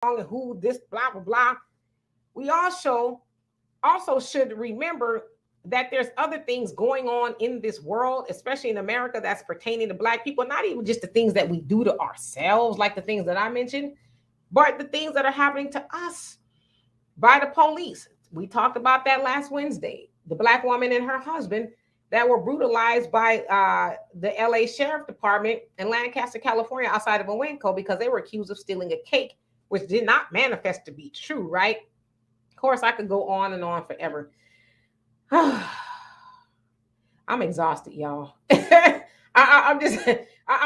and who this blah blah blah. We also should remember that there's other things going on in this world, especially in America, that's pertaining to Black people. Not even just the things that we do to ourselves, like the things that I mentioned, but the things that are happening to us by the police. We talked about that last Wednesday. The Black woman and her husband that were brutalized by the LA Sheriff Department in Lancaster, California, outside of Winco, because they were accused of stealing a cake, which did not manifest to be true, right? Of course, I could go on and on forever. I'm exhausted, y'all. I'm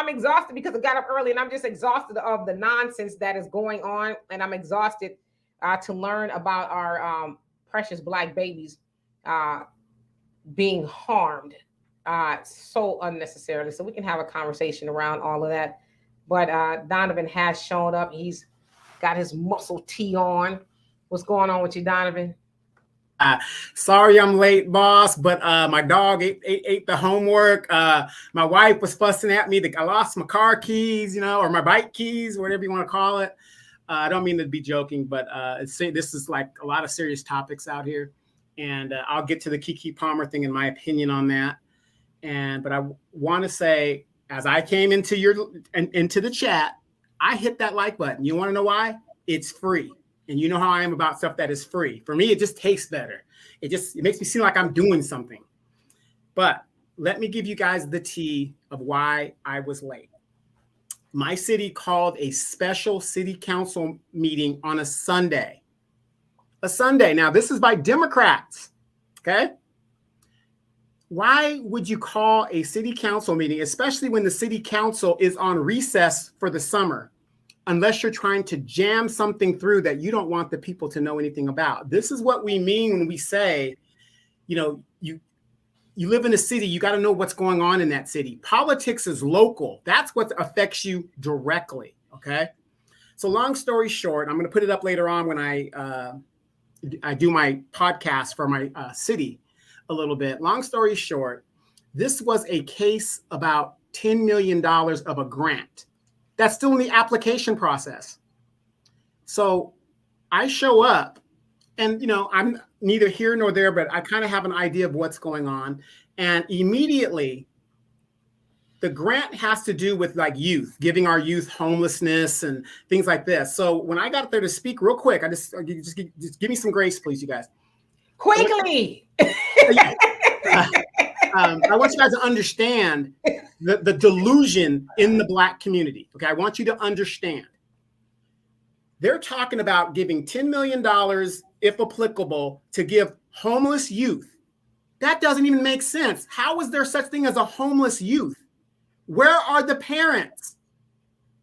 exhausted because I got up early, and I'm just exhausted of the nonsense that is going on, and I'm exhausted to learn about our precious Black babies being harmed so unnecessarily. So we can have a conversation around all of that. But Donovan has shown up. He's got his muscle tee on. What's going on with you, Donovan? Sorry I'm late, boss, but my dog ate the homework. My wife was fussing at me that I lost my car keys, or my bike keys, whatever you want to call it. I don't mean to be joking, but this is like a lot of serious topics out here. And I'll get to the KeKe Palmer thing in my opinion on that. But I want to say, as I came into the chat, I hit that like button. You want to know why? It's free. And you know how I am about stuff that is free. For me, it just tastes better. It makes me seem like I'm doing something. But let me give you guys the tea of why I was late. My city called a special city council meeting on a Sunday. Now, this is by Democrats, okay? Why would you call a city council meeting, especially when the city council is on recess for the summer, unless you're trying to jam something through that you don't want the people to know anything about? This is what we mean when we say, you live in a city, you got to know what's going on in that city. Politics is local. That's what affects you directly, okay? So long story short, I'm going to put it up later on when I do my podcast for my city a little bit. Long story short, this was a case about $10 million of a grant. That's still in the application process. So I show up and, I'm neither here nor there, but I kind of have an idea of what's going on. And immediately the grant has to do with like youth, giving our youth homelessness and things like this. So when I got there to speak real quick, just give me some grace, please, you guys. Quickly. I want you guys to understand the delusion in the Black community. Okay, I want you to understand. They're talking about giving $10 million, if applicable, to give homeless youth. That doesn't even make sense. How is there such thing as a homeless youth? Where are the parents?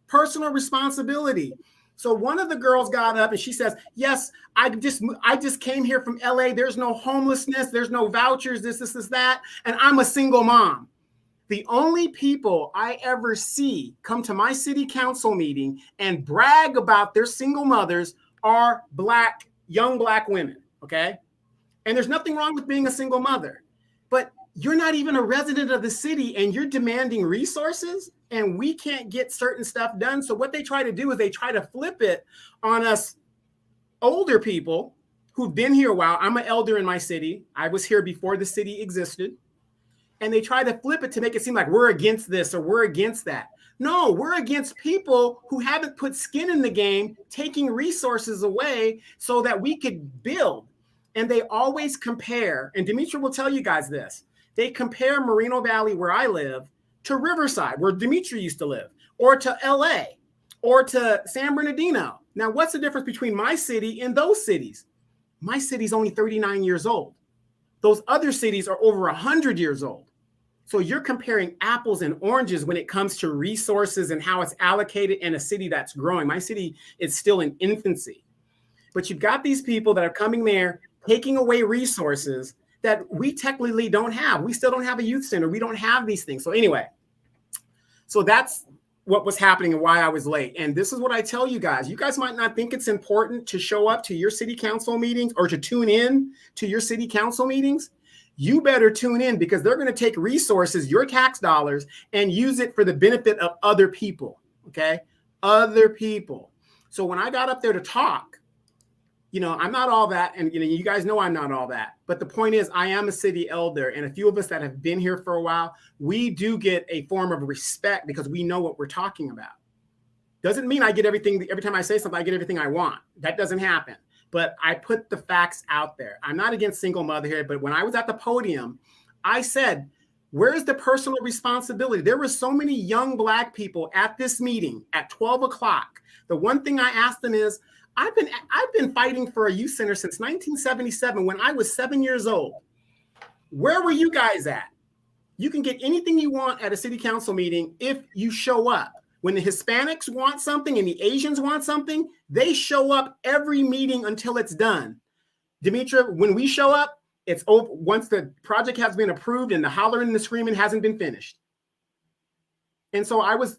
Personal responsibility. So one of the girls got up and she says, yes, I just came here from LA. There's no homelessness. There's no vouchers, this, that. And I'm a single mom. The only people I ever see come to my city council meeting and brag about their single mothers are young Black women, okay? And there's nothing wrong with being a single mother, but you're not even a resident of the city and you're demanding resources and we can't get certain stuff done. So what they try to do is they try to flip it on us older people who've been here a while. I'm an elder in my city. I was here before the city existed. And they try to flip it to make it seem like we're against this or we're against that. No, we're against people who haven't put skin in the game, taking resources away so that we could build. And they always compare, and Demetri will tell you guys this, they compare Moreno Valley, where I live, to Riverside, where Demetri used to live, or to LA, or to San Bernardino. Now, what's the difference between my city and those cities? My city's only 39 years old. Those other cities are over 100 years old. So you're comparing apples and oranges when it comes to resources and how it's allocated in a city that's growing. My city is still in infancy. But you've got these people that are coming there, taking away resources that we technically don't have. We still don't have a youth center. We don't have these things. So anyway, so that's what was happening and why I was late. And this is what I tell you guys. You guys might not think it's important to show up to your city council meetings or to tune in to your city council meetings. You better tune in because they're going to take resources, your tax dollars, and use it for the benefit of other people, okay? Other people. So when I got up there to talk, I'm not all that. And, you guys know I'm not all that. But the point is, I am a city elder. And a few of us that have been here for a while, we do get a form of respect because we know what we're talking about. Doesn't mean I get everything. Every time I say something, I get everything I want. That doesn't happen. But I put the facts out there. I'm not against single motherhood. But when I was at the podium, I said, where's the personal responsibility? There were so many young Black people at this meeting at 12 o'clock. The one thing I asked them is, I've been fighting for a youth center since 1977 when I was 7 years old. Where were you guys at? You can get anything you want at a city council meeting if you show up. When the Hispanics want something and the Asians want something, they show up every meeting until it's done. Demetra, when we show up, it's over once the project has been approved and the hollering and the screaming hasn't been finished. And so I was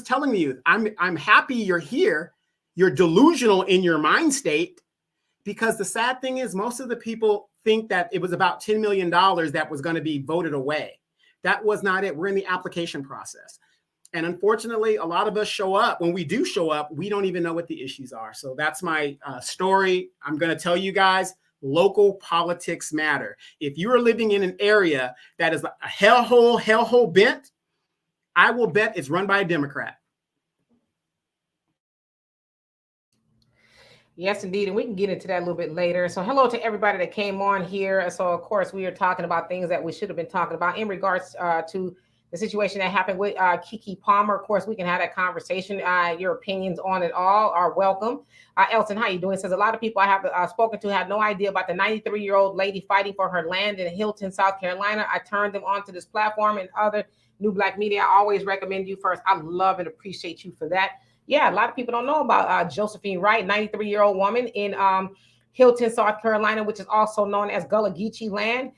telling the youth, I'm happy you're here. You're delusional in your mind state, because the sad thing is most of the people think that it was about $10 million that was going to be voted away. That was not it. We're in the application process. And unfortunately, a lot of us show up. When we do show up, we don't even know what the issues are. So that's my story. I'm going to tell you guys, local politics matter. If you are living in an area that is a hellhole bent, I will bet it's run by a Democrat. Yes, indeed. And we can get into that a little bit later. So hello to everybody that came on here. So, of course, we are talking about things that we should have been talking about in regards to the situation that happened with KeKe Palmer. Of course, we can have that conversation. Your opinions on it all are welcome. Elton, how you doing? Says a lot of people I have spoken to have no idea about the 93-year-old lady fighting for her land in Hilton, South Carolina. I turned them onto this platform and other new Black media. I always recommend you first. I love and appreciate you for that. Yeah, a lot of people don't know about Josephine Wright, 93-year-old woman in Hilton, South Carolina, which is also known as Gullah Geechee land.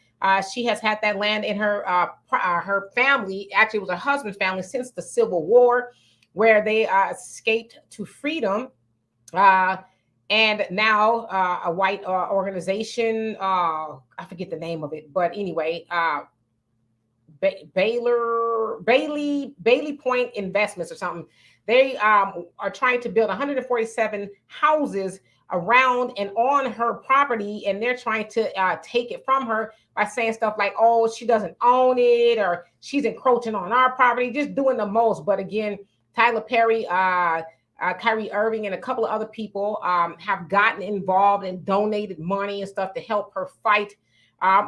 She has had that land in her family. Actually, it was her husband's family since the Civil War, where they escaped to freedom. And now a white organization, I forget the name of it, but anyway, Bailey Point Investments or something. They are trying to build 147 houses around and on her property, and they're trying to take it from her by saying stuff like, oh, she doesn't own it, or she's encroaching on our property, just doing the most. But again, Tyler Perry, Kyrie Irving, and a couple of other people have gotten involved and donated money and stuff to help her fight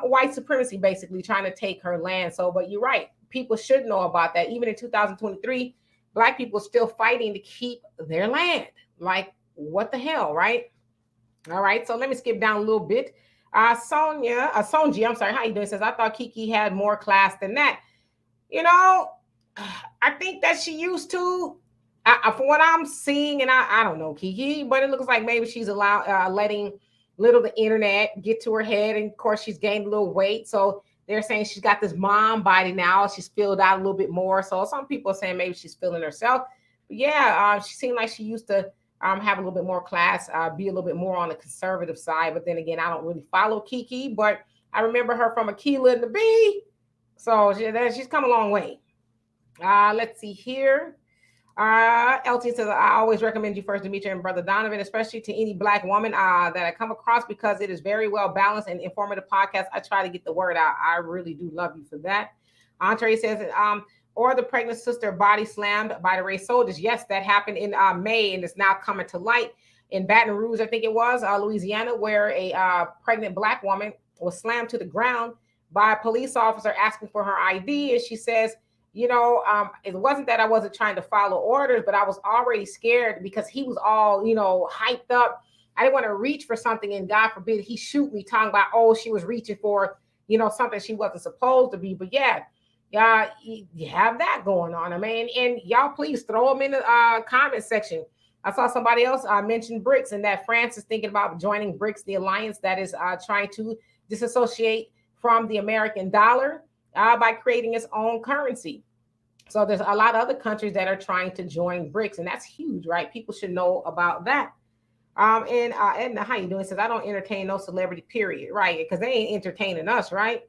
white supremacy, basically trying to take her land. So, but you're right. People should know about that. Even in 2023, Black people are still fighting to keep their land. Like, what the hell, right? All right, so let me skip down a little bit. Sonji, I'm sorry, how you doing? Says, I thought KeKe had more class than that. You know, I think that she used to. From what I'm seeing, and I don't know KeKe, but it looks like maybe she's letting the internet get to her head. And of course, she's gained a little weight. So they're saying she's got this mom body now. She's filled out a little bit more. So some people are saying maybe she's feeling herself. But yeah, she seemed like she used to have a little bit more class, be a little bit more on the conservative side. But then again, I don't really follow KeKe, but I remember her from Aquila and the Bee. So she's come a long way. Let's see here. LT says, I always recommend you first, Demetra and Brother Donovan, especially to any Black woman that I come across, because it is very well balanced and informative podcast. I try to get the word out. I really do love you for that. Andre says, or the pregnant sister body slammed by the race soldiers. Yes, that happened in May, and it's now coming to light in Baton Rouge, I think it was, Louisiana, where a pregnant Black woman was slammed to the ground by a police officer asking for her ID. And she says, you know, it wasn't that I wasn't trying to follow orders, but I was already scared because he was all, hyped up. I didn't want to reach for something, and God forbid he shoot me, talking about, oh, she was reaching for, something she wasn't supposed to be. But yeah, you have that going on. I mean, and y'all please throw them in the comment section. I saw somebody else mention BRICS, and that France is thinking about joining BRICS, the alliance that is trying to disassociate from the American dollar by creating its own currency. So there's a lot of other countries that are trying to join BRICS, and that's huge, right? People should know about that. And Edna, how you doing? Says, I don't entertain no celebrity, period, right? Because they ain't entertaining us, right?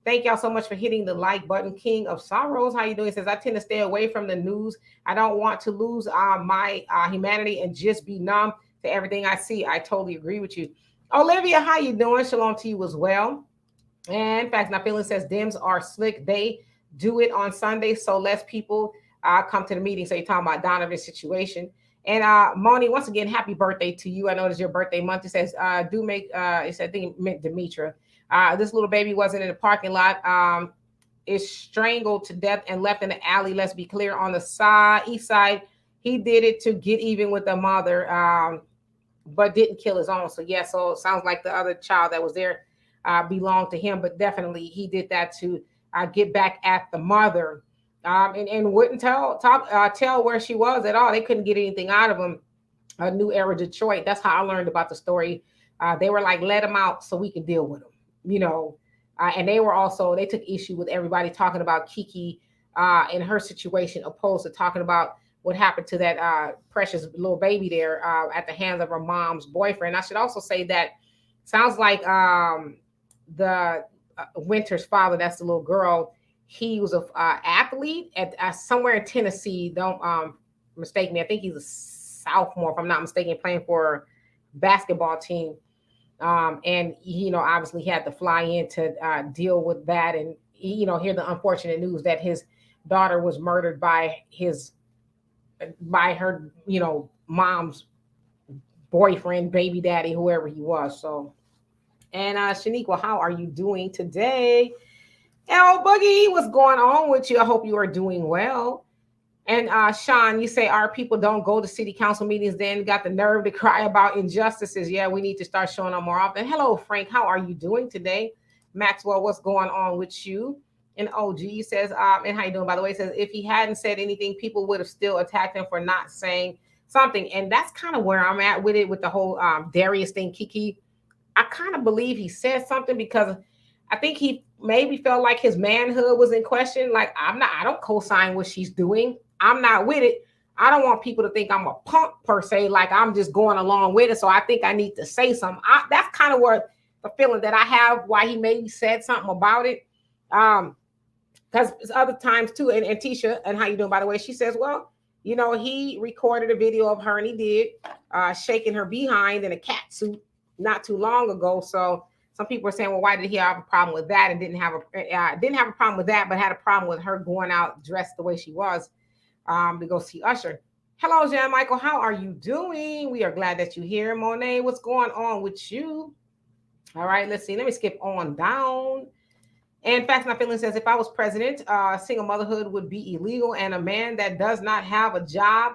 Thank y'all so much for hitting the like button. King of Sorrows, how you doing? He says, I tend to stay away from the news. I don't want to lose my humanity and just be numb to everything I see. I totally agree with you. Olivia, how you doing? Shalom to you as well. And Facts Not Feeling says, Dems are slick. They do it on Sunday, so less people come to the meeting. So you're talking about Donovan's situation. And Moni, once again, happy birthday to you. I know it's your birthday month. It says, it said, I think it meant Demetra. This little baby wasn't in the parking lot. Is strangled to death and left in the alley. Let's be clear, on the east side. He did it to get even with the mother, but didn't kill his own. So yeah, so it sounds like the other child that was there belonged to him, but definitely he did that to get back at the mother, and wouldn't tell where she was at all. They couldn't get anything out of him. New Era Detroit. That's how I learned about the story. They were like, let him out so we can deal with him, you know. And they took issue with everybody talking about KeKe and her situation, opposed to talking about what happened to that precious little baby there at the hands of her mom's boyfriend. I should also say that sounds like the Winter's father, that's the little girl, he was an athlete at somewhere in Tennessee. Don't mistake me. I think he's a sophomore, if I'm not mistaken, playing for a basketball team. And obviously he had to fly in to deal with that, and hear the unfortunate news that his daughter was murdered by her mom's boyfriend, baby daddy, whoever he was. So, and Shaniqua, how are you doing today? El Boogie, what's going on with you? I hope you are doing well. And Sean, you say our people don't go to city council meetings, then got the nerve to cry about injustices. Yeah, we need to start showing up more often. Hello, Frank. How are you doing today? Maxwell, what's going on with you? And OG says, and how you doing, by the way, says, if he hadn't said anything, people would have still attacked him for not saying something. And that's kind of where I'm at with it, with the whole Darius thing, KeKe. I kind of believe he said something because I think he maybe felt like his manhood was in question. Like, I don't co-sign what she's doing. I'm not with it. I don't want people to think I'm a punk per se, like I'm just going along with it. So I think I need to say something. That's kind of where the feeling that I have, why he maybe said something about it. Because other times too, and Tisha, and how you doing, by the way, she says, well, he recorded a video of her, and he did shaking her behind in a cat suit not too long ago. So some people are saying, well, why did he have a problem with that, and didn't have a problem with that, but had a problem with her going out dressed the way she was to go see Usher. Hello, Jan Michael. How are you doing? We are glad that you're here. Monet, what's going on with you? All right, let's see. Let me skip on down. And Facts Not Feeling says, if I was president, single motherhood would be illegal, and a man that does not have a job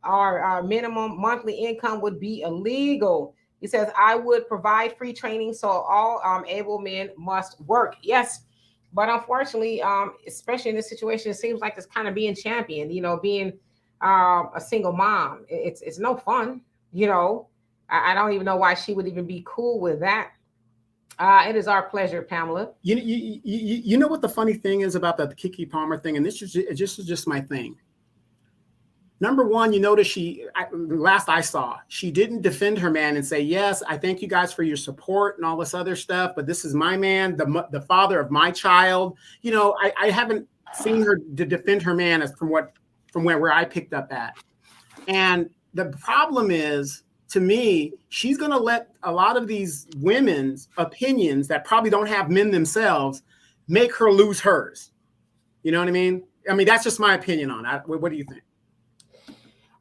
or minimum monthly income would be illegal. He says, I would provide free training, so all able men must work. Yes, but unfortunately, especially in this situation, it seems like it's kind of being championed, being a single mom. It's no fun, I don't even know why she would even be cool with that. It is our pleasure, Pamela. You know what the funny thing is about the KeKe Palmer thing, and this is just my thing. Number one, you notice last I saw, she didn't defend her man and say, yes, I thank you guys for your support and all this other stuff, but this is my man, the father of my child. I haven't seen her to defend her man as from where I picked up at. And the problem is, to me, she's going to let a lot of these women's opinions that probably don't have men themselves make her lose hers. You know what I mean? That's just my opinion on it. What do you think?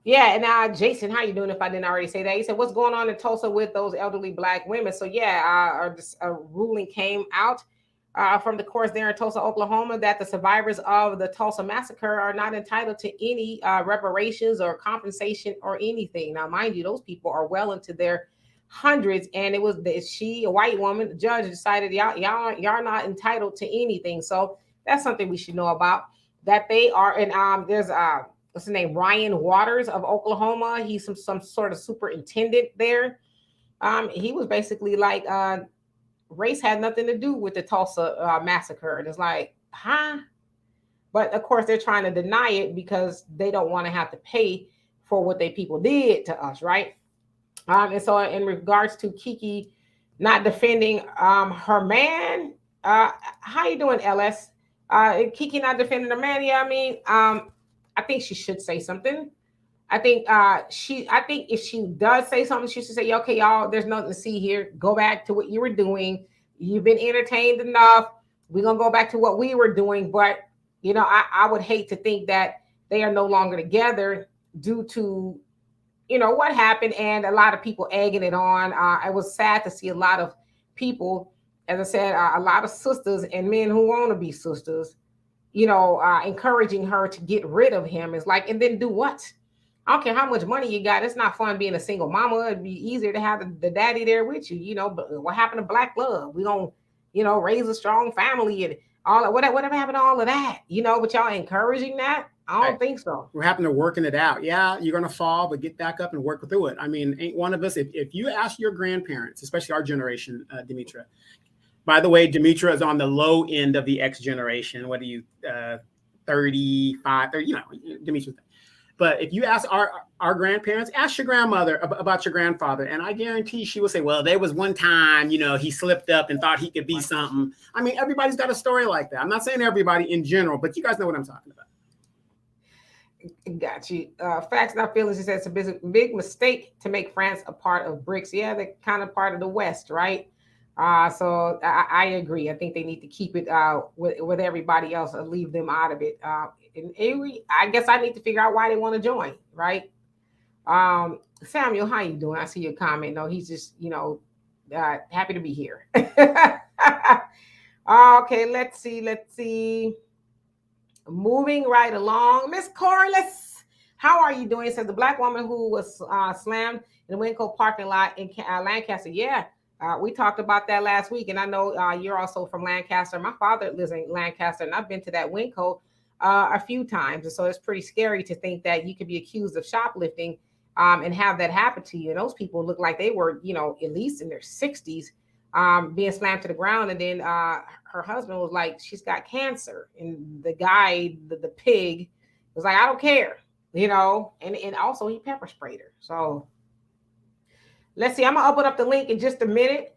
Yeah, and Jason, how you doing? If I didn't already say that, he said, "What's going on in Tulsa with those elderly Black women?" So yeah, a ruling came out from the courts there in Tulsa, Oklahoma, that the survivors of the Tulsa massacre are not entitled to any reparations or compensation or anything. Now, mind you, those people are well into their hundreds, and it was a white woman, the judge decided y'all not entitled to anything. So that's something we should know about, that they are. And there's what's his name, Ryan Waters of Oklahoma. He's some sort of superintendent there. He was basically like, race had nothing to do with the Tulsa massacre. And it's like, huh? But of course, they're trying to deny it because they don't want to have to pay for what they people did to us, right? And so in regards to KeKe not defending her man, How you doing, LS? KeKe not defending the man. Yeah, I mean, I think she should say something. I think if she does say something, she should say, okay, y'all, there's nothing to see here. Go back to what you were doing. You've been entertained enough. We're gonna go back to what we were doing. But I would hate to think that they are no longer together due to what happened, and a lot of people egging it on. It was sad to see a lot of people, as I said, a lot of sisters and men who want to be sisters, encouraging her to get rid of him. Is like, and then do what? I don't care how much money you got. It's not fun being a single mama. It'd be easier to have the daddy there with you, But what happened to black love? We gonna, raise a strong family and all that. Whatever happened to all of that? But y'all encouraging that? I don't think so. We're happening to working it out. Yeah, you're gonna fall, but get back up and work through it. I mean, ain't one of us. If you ask your grandparents, especially our generation, Demetra. By the way, Demetra is on the low end of the X generation. What are you, 35, 30, Demetra. But if you ask our grandparents, ask your grandmother about your grandfather, and I guarantee she will say, well, there was one time, he slipped up and thought he could be something. I mean, everybody's got a story like that. I'm not saying everybody in general, but you guys know what I'm talking about. Got you. Facts, not feelings. He says it's a big mistake to make France a part of BRICS. Yeah, they're kind of part of the West, right? So I agree. I think they need to keep it with everybody else and leave them out of it. I guess I need to figure out why they want to join, right? Samuel, how you doing? I see your comment. No, he's just, happy to be here. Okay, let's see. Moving right along, Miss Corliss, how are you doing? It says the black woman who was slammed in the Winco parking lot in Lancaster. Yeah, we talked about that last week, and I know you're also from Lancaster. My father lives in Lancaster, and I've been to that Winco a few times, and so it's pretty scary to think that you could be accused of shoplifting and have that happen to you. And those people look like they were, at least in their 60s. Being slammed to the ground, and then her husband was like, she's got cancer, and the guy, the pig, was like, I don't care, and also he pepper sprayed her. So let's see, I'm gonna open up the link in just a minute.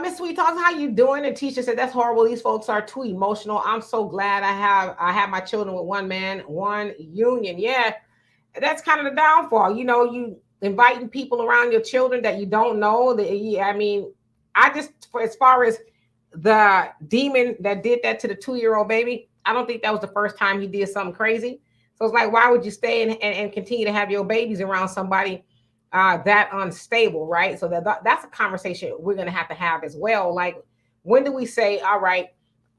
Miss Sweet Talks, how you doing? And teacher said that's horrible. These folks are too emotional. I'm so glad I have my children with one man, one union. Yeah, that's kind of the downfall. You inviting people around your children that you don't know. As far as the demon that did that to the 2-year-old baby, I don't think that was the first time he did something crazy. So it's like, why would you stay and continue to have your babies around somebody that unstable, right? So that's a conversation we're going to have as well. Like, when do we say, all right,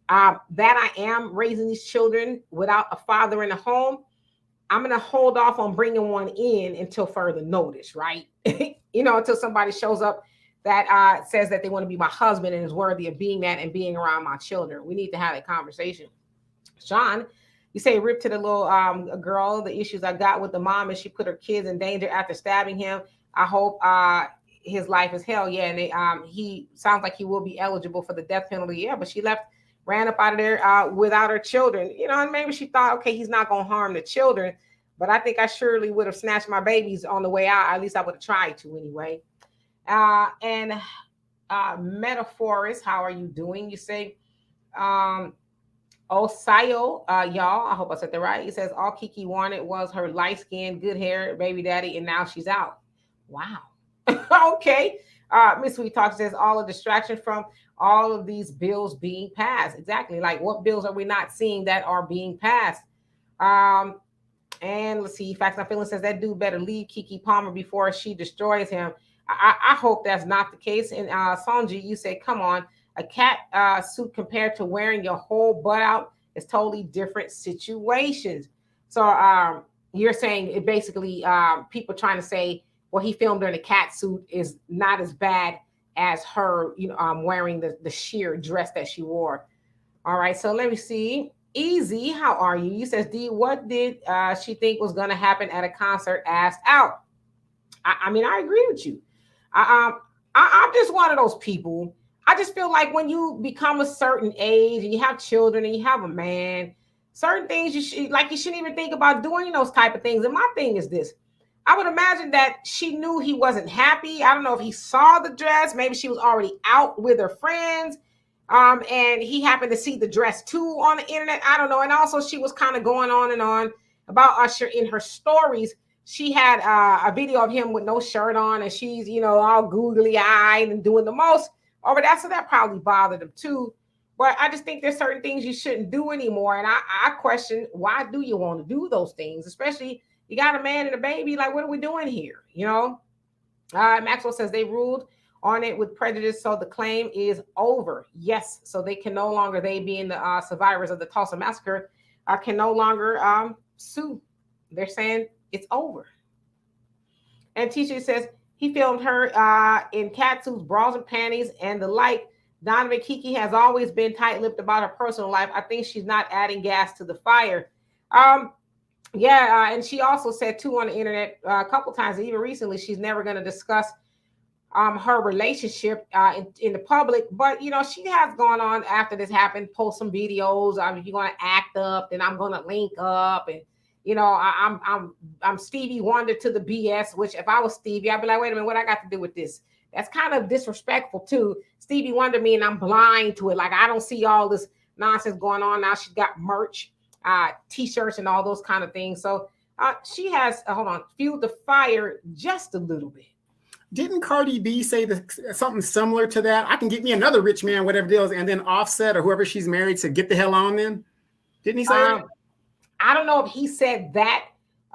that I am raising these children without a father in the home, I'm going to hold off on bringing one in until further notice, right? Until somebody shows up that says that they want to be my husband and is worthy of being that and being around my children. We need to have that conversation. Sean, you say rip to the little girl. The issues I got with the mom is she put her kids in danger after stabbing him. I hope his life is hell. Yeah, and he sounds like he will be eligible for the death penalty. Yeah, but she ran up out of there without her children. And maybe she thought, okay, he's not going to harm the children. But I think I surely would have snatched my babies on the way out. At least I would have tried to anyway. And Metaphorist, how are you doing? You say, Osayo, y'all, I hope I said that right. He says all KeKe wanted was her light skin, good hair, baby daddy, and now she's out. Wow. Okay. Miss Sweet Talk says all a distraction from all of these bills being passed. Exactly. Like, what bills are we not seeing that are being passed? And let's see. Facts Not Feelings says that dude better leave KeKe Palmer before she destroys him. I hope that's not the case. And Sonji, you say, come on, a cat suit compared to wearing your whole butt out is totally different situations. So you're saying it basically people trying to say, well, he filmed her in a cat suit is not as bad as her, wearing the sheer dress that she wore. All right, so let me see. Easy, how are you? You says, D, what did she think was going to happen at a concert? Asked out. I mean, I agree with you. I'm just one of those people. I just feel like when you become a certain age and you have children and you have a man, certain things you shouldn't even think about doing those type of things. And my thing is this. I would imagine that she knew he wasn't happy. I don't know if he saw the dress. Maybe she was already out with her friends. And he happened to see the dress too on the internet. I don't know. And also, she was kind of going on and on about Usher in her stories. She had a video of him with no shirt on, and she's, all googly eyed and doing the most over that. So that probably bothered him too. But I just think there's certain things you shouldn't do anymore. And I question, why do you want to do those things? Especially you got a man and a baby. Like, what are we doing here? Maxwell says they ruled on it with prejudice, so the claim is over. Yes, so they can no longer, they being the survivors of the Tulsa massacre, can no longer sue. They're saying it's over. And Tisha says he filmed her in catsuits, bras and panties, and the like. Donovan KeKe has always been tight-lipped about her personal life. I think she's not adding gas to the fire. And she also said too on the internet a couple times, even recently, she's never going to discuss her relationship in the public. But she has gone on after this happened, post some videos. If you're going to act up, then I'm going to link up, and I'm Stevie Wonder to the BS. Which if I was Stevie, I'd be like, wait a minute, what I got to do with this? That's kind of disrespectful too. Stevie Wonder mean I'm blind to it. Like, I don't see all this nonsense going on now. She's got merch, t-shirts, and all those kind of things. So she has fueled the fire just a little bit. Didn't Cardi B say something similar to that? I can get me another rich man, whatever deals, and then Offset or whoever she's married to get the hell on then? Didn't he say that? I don't know if he said that.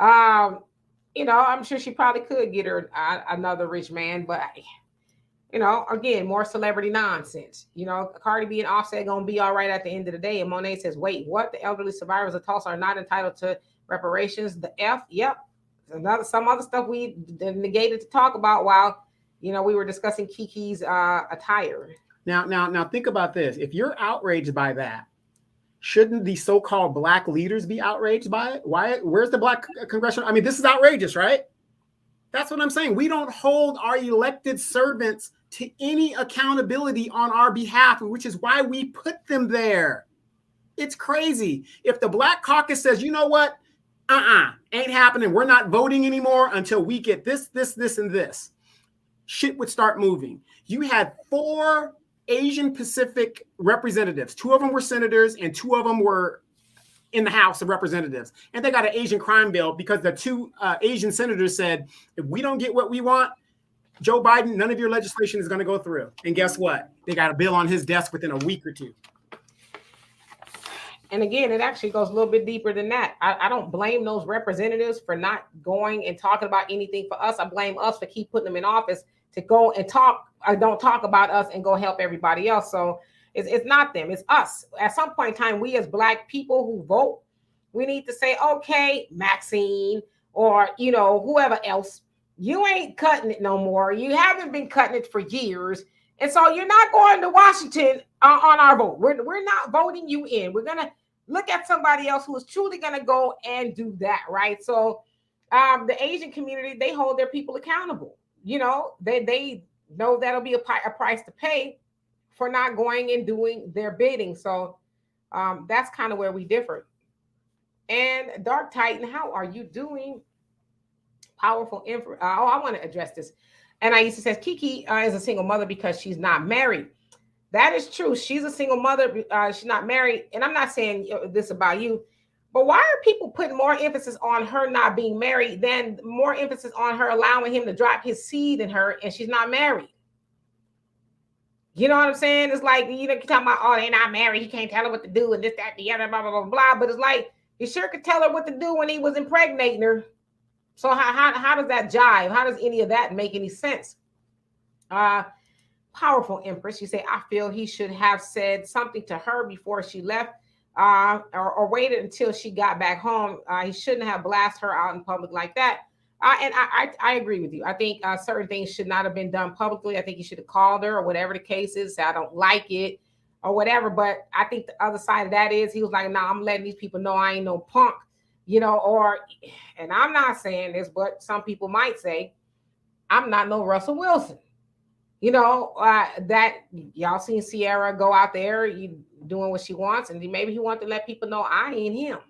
I'm sure she probably could get her another rich man, but again, more celebrity nonsense. Cardi B and Offset gonna be all right at the end of the day. And Monet says, wait, what? The elderly survivors of Tulsa are not entitled to reparations? The F? Yep. Some other stuff we negated to talk about while, we were discussing KeKe's attire. Now think about this. If you're outraged by that, shouldn't the so-called black leaders be outraged by it? Why? Where's the black congressional? I mean, this is outrageous, right? That's what I'm saying. We don't hold our elected servants to any accountability on our behalf, which is why we put them there. It's crazy. If the Black Caucus says, you know what? Ain't happening. We're not voting anymore until we get this, and this. Shit would start moving. You had 4 Asian Pacific representatives. 2 of them were senators and 2 of them were in the House of Representatives. And they got an Asian crime bill because the 2 Asian senators said, if we don't get what we want, Joe Biden, none of your legislation is going to go through. And guess what? They got a bill on his desk within a week or 2. And again, it actually goes a little bit deeper than that. I don't blame those representatives for not going and talking about anything for us. I blame us for keep putting them in office to go and talk. Don't talk about us and go help everybody else. So it's not them, it's us. At some point in time, we as Black people who vote, we need to say, okay, Maxine, or whoever else, you ain't cutting it no more. You haven't been cutting it for years. And so you're not going to Washington on our vote. We're not voting you in. We're going to look at somebody else who is truly going to go and do that, right? So the Asian community, they hold their people accountable. They know that'll be a price to pay for not going and doing their bidding. So that's kind of where we differ. And Dark Titan, how are you doing? Powerful info. I want to address this. And Aisha says, KeKe is a single mother because she's not married. That is true. She's a single mother. She's not married. And I'm not saying this about you, but why are people putting more emphasis on her not being married than more emphasis on her allowing him to drop his seed in her and she's not married? You know what I'm saying? It's like, you talking about, oh, they're not married. He can't tell her what to do and this, that, the other, blah, blah, blah, blah. But it's like, he sure could tell her what to do when he was impregnating her. So how does that jive? How does any of that make any sense? Powerful Empress. You say, I feel he should have said something to her before she left or waited until she got back home. He shouldn't have blasted her out in public like that. And I agree with you. I think certain things should not have been done publicly. I think he should have called her or whatever the case is. Say, I don't like it or whatever. But I think the other side of that is he was like, nah, I'm letting these people know I ain't no punk. And I'm not saying this, but some people might say, I'm not no Russell Wilson. That y'all seen Sierra go out there doing what she wants, and maybe he wanted to let people know I ain't him.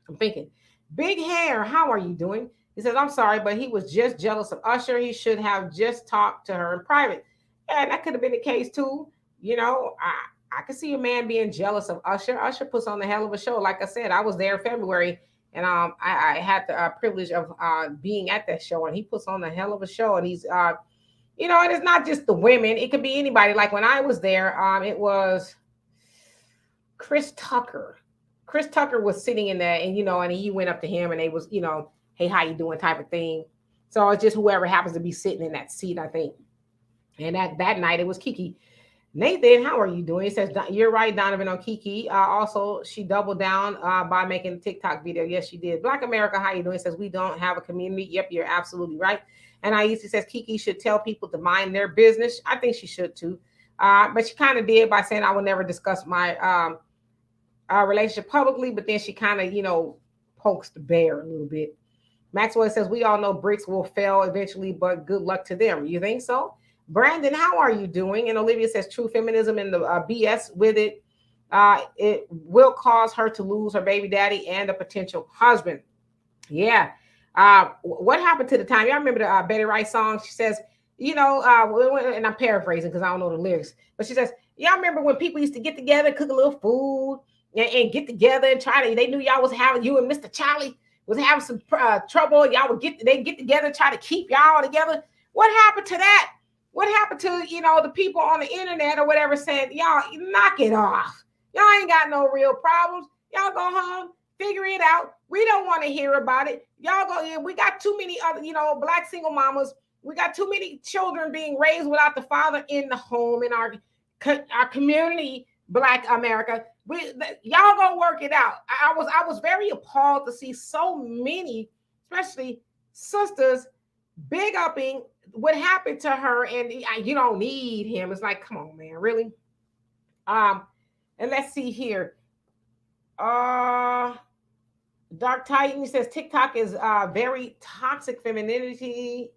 I'm thinking, Big Hair, how are you doing? He says, I'm sorry, but he was just jealous of Usher. He should have just talked to her in private. And that could have been the case too. I can see a man being jealous of Usher. Usher puts on a hell of a show. Like I said, I was there in February, and I had the privilege of being at that show, and he puts on a hell of a show. And he's, you know, and it's not just the women; it could be anybody. Like when I was there, it was Chris Tucker. Chris Tucker was sitting in there, and you know, and he went up to him, and they was, you know, hey, how you doing, type of thing. So it's just whoever happens to be sitting in that seat, I think. And that night it was KeKe. Nathan, how are you doing? It says, you're right, Donovan, on KeKe. Also, she doubled down by making a TikTok video. Yes, she did. Black America, how you doing? It says, we don't have a community. Yep, you're absolutely right. And Aisha says, KeKe should tell people to mind their business. I think she should too. But she kind of did by saying, I will never discuss my relationship publicly. But then she kind of, you know, pokes the bear a little bit. Maxwell says, we all know bricks will fail eventually, but good luck to them. You think so? Brandon, how are you doing? And Olivia says, true feminism and the BS with it, it will cause her to lose her baby daddy and a potential husband. Yeah. What happened to the time? Y'all remember the Betty Wright song? She says, you know, and I'm paraphrasing because I don't know the lyrics, but she says, y'all remember when people used to get together, cook a little food and get together and try to, they knew y'all was having, you and Mr. Charlie was having some trouble. Y'all would they get together, try to keep y'all together. What happened to that? What happened to, you know, the people on the internet or whatever saying, y'all knock it off. Y'all ain't got no real problems. Y'all go home, figure it out. We don't want to hear about it. Y'all go in. We got too many other, you know, black single mamas. We got too many children being raised without the father in the home in our community, Black America. Y'all gonna work it out. I was very appalled to see so many, especially sisters, big upping what happened to her, and you don't need him. It's like, come on, man, really? And let's see here. Dark Titan says TikTok is very toxic femininity.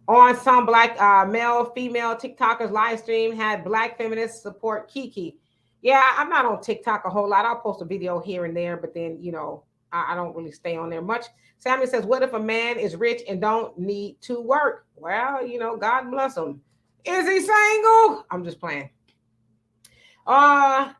On some black male, female TikTokers live stream had black feminists support KeKe. Yeah, I'm not on TikTok a whole lot. I'll post a video here and there, but then, you know, I don't really stay on there much. Samuel says, what if a man is rich and don't need to work? Well, you know, God bless him. Is he single? I'm just playing. Bama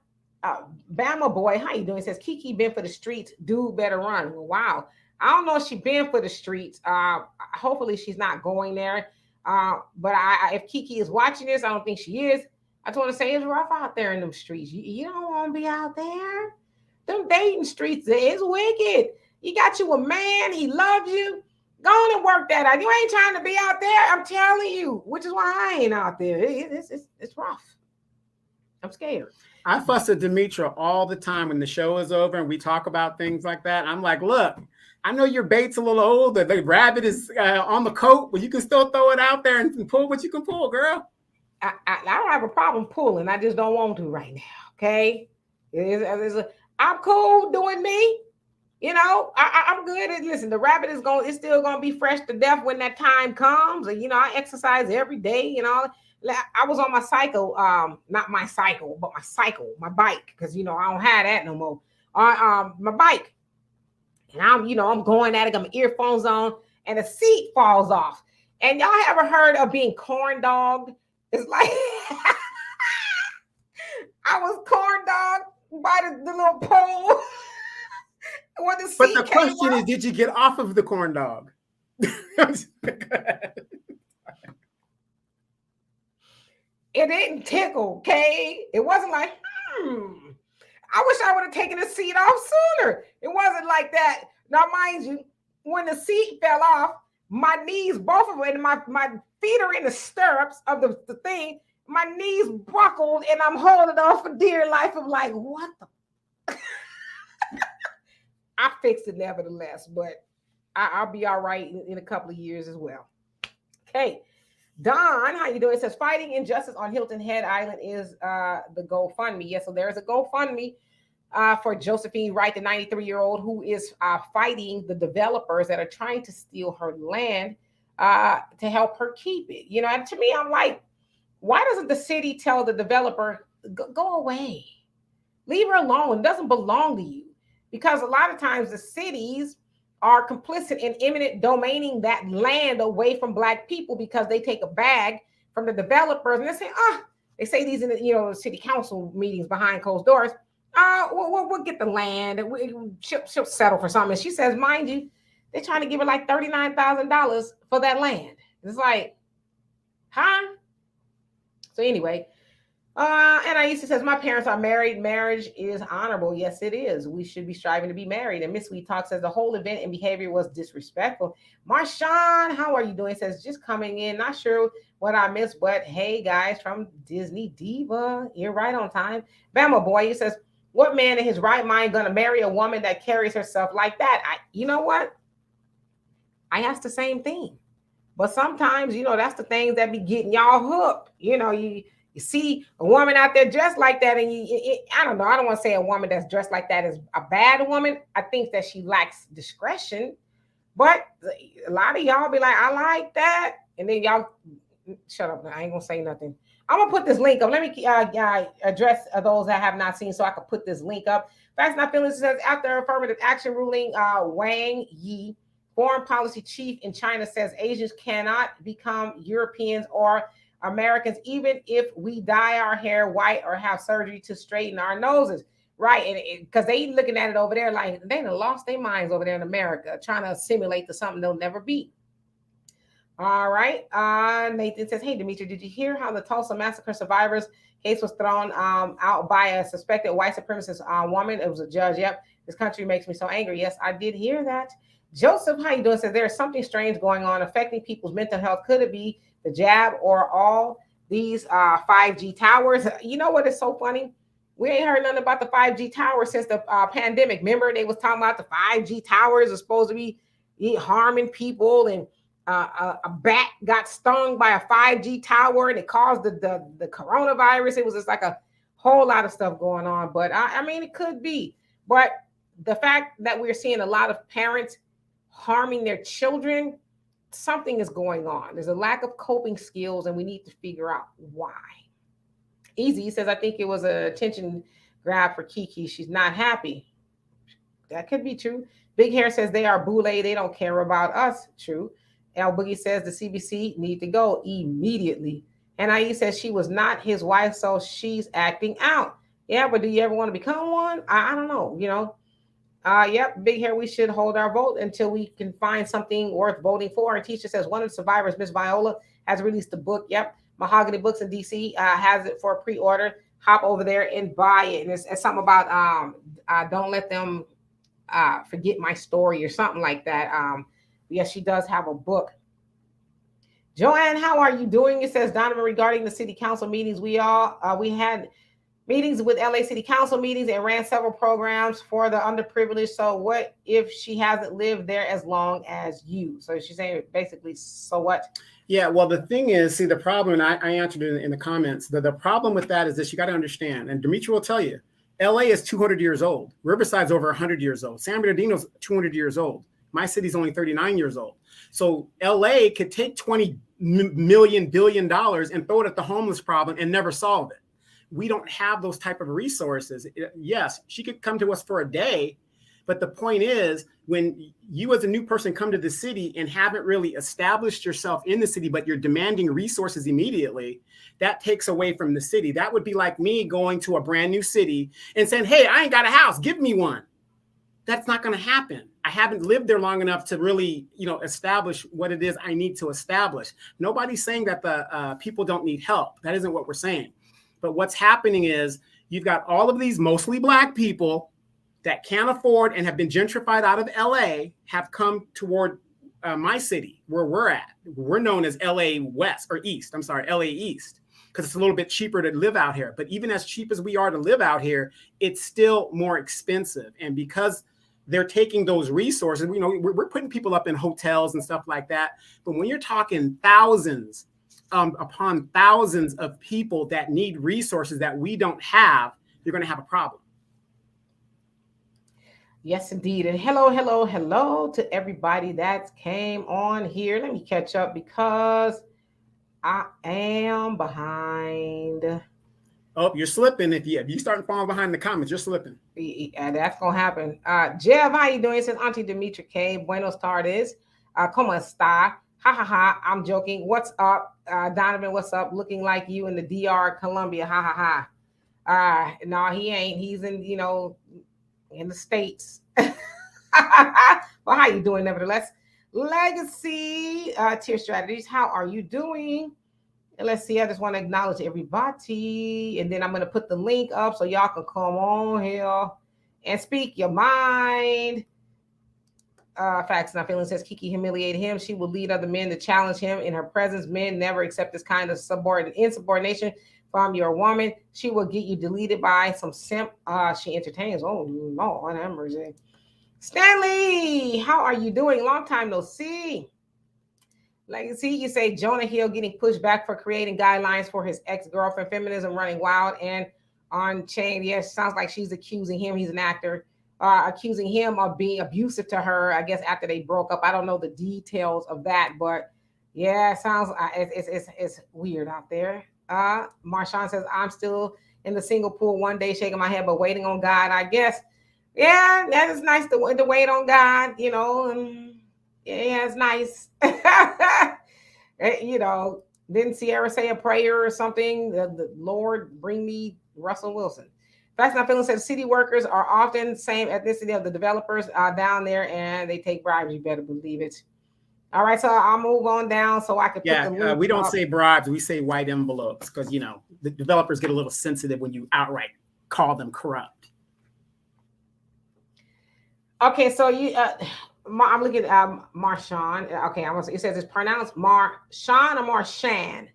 boy, how you doing? He says, KeKe been for the streets. Dude better run. Wow. I don't know if she been for the streets. Hopefully she's not going there. But if KeKe is watching this, I don't think she is. I just want to say it's rough out there in them streets. You don't want to be out there. Them dating streets is wicked. You got you a man, he loves you. Go on and work that out. You ain't trying to be out there. I'm telling you, which is why I ain't out there. It's rough. I'm scared. I fuss at Demetra all the time when the show is over and we talk about things like that. I'm like, look, I know your bait's a little old. The rabbit is on the coat, but you can still throw it out there and pull what you can pull, girl. I don't have a problem pulling. I just don't want to right now. Okay. I'm cool doing me. You know, I'm good at, listen, the rabbit it's still going to be fresh to death when that time comes. And, you know, I exercise every day, you know. I was on my cycle, not my cycle, but my bike, because, you know, I don't have that no more. My bike. And I'm going at it, got my earphones on, and the seat falls off. And y'all ever heard of being corn dogged? It's like I was corn dogged by the little pole. But the question is, did you get off of the corn dog? It didn't tickle, okay? It wasn't like, I wish I would have taken the seat off sooner. It wasn't like that. Now, mind you, when the seat fell off, my knees, both of them, and my feet are in the stirrups of the thing. My knees buckled, and I'm holding on for dear life. I'm like, what the? I fixed it nevertheless, but I'll be all right in a couple of years as well. Okay. Don, how you doing? It says, fighting injustice on Hilton Head Island is the GoFundMe. Yes, so there is a GoFundMe for Josephine Wright, the 93-year-old who is fighting the developers that are trying to steal her land to help her keep it. You know, and to me, I'm like, why doesn't the city tell the developer, go away, leave her alone? It doesn't belong to you. Because a lot of times the cities are complicit in eminent domaining that land away from Black people because they take a bag from the developers and they say, They say these in the city council meetings behind closed doors. We'll get the land and she'll settle for something. And she says, mind you, they're trying to give her like $39,000 for that land. It's like, huh? So anyway, and Aisha says, my parents are married. Marriage is honorable. Yes, it is. We should be striving to be married. And Miss Sweet Talk says the whole event and behavior was disrespectful. Marshawn, how are you doing? Says, just coming in. Not sure what I missed, but hey, guys, from Disney Diva. You're right on time. Bama Boy, he says, what man in his right mind going to marry a woman that carries herself like that? You know what? I asked the same thing. But sometimes, that's the things that be getting y'all hooked. You see a woman out there dressed like that, and I don't know. I don't want to say a woman that's dressed like that is a bad woman. I think that she lacks discretion. But a lot of y'all be like, I like that. And then y'all, shut up. I ain't going to say nothing. I'm going to put this link up. Let me address those that have not seen so I can put this link up. Facts Not Feelings says, after affirmative action ruling, Wang Yi, foreign policy chief in China, says Asians cannot become Europeans or Americans, even if we dye our hair white or have surgery to straighten our noses. Right. And because they looking at it over there like they done lost their minds over there in America, trying to assimilate to something they'll never be. All right. Nathan says, hey, Demetri, did you hear how the Tulsa massacre survivors case was thrown out by a suspected white supremacist woman? It was a judge. Yep. This country makes me so angry. Yes, I did hear that. Joseph, how you doing? Says there's something strange going on affecting people's mental health. Could it be the jab or all these 5G towers? You know what is so funny? We ain't heard nothing about the 5G towers since the pandemic. Remember, they was talking about the 5G towers are supposed to be harming people, and a bat got stung by a 5G tower and it caused the coronavirus. It was just like a whole lot of stuff going on. But I mean, it could be. But the fact that we're seeing a lot of parents harming their children, something is going on. There's a lack of coping skills, and we need to figure out why. Easy says, I think it was an attention grab for KeKe. She's not happy. That could be true. Big Hair says they are boule. They don't care about us. True. L Boogie says the CBC need to go immediately. And IE says she was not his wife, so she's acting out. Yeah, but do you ever want to become one? I don't know. Yep, Big Hair, we should hold our vote until we can find something worth voting for. And Teacher says one of the survivors, Miss Viola, has released a book. Yep, Mahogany Books in DC has it for pre-order. Hop over there and buy it. And it's something about don't let them forget my story or something like that. Yes, she does have a book. Joanne, how are you doing? It says Donovan, regarding the city council meetings, we had meetings with LA City Council meetings and ran several programs for the underprivileged. So what if she hasn't lived there as long as you? So she's saying basically, so what? Yeah, well, the thing is, see, the problem, and I answered it in the comments, the problem with that is this: you got to understand, and Demetri will tell you, LA is 200 years old. Riverside's over 100 years old. San Bernardino's 200 years old. My city's only 39 years old. So LA could take $20 billion and throw it at the homeless problem and never solve it. We don't have those type of resources. Yes, she could come to us for a day, but the point is, when you as a new person come to the city and haven't really established yourself in the city, but you're demanding resources immediately, that takes away from the city. That would be like me going to a brand new city and saying, hey, I ain't got a house, give me one. That's not going to happen. I haven't lived there long enough to really, establish what it is I need to establish. Nobody's saying that the people don't need help. That isn't what we're saying. But what's happening is you've got all of these mostly Black people that can't afford and have been gentrified out of LA, have come toward my city where we're at. We're known as LA West or East. I'm sorry, LA East, because it's a little bit cheaper to live out here. But even as cheap as we are to live out here, it's still more expensive. And because they're taking those resources, we're putting people up in hotels and stuff like that. But when you're talking thousands upon thousands of people that need resources that we don't have, you're going to have a problem. Yes, indeed. And hello to everybody that came on here. Let me catch up because I am behind. Oh, you're slipping. If you start falling behind the comments, you're slipping. Yeah, that's going to happen. Jeff, how you doing? It says Auntie Demetri K. Buenos tardes. ¿Cómo está? Ha ha ha. I'm joking. What's up? Donovan, what's up? Looking like you in the DR Columbia. Ha ha ha. No, he ain't. He's in, in the States. Well, how you doing nevertheless? Legacy, tier strategies. How are you doing? And let's see. I just want to acknowledge everybody. And then I'm going to put the link up so y'all can come on here and speak your mind. Facts Not Feelings says KeKe humiliated him. She will lead other men to challenge him in her presence. Men never accept this kind of insubordination from your woman. She will get you deleted by some simp she entertains. Oh, Lord, have mercy. Stanley, how are you doing? Long time no see. Legacy, you say Jonah Hill getting pushed back for creating guidelines for his ex-girlfriend. Feminism running wild and on chain. Yes, sounds like she's accusing him. He's an actor. Accusing him of being abusive to her, I guess, after they broke up. I don't know the details of that, but yeah, it sounds it's weird out there. Marshawn says, I'm still in the single pool one day, shaking my head, but waiting on God, I guess. Yeah, that is nice to wait on God, yeah, it's nice. Didn't Sierra say a prayer or something? The Lord, bring me Russell Wilson. Facts Not Feelings says city workers are often same ethnicity of the developers down there, and they take bribes. You better believe it. All right, so I'll move on down so I can put the link we don't up. say bribes, we say white envelopes because the developers get a little sensitive when you outright call them corrupt. Okay, so I'm looking at Marshawn. Okay, it says it's pronounced Marshawn or Marshan.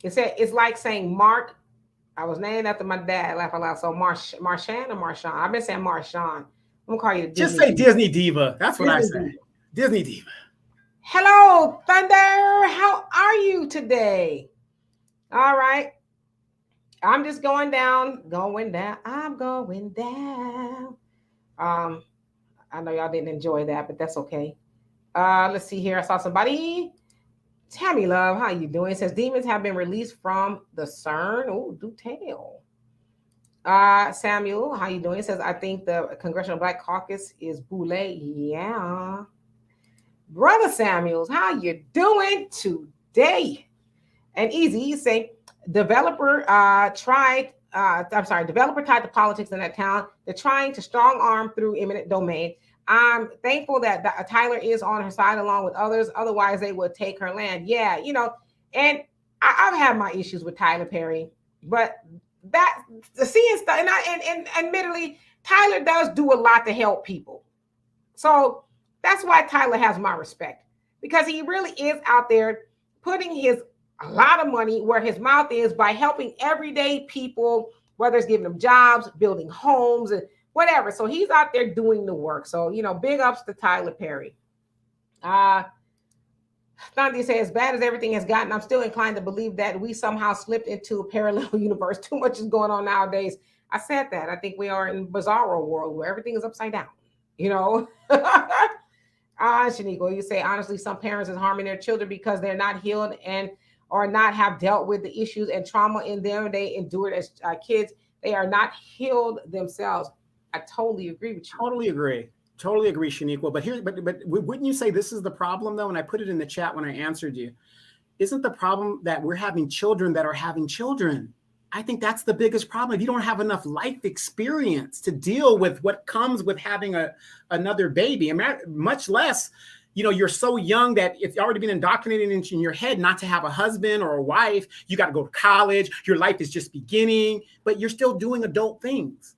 It said it's like saying Mark. I was named after my dad. Laugh out loud. So Marshan or Marshawn. I've been saying Marshawn. I'm gonna call you Just say Disney Diva. That's what I say. Disney Diva. Hello, Thunder. How are you today? All right. I'm just going down. I'm going down. I know y'all didn't enjoy that, but that's okay. Let's see here. I saw somebody. Tammy Love, how you doing? It says demons have been released from the CERN. Oh, do tell. Samuel, how you doing? It says, I think the Congressional Black Caucus is boule. Yeah. Brother Samuels, how you doing today? And Easy, you say, developer tied to politics in that town. They're trying to strong arm through eminent domain. I'm thankful that Tyler is on her side along with others. Otherwise, they would take her land. Yeah, and I've had my issues with Tyler Perry, but that the seeing stuff, and admittedly, Tyler does do a lot to help people. So that's why Tyler has my respect, because he really is out there putting a lot of money where his mouth is by helping everyday people, whether it's giving them jobs, building homes, and whatever. So he's out there doing the work. So, big ups to Tyler Perry. Thandi says, as bad as everything has gotten, I'm still inclined to believe that we somehow slipped into a parallel universe. Too much is going on nowadays. I said that. I think we are in a bizarro world where everything is upside down, Shaniqua, you say, honestly, some parents is harming their children because they're not healed and or not have dealt with the issues and trauma in them they endured as kids. They are not healed themselves. I totally agree with you. Totally agree, Shaniqua. But wouldn't you say this is the problem, though? And I put it in the chat when I answered you. Isn't the problem that we're having children that are having children? I think that's the biggest problem. If you don't have enough life experience to deal with what comes with having another baby, much less, you're so young that it's already been indoctrinated in your head not to have a husband or a wife. You got to go to college. Your life is just beginning, but you're still doing adult things,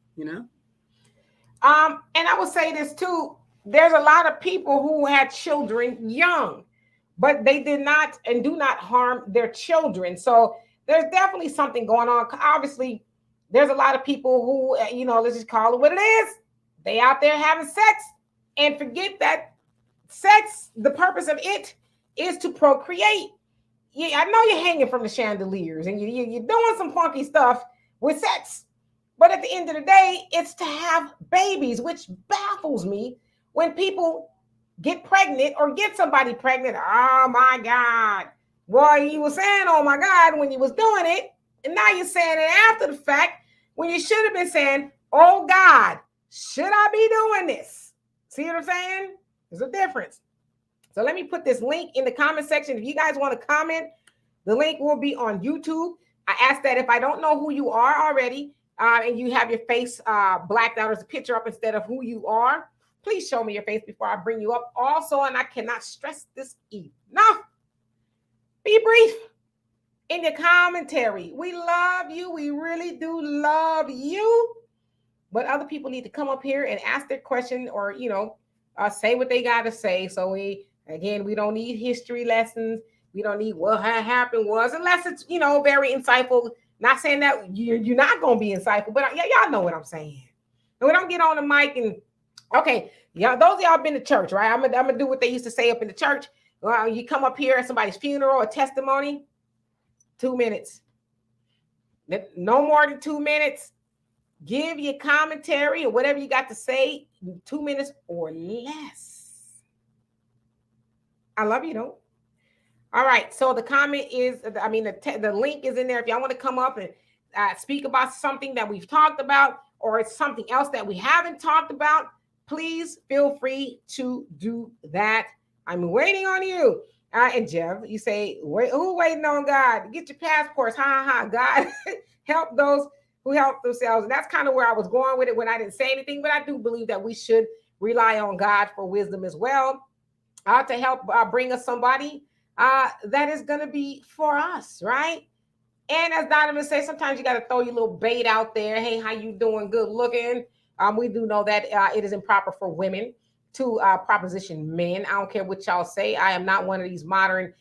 And I will say this too. There's a lot of people who had children young, but they did not and do not harm their children. So there's definitely something going on. Obviously, there's a lot of people who, let's just call it what it is. They out there having sex and forget that sex, the purpose of it is to procreate. Yeah, I know you're hanging from the chandeliers and you're doing some funky stuff with sex. But at the end of the day, it's to have babies, which baffles me when people get pregnant or get somebody pregnant. Oh, my God. Boy, you were saying, oh, my God, when you was doing it. And now you're saying it after the fact when you should have been saying, oh, God, should I be doing this? See what I'm saying? There's a difference. So let me put this link in the comment section. If you guys want to comment, the link will be on YouTube. I ask that if I don't know who you are already, and you have your face blacked out as a picture up instead of who you are, please show me your face before I bring you up. Also, and I cannot stress this enough, be brief in your commentary. We love you. We really do love you. But other people need to come up here and ask their question, or, say what they got to say. So we don't need history lessons. We don't need what happened was, unless it's, very insightful. Not saying that you're not going to be insightful, but y'all know what I'm saying. And we don't get on the mic and, okay, y'all, those of y'all been to church, right? I'm gonna do what they used to say up in the church. You come up here at somebody's funeral or testimony, 2 minutes. No more than 2 minutes. Give your commentary or whatever you got to say, 2 minutes or less. I love you, though. All right. So the comment is, the link is in there. If y'all want to come up and speak about something that we've talked about, or it's something else that we haven't talked about, please feel free to do that. I'm waiting on you. And Jeff, you say, who waiting on God? Get your passports. Ha, ha, ha. God help those who help themselves. And that's kind of where I was going with it when I didn't say anything. But I do believe that we should rely on God for wisdom as well, to help bring us somebody that is going to be for us, right? And as Donovan says, sometimes you got to throw your little bait out there. Hey, how you doing? Good looking. We do know that it is improper for women to proposition men. I don't care what y'all say. I am not one of these modern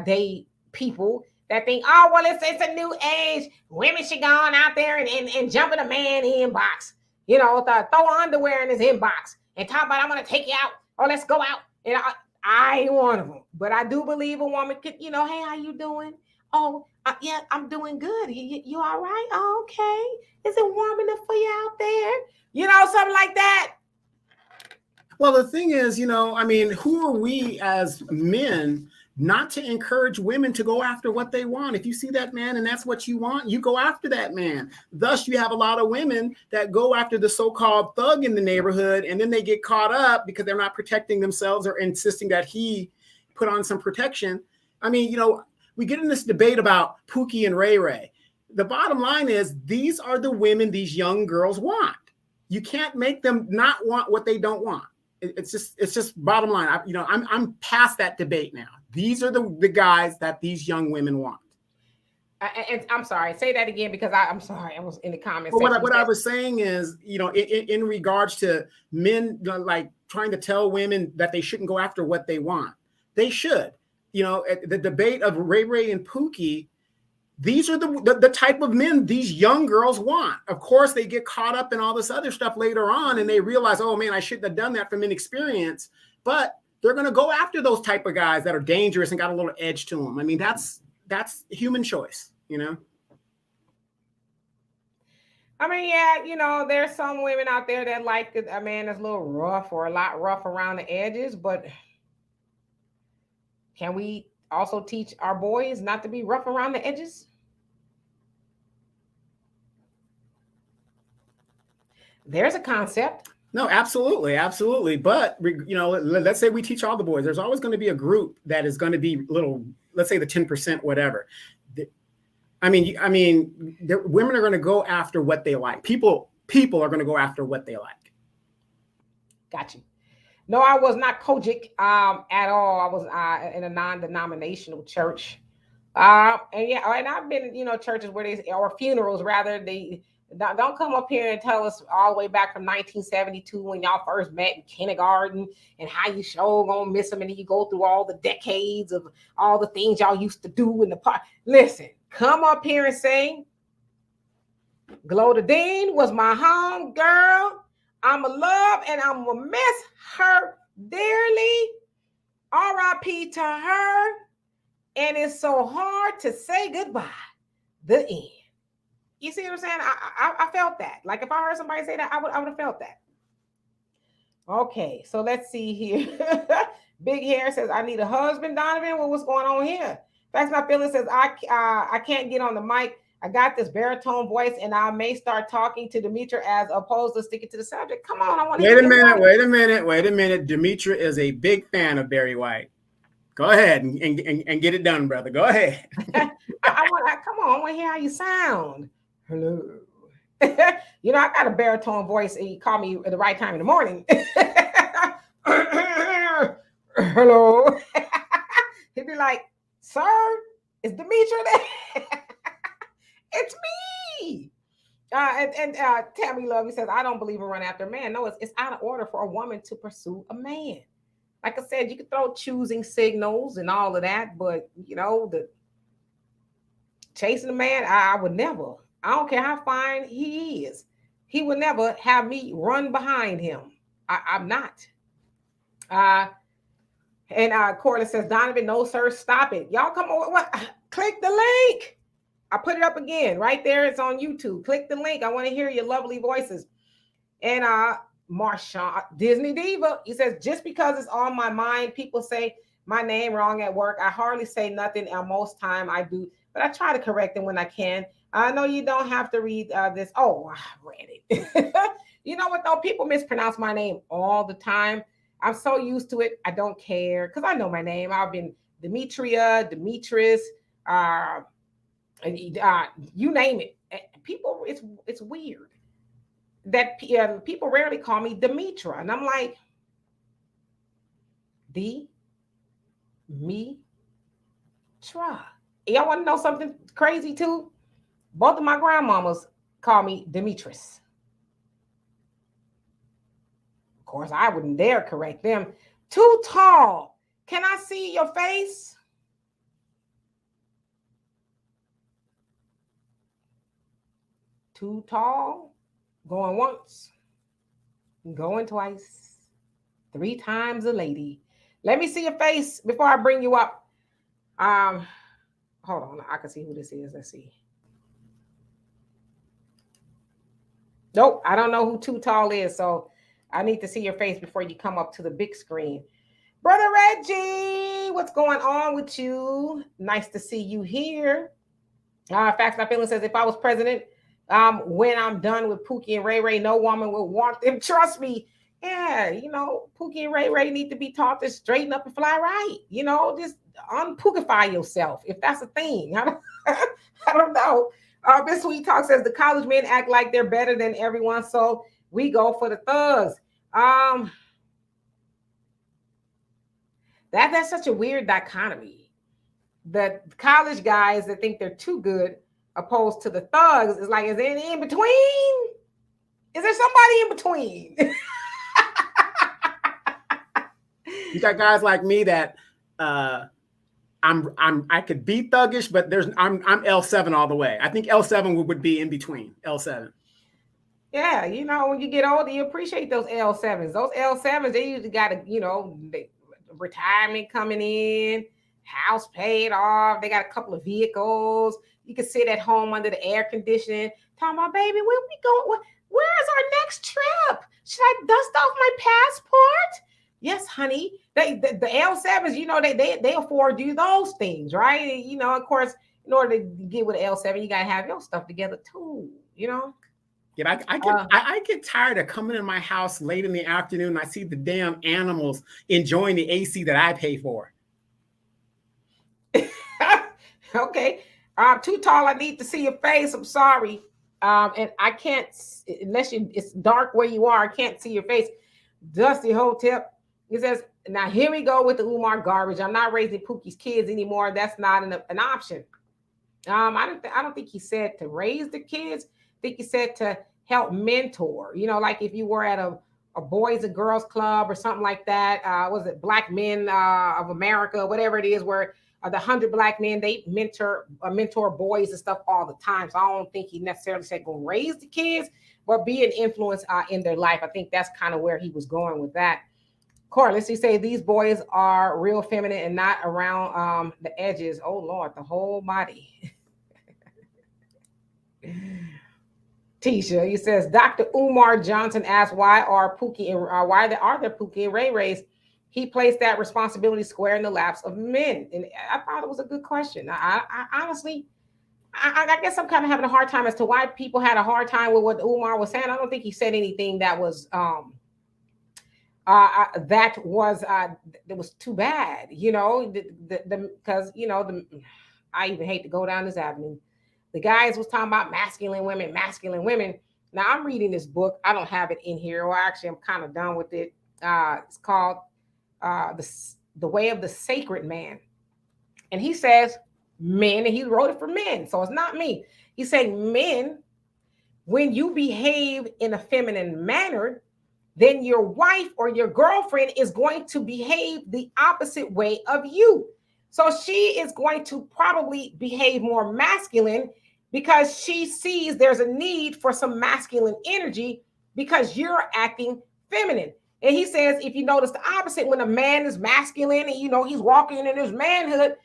day people that think, oh, well, it's a new age. Women should go on out there and jump in a man inbox. Throw underwear in his inbox and talk about, I'm going to take you out. Or let's go out. And I ain't one of them. But I do believe a woman could, hey, how you doing? Oh, yeah, I'm doing good. You all right? Oh, okay. Is it warm enough for you out there? Something like that. Well, the thing is, who are we as men not to encourage women to go after what they want? If you see that man and that's what you want, you go after that man. Thus, you have a lot of women that go after the so-called thug in the neighborhood, and then they get caught up because they're not protecting themselves or insisting that he put on some protection. We get in this debate about Pookie and Ray Ray. The bottom line is, these are the women these young girls want. You can't make them not want what they don't want. It's just bottom line. I'm past that debate now. These are the guys that these young women want. And I'm sorry, say that again, because I'm sorry, I was in the comments. Well, what I was saying is, in regards to men like trying to tell women that they shouldn't go after what they want. They should. The debate of Ray Ray and Pookie, these are the type of men these young girls want. Of course, they get caught up in all this other stuff later on, and they realize, oh man, I shouldn't have done that from inexperience. But they're going to go after those type of guys that are dangerous and got a little edge to them. That's human choice, Yeah, there's some women out there that like a man that's a little rough or a lot rough around the edges, but can we also teach our boys not to be rough around the edges? There's a concept. No, absolutely. Absolutely. But, let's say we teach all the boys. There's always going to be a group that is going to be little, let's say the 10%, whatever. Women are going to go after what they like. People are going to go after what they like. Got you. No, I was not Kojic at all. I was in a non-denominational church. And I've been, churches where or funerals rather, they don't come up here and tell us all the way back from 1972 when y'all first met in kindergarten and how you sure gonna miss them, and then you go through all the decades of all the things y'all used to do in the park. Listen, come up here and say, Gloda Dean was my home girl. I'ma love and I'm gonna miss her dearly. R.I.P. to her. And it's so hard to say goodbye. The end. You see what I'm saying? I felt that. Like if I heard somebody say that, I would have felt that. Okay, so let's see here. Big Hair says, I need a husband, Donovan. What's going on here? That's My Feeling says, I can't get on the mic. I got this baritone voice, and I may start talking to Demetra as opposed to sticking to the subject. Come on, I want to Wait a minute. Demetra is a big fan of Barry White. Go ahead and get it done, brother. Go ahead. I want to hear how you sound. Hello. You know, I got a baritone voice, and you call me at the right time in the morning. Hello. He'd be like, sir, is Demetra there? It's me. And Tammy Love, he says, I don't believe in run after a man. No, it's out of order for a woman to pursue a man. Like I said, you could throw choosing signals and all of that, but you know, the chasing a man, I would never. I don't care how fine he is. He would never have me run behind him. I'm not. And Corley says, Donovan, no, sir, stop it. Y'all come on. What? Click the link. I put it up again right there. It's on YouTube. Click the link. I want to hear your lovely voices. And Marshawn, Disney Diva, he says, just because it's on my mind, people say my name wrong at work. I hardly say nothing, and most time I do, but I try to correct them when I can. I know you don't have to read this. Oh, I read it. You know what, though? People mispronounce my name all the time. I'm so used to it. I don't care because I know my name. I've been Demetria, Demetris, you name it. People, it's weird that people rarely call me Demetra, and I'm like, me, try. Y'all want to know something crazy too? Both of my grandmamas call me Demetris. Of course, I wouldn't dare correct them. Too tall. Can I see your face? Too tall. Going once. Going twice. 3 times a lady. Let me see your face before I bring you up. Hold on. I can see who this is. Let's see. Nope. I don't know who Too Tall is. So I need to see your face before you come up to the big screen. Brother Reggie, what's going on with you? Nice to see you here. Facts Not Feeling says, if I was president, when I'm done with Pookie and Ray Ray, no woman will want them. Trust me. Yeah, you know, Pookie and Ray Ray need to be taught to straighten up and fly right. You know, just unpookify yourself if that's a thing. I don't know. Miss Sweet Talk says the college men act like they're better than everyone, so we go for the thugs. That's such a weird dichotomy. The college guys that think they're too good, opposed to the thugs, is like, is there any in between? Is there somebody in between? You got guys like me that I could be thuggish, but I'm L7 all the way. I think L7 would be in between. L7. Yeah, you know, when you get older, you appreciate those L7s. Those L7s, they usually got a, you know, retirement coming in, house paid off. They got a couple of vehicles. You can sit at home under the air conditioning, talking about, baby, where we going? Where's our next trip? Should I dust off my passport? Yes, honey. The L7s, you know, they afford you those things, right? You know, of course, in order to get with an L7, you gotta have your stuff together too, you know. Yeah, I get tired of coming in my house late in the afternoon and I see the damn animals enjoying the AC that I pay for. Okay. Too Tall, I need to see your face. I'm sorry. And I can't, unless it's dark where you are, I can't see your face. Dusty Hotep. He says, now here we go with the Umar garbage. I'm not raising Pookie's kids anymore. That's not an option. I don't think he said to raise the kids. I think he said to help mentor. You know, like if you were at a boys and girls club or something like that. Was it Black Men of America, whatever it is, where the 100 Black men, they mentor boys and stuff all the time. So I don't think he necessarily said go raise the kids, but be an influence in their life. I think that's kind of where he was going with that. Corliss, he say these boys are real feminine and not around the edges. Oh Lord, the whole body. Tisha, he says Dr. Umar Johnson asked why are there Pookie and Ray Rays? He placed that responsibility square in the laps of men, and I thought it was a good question. I honestly, I guess I'm kind of having a hard time as to why people had a hard time with what Umar was saying. I don't think he said anything that was that was too bad, you know, because you know I even hate to go down this avenue. The guys was talking about masculine women, masculine women. Now I'm reading this book. I don't have it in here, or actually I'm kind of done with it. It's called the Way of the Sacred Man, and he says men, and he wrote it for men, so it's not me. He's saying men, when you behave in a feminine manner, then your wife or your girlfriend is going to behave the opposite way of you. So she is going to probably behave more masculine because she sees there's a need for some masculine energy because you're acting feminine. And he says, if you notice the opposite, when a man is masculine and, you know, he's walking in his manhood,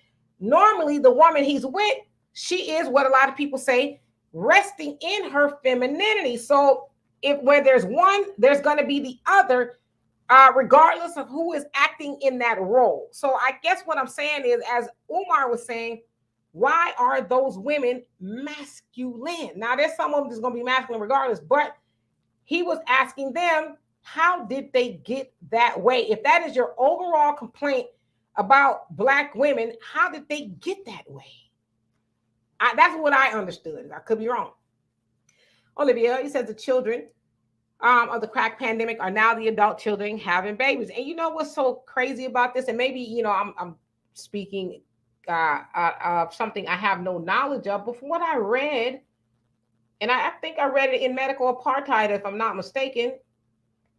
normally the woman he's with, she is what a lot of people say, resting in her femininity. So if where there's one, there's going to be the other, regardless of who is acting in that role. So I guess what I'm saying is, as Umar was saying, why are those women masculine? Now, there's some of them that's going to be masculine regardless, but he was asking them, how did they get that way? If that is your overall complaint about Black women, how did they get that way? That's what I understood. I could be wrong. Olivia, he says the children of the crack pandemic are now the adult children having babies. And you know what's so crazy about this? And maybe, you know, I'm speaking of something I have no knowledge of, but from what I read, and I think I read it in Medical Apartheid, if I'm not mistaken,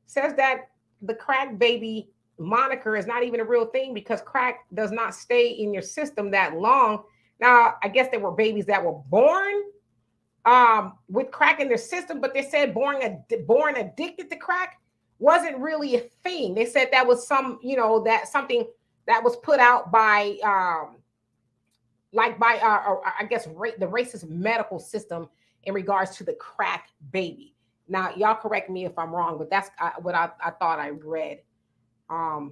says that the crack baby moniker is not even a real thing because crack does not stay in your system that long. Now, I guess there were babies that were born with crack in their system, but they said born addicted to crack wasn't really a thing. They said that was some, you know, that something that was put out by I guess the racist medical system in regards to the crack baby. Now, y'all correct me if I'm wrong, but that's what I thought I read. And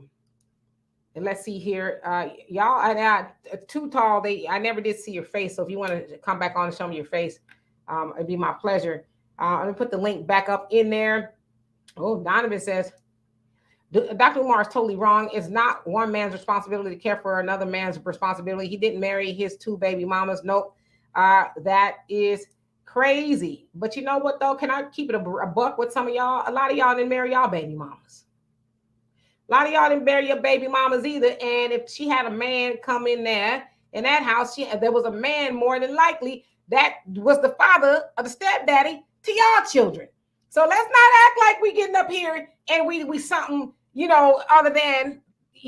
let's see here, y'all. I too tall. I never did see your face, so if you want to come back on and show me your face, it'd be my pleasure. Let me put the link back up in there. Oh, Donovan says, Dr. Umar is totally wrong. It's not one man's responsibility to care for another man's responsibility. He didn't marry his 2 baby mamas. Nope. That is crazy. But you know what, though? Can I keep it a buck with some of y'all? A lot of y'all didn't marry y'all baby mamas. A lot of y'all didn't marry your baby mamas either. And if she had a man come in there in that house, there was a man more than likely that was the father of the stepdaddy to y'all children. So let's not act like we getting up here and we something, you know, other than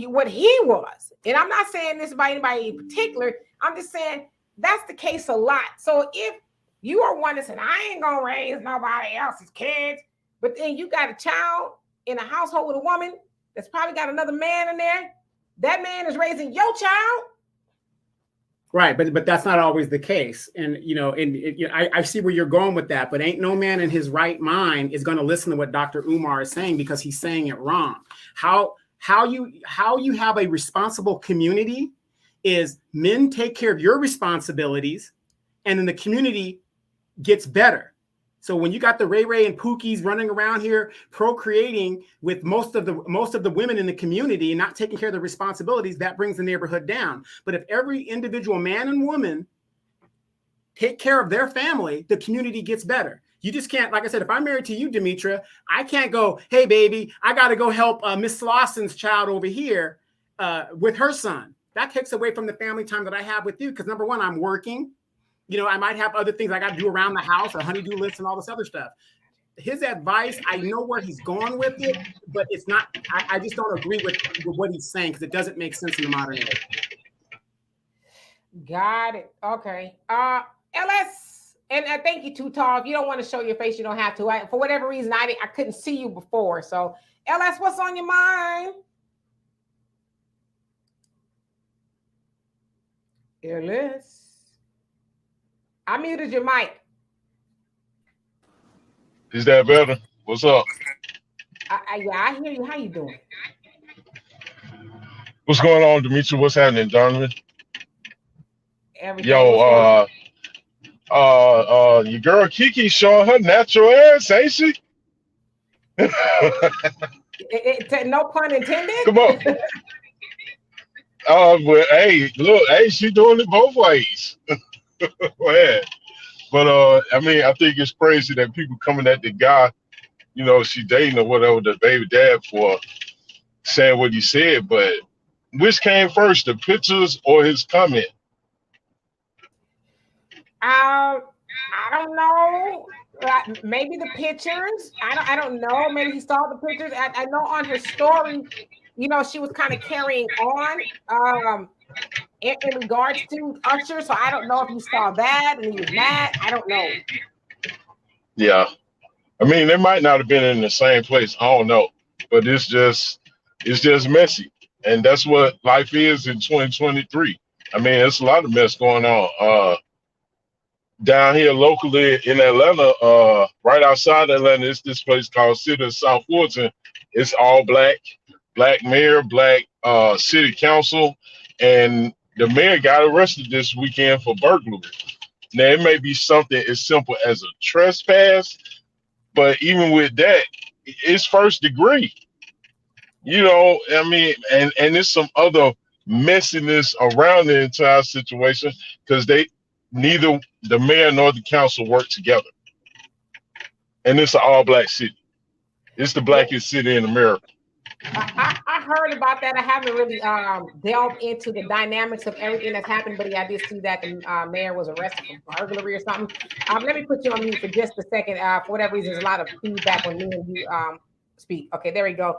what he was. And I'm not saying this about anybody in particular. I'm just saying that's the case a lot. So if you are one that said, I ain't gonna raise nobody else's kids, but then you got a child in a household with a woman that's probably got another man in there, that man is raising your child. Right, but that's not always the case, and you know, I see where you're going with that. But ain't no man in his right mind is going to listen to what Dr. Umar is saying because he's saying it wrong. How you have a responsible community is men take care of your responsibilities, and then the community gets better. So when you got the Ray and Pookies running around here procreating with most of the women in the community and not taking care of the responsibilities, that brings the neighborhood down. But if every individual man and woman take care of their family, the community gets better. You just can't, like I said, if I'm married to you, Demetra, I can't go, hey, baby, I got to go help Miss Lawson's child over here with her son. That takes away from the family time that I have with you because, number one, I'm working. You know, I might have other things I got to do around the house, a honeydew list and all this other stuff. His advice, I know where he's going with it, but it's not, I just don't agree with what he's saying because it doesn't make sense in the modern age. Got it. Okay. LS, and thank you, Too Tall. If you don't want to show your face, you don't have to. For whatever reason, I couldn't see you before. So, LS, what's on your mind? LS. I muted your mic. Is that better? What's up? Yeah, I hear you. How you doing? What's going on, Demetra? What's happening, Donovan? Everything. Yo, Your girl KeKe showing her natural ass, ain't she? No pun intended. Come on. But hey, look, hey, she doing it both ways. Go ahead. But I mean, I think it's crazy that people coming at the guy, she dating or whatever, the baby dad for saying what he said. But which came first, the pictures or his comment? I don't know. Maybe the pictures. I don't know. Maybe he saw the pictures. I know on her story, she was kind of carrying on in regards to Usher. So I don't know if he saw that and he was mad. I don't know. Yeah. I mean, they might not have been in the same place. I don't know. But it's just messy. And that's what life is in 2023. I mean, there's a lot of mess going on. Down here locally in Atlanta, right outside Atlanta, it's this place called City of South Fulton. It's all black mayor, black city council, and the mayor got arrested this weekend for burglary. Now, it may be something as simple as a trespass, but even with that, it's first degree. I mean, and there's some other messiness around the entire situation because neither the mayor nor the council work together. And it's an all-black city. It's the blackest city in America. I heard about that. I haven't really delved into the dynamics of everything that's happened, but I did see that the mayor was arrested for burglary or something. Let me put you on mute for just a second. For whatever reason, there's a lot of feedback when me and you speak. Okay, there we go.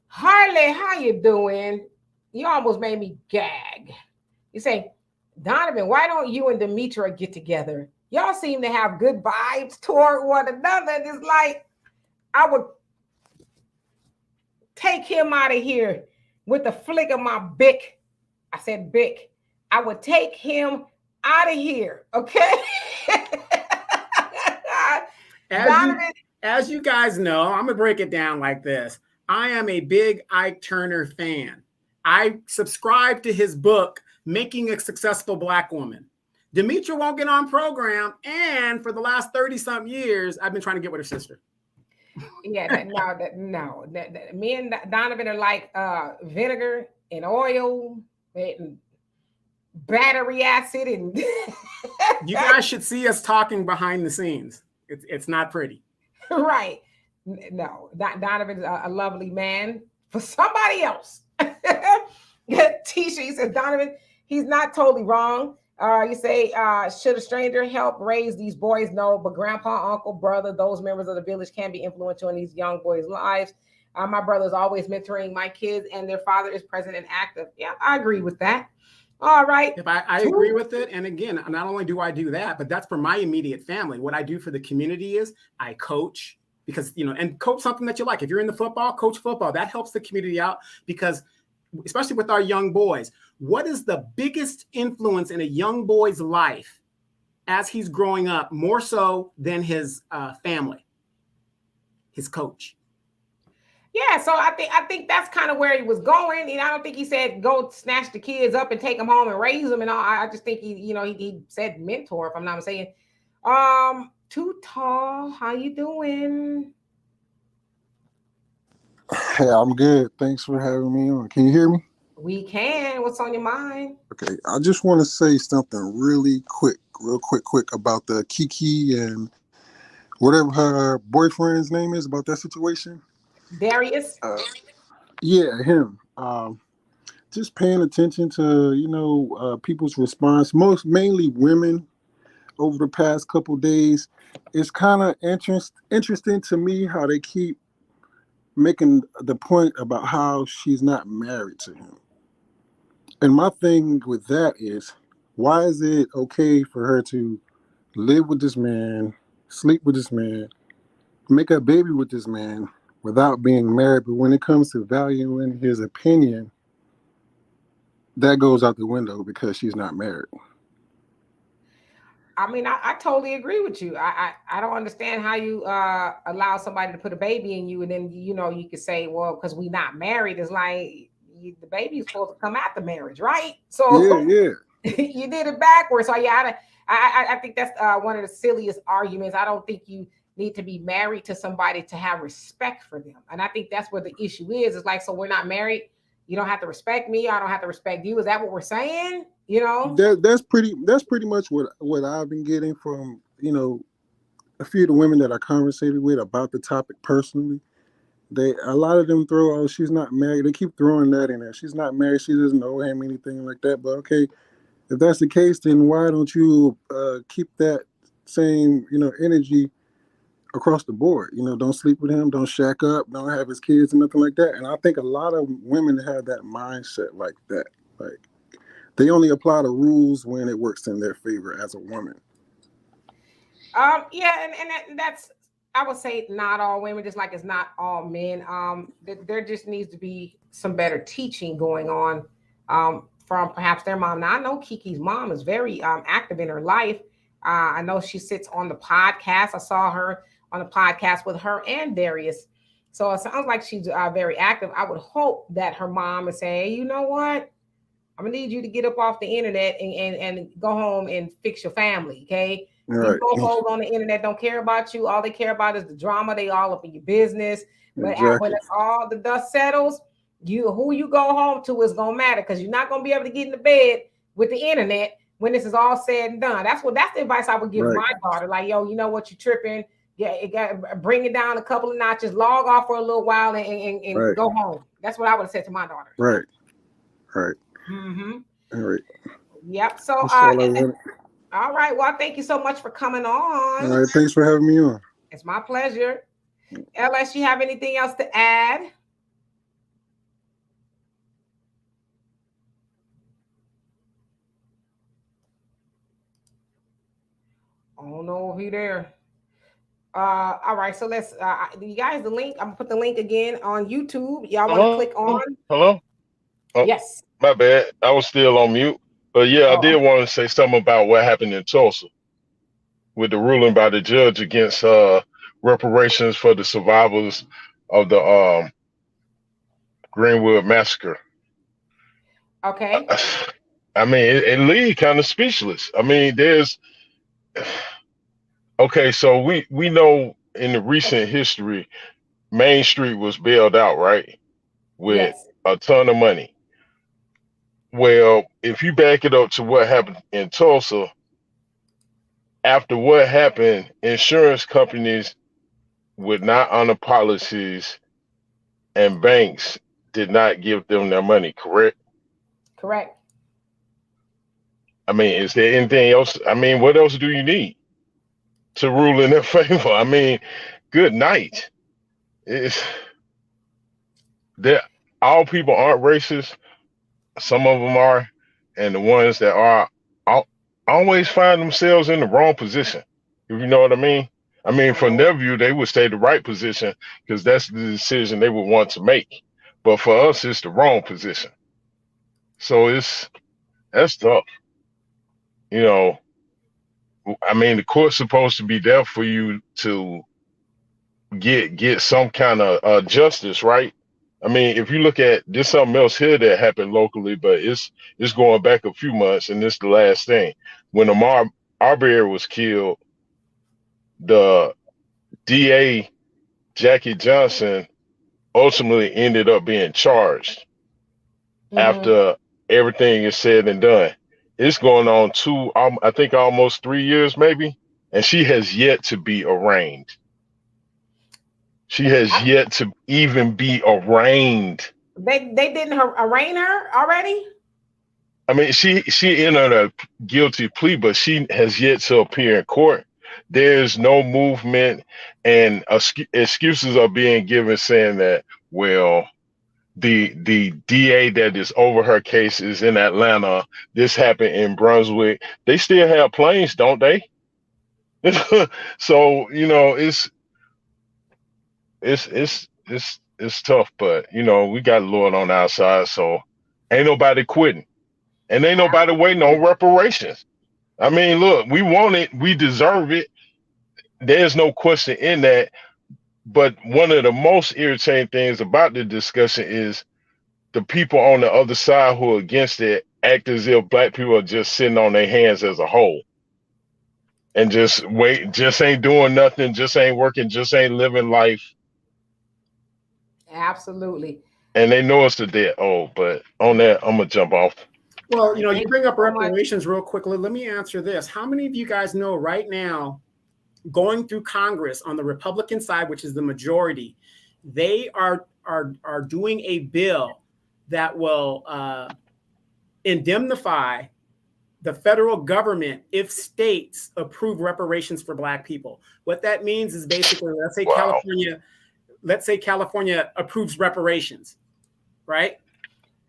Harley, how you doing? You almost made me gag. You say, Donovan, why don't you and Demetra get together? Y'all seem to have good vibes toward one another. And it's like, I would take him out of here with the flick of my Bic. I said Bic. I would take him out of here, okay? As you guys know, I'm going to break it down like this. I am a big Ike Turner fan. I subscribe to his book, Making a Successful Black Woman. Demetra won't get on program, and for the last 30-something years, I've been trying to get with her sister. Yeah, no. Me and Donovan are like vinegar and oil and battery acid, and you guys should see us talking behind the scenes. It's not pretty. Right. No, Donovan's a lovely man for somebody else. Tisha, you said, Donovan, he's not totally wrong. You say, should a stranger help raise these boys? No, but grandpa, uncle, brother, those members of the village can be influential in these young boys' lives. My brother is always mentoring my kids, and their father is present and active. Yeah, I agree with that. All right. If I agree with it. And again, not only do I do that, but that's for my immediate family. What I do for the community is I coach because, and coach something that you like. If you're in the football, coach football. That helps the community out because, especially with our young boys, what is the biggest influence in a young boy's life as he's growing up, more so than his family? His coach. Yeah, so I think that's kind of where he was going. I don't think he said go snatch the kids up and take them home and raise them and all. I just think he said mentor, if I'm not mistaken. Too Tall, how you doing? Hey, I'm good. Thanks for having me on. Can you hear me? We can. What's on your mind? Okay, I just want to say something real quick about the KeKe and whatever her boyfriend's name is about that situation. Darius? Yeah, him. Just paying attention to, people's response, mainly women over the past couple days. It's kind of interesting to me how they keep making the point about how she's not married to him. And my thing with that is, why is it okay for her to live with this man, sleep with this man, make a baby with this man without being married? But when it comes to valuing his opinion, that goes out the window because she's not married. I mean, I totally agree with you. I don't understand how you allow somebody to put a baby in you, and then you could say, well, because we're not married. It's like the baby's supposed to come after marriage, right? So yeah. You did it backwards. So yeah, I think that's one of the silliest arguments. I don't think you need to be married to somebody to have respect for them. And I think that's where the issue is. It's like, so we're not married. You don't have to respect me. I don't have to respect you. Is that what we're saying? You know, that's pretty much what I've been getting from, you know, a few of the women that I conversated with about the topic personally. A lot of them throw, oh, she's not married. They keep throwing that in there. She's not married. She doesn't owe him anything like that. But okay, if that's the case, then why don't you keep that same, you know, energy across the board? You know, don't sleep with him, don't shack up, don't have his kids and nothing like that. And I think a lot of women have that mindset like that. Like they only apply the rules when it works in their favor as a woman. Yeah, and that's, I would say not all women, just like it's not all men. There just needs to be some better teaching going on from perhaps their mom. Now I know KeKe's mom is very active in her life. I know she sits on the podcast. I saw her on the podcast with her and Darius. So it sounds like she's very active. I would hope that her mom would say, hey, you know what? I'm gonna need you to get up off the internet and go home and fix your family, okay? Right. These folks on the internet don't care about you. All they care about is the drama. They all up in your business. But Exactly. when it's all the dust settles, who you go home to is gonna matter, because you're not gonna be able to get in the bed with the internet when this is all said and done. That's the advice I would give my daughter. Like, yo, you know what, you're tripping. Yeah, it got bring it down a couple of notches, log off for a little while, and go home. That's what I would have said to my daughter. Right. Mm-hmm. All right. Yep. So all right. Well, thank you so much for coming on. All right. Thanks for having me on. It's my pleasure. LS, you have anything else to add? I don't know if he's there. All right. So let's, you guys, the link, I'm gonna put the link again on YouTube. Y'all want to click on? Hello? Oh, yes. My bad. I was still on mute. But yeah, I did want to say something about what happened in Tulsa with the ruling by the judge against reparations for the survivors of the Greenwood massacre. Okay. I mean, it leaves kind of speechless. I mean, okay, so we know in the recent history, Main Street was bailed out, right? With a ton of money. Well, if you back it up to what happened in Tulsa, after what happened, insurance companies would not honor policies and banks did not give them their money, correct? Correct. I mean, is there anything else? I mean, what else do you need to rule in their favor? I mean, good night. All people aren't racist. Some of them are, and the ones that are always find themselves in the wrong position, if you know what I mean. I mean, from their view, they would stay the right position because that's the decision they would want to make. But for us, it's the wrong position. So that's tough. You know, I mean, the court's supposed to be there for you to get some kind of justice, right? I mean, if you look at, there's something else here that happened locally, but it's going back a few months, and this is the last thing. When Ahmaud Arbery was killed, the DA, Jackie Johnson, ultimately ended up being charged after everything is said and done. It's going on I think almost 3 years maybe, and she has yet to be arraigned. She has yet to even be arraigned. They didn't arraign her already? I mean, she entered a guilty plea, but she has yet to appear in court. There's no movement, and excuses are being given saying that, well, the DA that is over her case is in Atlanta. This happened in Brunswick. They still have planes, don't they? So, you know, it's tough, but you know, we got the Lord on our side, so ain't nobody quitting, and ain't nobody waiting on reparations. I mean, look, we want it, we deserve it. There's no question in that. But one of the most irritating things about the discussion is the people on the other side who are against it act as if Black people are just sitting on their hands as a whole. and just wait, just ain't doing nothing, just ain't working, just ain't living life. Absolutely. And they know it's the debt. Oh, but on that, I'm gonna jump off. Well, you Thank bring up so much. reparations real quickly. Let me answer this. How many of you guys know right now, going through Congress on the Republican side, which is the majority, they are doing a bill that will indemnify the federal government if states approve reparations for Black people. What that means is basically, let's say California approves reparations, right?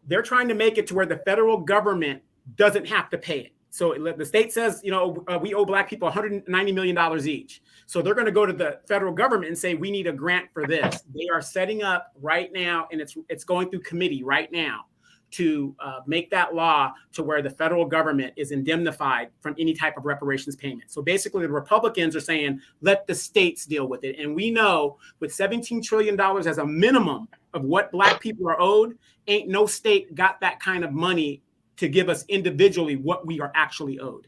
They're trying to make it to where the federal government doesn't have to pay it. So the state says, we owe Black people $190 million each. So they're going to go to the federal government and say, we need a grant for this. They are setting up right now, and it's going through committee right now to make that law to where the federal government is indemnified from any type of reparations payment. So basically the Republicans are saying, let the states deal with it. And we know with $17 trillion as a minimum of what Black people are owed, ain't no state got that kind of money to give us individually what we are actually owed.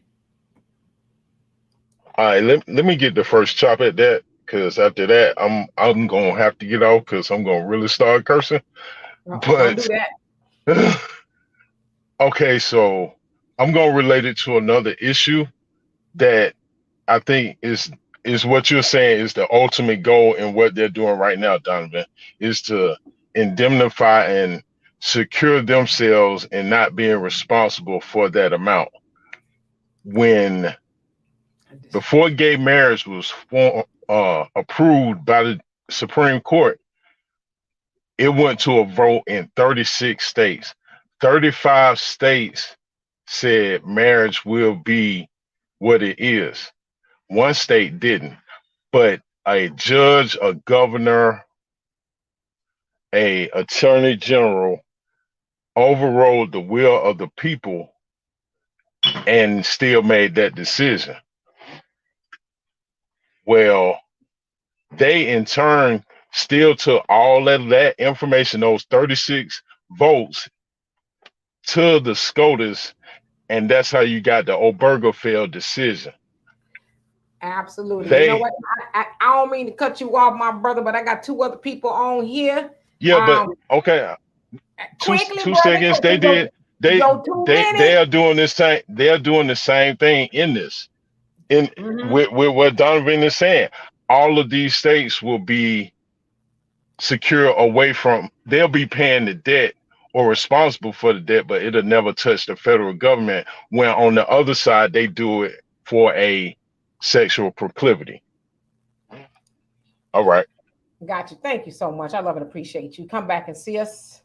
All right, let me get the first chop at that, because after that, I'm gonna have to get off because I'm gonna really start cursing. Don't do that. Okay, so I'm gonna relate it to another issue that I think is what you're saying is the ultimate goal in what they're doing right now, Donovan, is to indemnify and secure themselves and not being responsible for that amount. When before gay marriage was approved by the Supreme Court, it went to a vote in 36 states. 35 states said marriage will be what it is. One state didn't, but a judge, a governor, a attorney general overrode the will of the people and still made that decision. Well, they in turn still took all of that information, those 36 votes, to the SCOTUS, and that's how you got the Obergefell decision. Absolutely. You know what? I don't mean to cut you off, my brother, but I got two other people on here. Yeah, but okay. Quickly, two seconds. They are doing this thing. They are doing the same thing in this. With what Donovan is saying, all of these states will be secure away from. They'll be paying the debt or responsible for the debt, but it'll never touch the federal government. When on the other side, they do it for a sexual proclivity. All right. Got you. Thank you so much. I love and appreciate you. Come back and see us.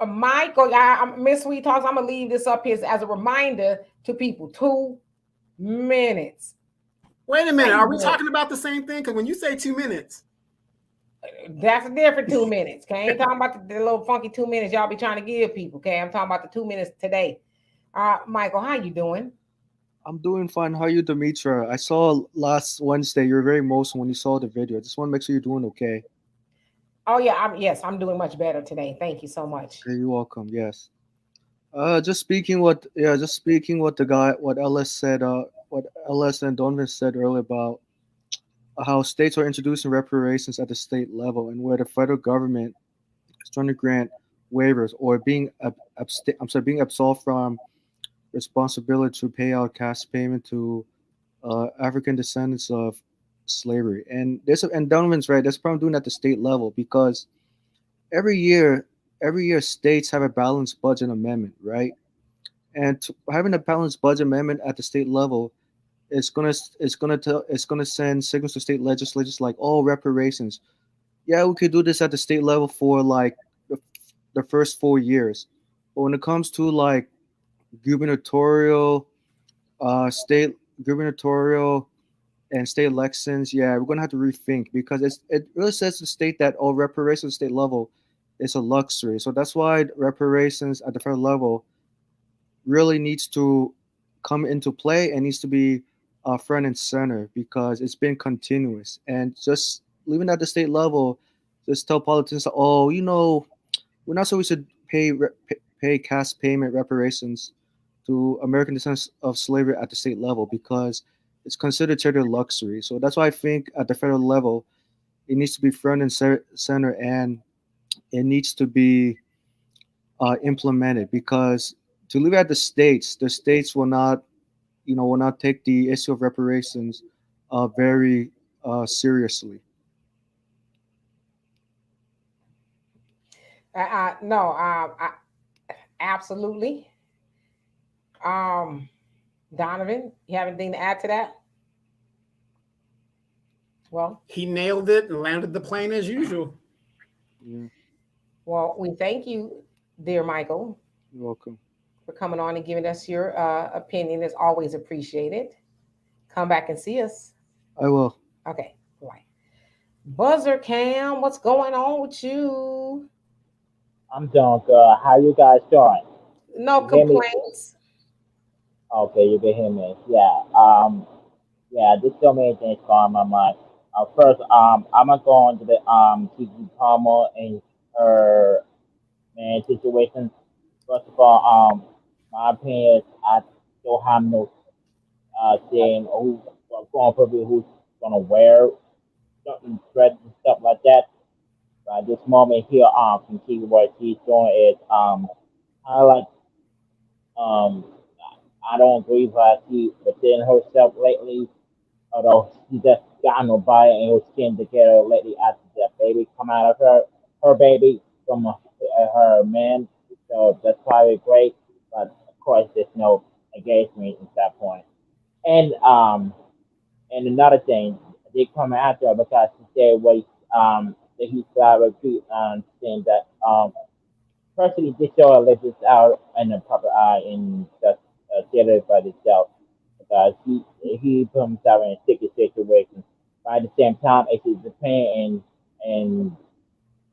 Michael, Miss Sweet Talks, I'm going to leave this up here as a reminder to people. 2 minutes. Wait a minute. Are we talking about the same thing? Because when you say 2 minutes. That's a different 2 minutes. Okay, I ain't talking about the little funky 2 minutes y'all be trying to give people. Okay, I'm talking about the 2 minutes today. Michael, how you doing? I'm doing fine. How are you, Demetra? I saw last Wednesday you were very emotional when you saw the video. I just want to make sure you're doing okay. Oh yeah, I'm doing much better today. Thank you so much. Okay, you're welcome. Yes. Just speaking what the guy, what Ellis said, what Ellis and Donovan said earlier about how states are introducing reparations at the state level, and where the federal government is trying to grant waivers or being absolved from responsibility to pay out cash payment to African descendants of slavery. And Donovan's right. That's probably doing at the state level, because every year states have a balanced budget amendment, right? And having a balanced budget amendment at the state level is gonna send signals to state legislatures like, oh, reparations. Yeah, we could do this at the state level for like the first 4 years, but when it comes to like gubernatorial and state elections, yeah, we're gonna have to rethink, because it really says to the state that reparations at the state level is a luxury. So that's why reparations at the federal level really needs to come into play and needs to be front and center, because it's been continuous. And just leaving at the state level, just tell politicians, we're not sure we should pay cash payment reparations to American descendants of slavery at the state level because it's considered territorial luxury. So that's why I think at the federal level, it needs to be front and center, and it needs to be implemented, because to leave it at the states will not, will not take the issue of reparations very seriously. No, absolutely. Donovan, you have anything to add to that? Well, he nailed it and landed the plane as usual. Yeah. Well, we thank you, dear Michael. You're welcome. For coming on and giving us your opinion. It's always appreciated. Come back and see us. I will. Okay, right. Buzzer Cam, what's going on with you? I'm doing good. How you guys doing? No You hear me? complaints. Okay, you can hear me. Yeah. There's so many things going on in my mind. First, I'm gonna go into the Keke Palmer and her man situation. First of all, my opinion is I still have no saying who's who's gonna wear certain dresses and stuff like that. But at this moment here, from Keke, what she's doing is kind of like um I don't agree with how she within herself lately, although she just got nobody and was getting together lately after that baby come out of her baby from her man. So that's probably great, but of course there's no engagement at that point. And and another thing, they come after her because she said what that he got repeat saying that personally, this show lives this out in the proper eye in the theater by itself because he put himself in a sticky situation. But at the same time, it's a pain and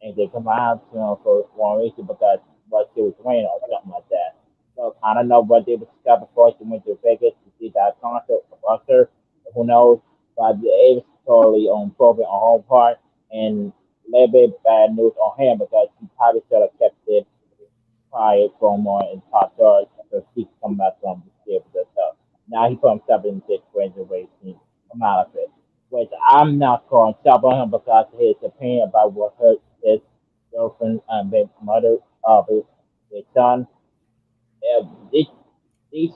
they come out for one reason because what she was wearing or something like that. So I don't know what they discovered before she went to Vegas to see that concert of her. Who knows? But it was totally on appropriate on her part and a little bit bad news on him because he probably should have kept it quiet for more and talk to her so she can come back from the table and stuff. Now he put himself in this situation where he can come out of it. Which I'm not going to stop on him because of his opinion about what hurt his girlfriend and the mother of his son. These these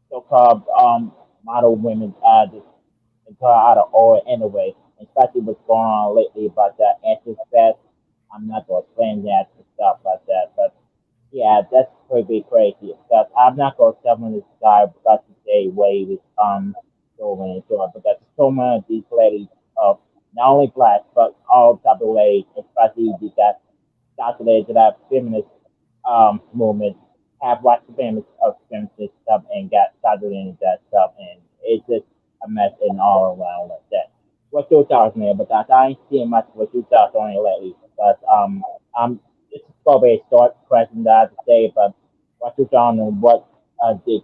so-called model women just got out of order anyway, especially what's going on lately about that anti-fest. I'm not going to explain that and stuff like that, but yeah, that's pretty crazy. Because I'm not going to tell this guy because to say what he was going into it, because so many of these ladies, not only black but all type of ladies, especially that calculated that feminist movement have watched the famous of feminist stuff and got started in that stuff, and it's just a mess and all around like that. What's your thoughts, man? Because I ain't seeing much what you thoughts on it lately. Because this is probably a short question that I have to say, but what's your thoughts on what did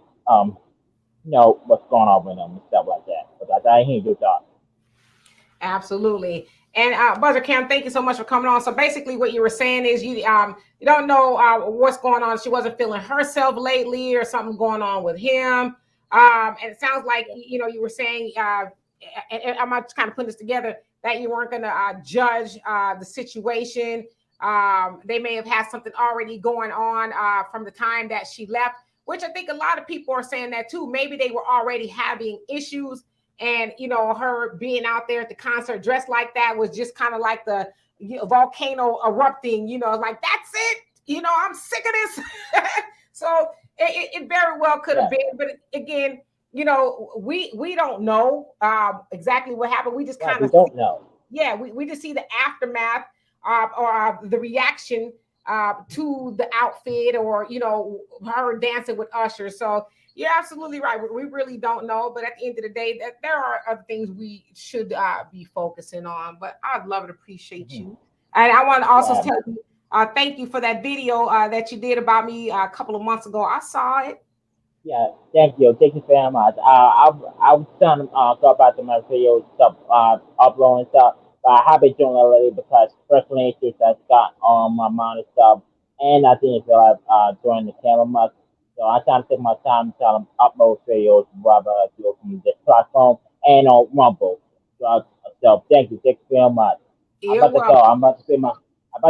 what's going on with them and stuff like that? Because I ain't hear your thoughts. Absolutely. And Buzzer Cam, thank you so much for coming on. So basically what you were saying is you don't know what's going on. She wasn't feeling herself lately or something going on with him. And it sounds like, you were saying, and I'm just kind of putting this together, that you weren't going to judge the situation. They may have had something already going on from the time that she left, which I think a lot of people are saying that too. Maybe they were already having issues. And, her being out there at the concert dressed like that was just kind of like the volcano erupting, like, that's it. I'm sick of this. So it very well could have been. But again, we don't know exactly what happened. We just kind of don't know. Yeah, we just see the aftermath or the reaction to the outfit or, her dancing with Usher. So you're absolutely right. We really don't know. But at the end of the day, that there are other things we should be focusing on. But I'd love and appreciate you. And I want to also tell you, thank you for that video that you did about me a couple of months ago. I saw it. Yeah, thank you. Thank you very much. I was trying to talk about the material stuff, uploading stuff, but I have been doing it lately because personal issues that's got on my mind and stuff. And I think it's doing the camera much. So I try to take my time to try to upload videos, whether I do it from this platform and on Rumble. So thank you very much. I'm You're about to go. welcome. I'm about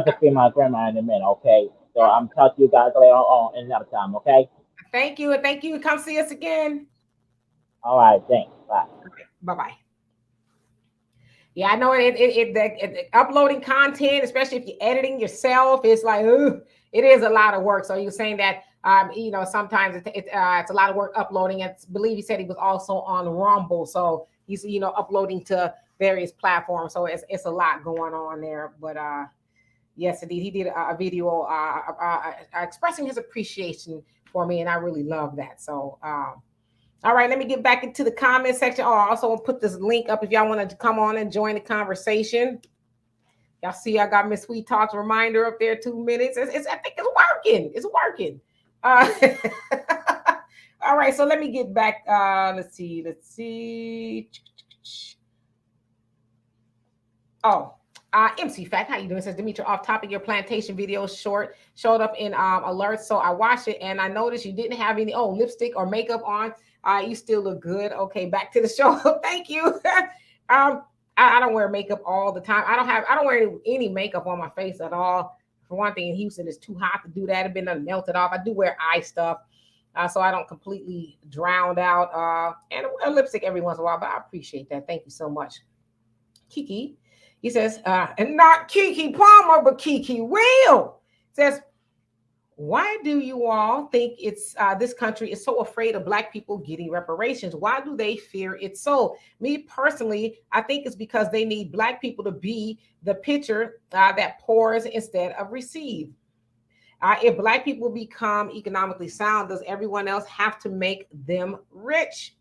to feed my grandma in a minute. Okay. So I'm talking to you guys later on another time. Okay. Thank you, and thank you. Come see us again. All right. Thanks. Bye. Bye bye. Yeah, I know uploading content, especially if you're editing yourself, it's like, ugh, it is a lot of work. So you're saying that, sometimes it's a lot of work uploading. I believe he said he was also on Rumble, so he's uploading to various platforms. So it's a lot going on there. But yes, indeed, he did a video expressing his appreciation for me, and I really love that. So. All right, let me get back into the comment section. Oh, I also want to put this link up if y'all want to come on and join the conversation. Y'all see I got Miss Sweet Talk's reminder up there, 2 minutes. I think it's working. It's working. All right, so let me get back. Let's see. Oh, MC Fact, how you doing? It says Demetra, off topic, your plantation video showed up in alerts, so I watched it and I noticed you didn't have any lipstick or makeup on. You still look good. Okay, back to the show. Thank you. I don't wear makeup all the time. I don't wear any makeup on my face at all. For one thing, in Houston, it's too hot to do that. It's been melted off. I do wear eye stuff, so I don't completely drown out. And a lipstick every once in a while, but I appreciate that. Thank you so much. KeKe, he says, and not KeKe Palmer, but KeKe Will says, why do you all think it's this country is so afraid of Black people getting reparations? Why do they fear it so? Me personally, I think it's because they need Black people to be the pitcher that pours instead of receive. If Black people become economically sound, does everyone else have to make them rich?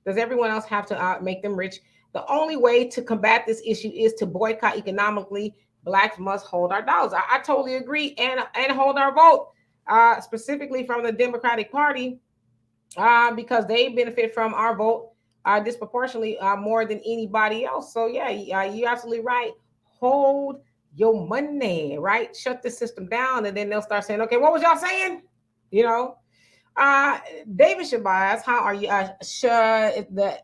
Does everyone else have to make them rich? The only way to combat this issue is to boycott economically. Blacks must hold our dollars. I totally agree, and hold our vote. Specifically from the Democratic Party, because they benefit from our vote disproportionately more than anybody else. So yeah, you're absolutely right. Hold your money, right? Shut the system down, and then they'll start saying, "Okay, what was y'all saying?" David Shabazz, how are you? The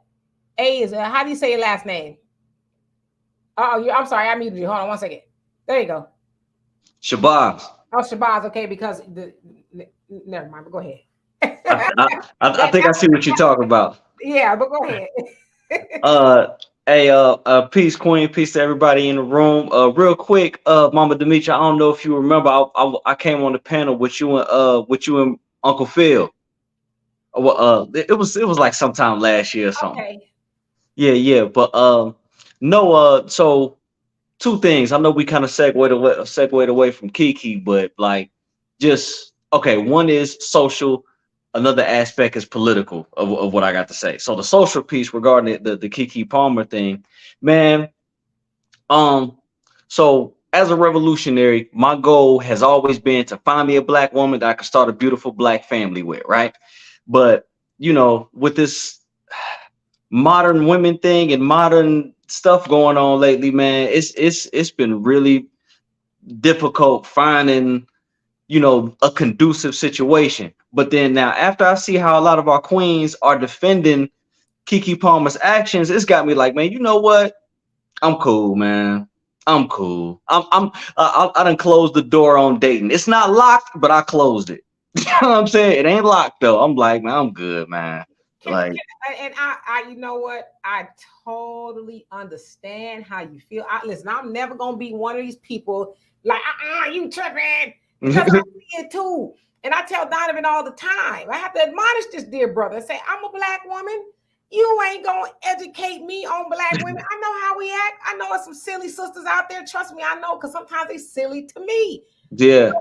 A is how do you say your last name? I'm sorry, I muted you. Hold on 1 second. There you go. Shabazz. Oh, Shabazz, okay, because never mind, but go ahead. I think I see what you're talking about. Yeah, but go ahead. Peace, Queen, peace to everybody in the room. Real quick, Mama Demetra, I don't know if you remember, I came on the panel with you and Uncle Phil. It was like sometime last year or something. Okay. Yeah, but no, so two things. I know we kind of segued away from KeKe, but like, just okay. One is social, another aspect is political of what I got to say. So the social piece regarding the KeKe Palmer thing, man. So as a revolutionary, my goal has always been to find me a Black woman that I can start a beautiful Black family with, right? But with this modern women thing and modern stuff going on lately, man, it's been really difficult finding a conducive situation. But then now, after I see how a lot of our queens are defending KeKe Palmer's actions, it's got me like, man, you know what? I'm cool, man. I'm cool. I done closed the door on dating. It's not locked, but I closed it. You know what I'm saying? It ain't locked though. I'm like, man, I'm good, man. Like, and I you know what? I totally understand how you feel. Listen, I'm never gonna be one of these people like, you tripping, because I see it too. And I tell Donovan all the time, I have to admonish this dear brother and say, I'm a Black woman. You ain't gonna educate me on Black women. I know how we act. I know there's some silly sisters out there. Trust me, I know, because sometimes they silly to me. Yeah.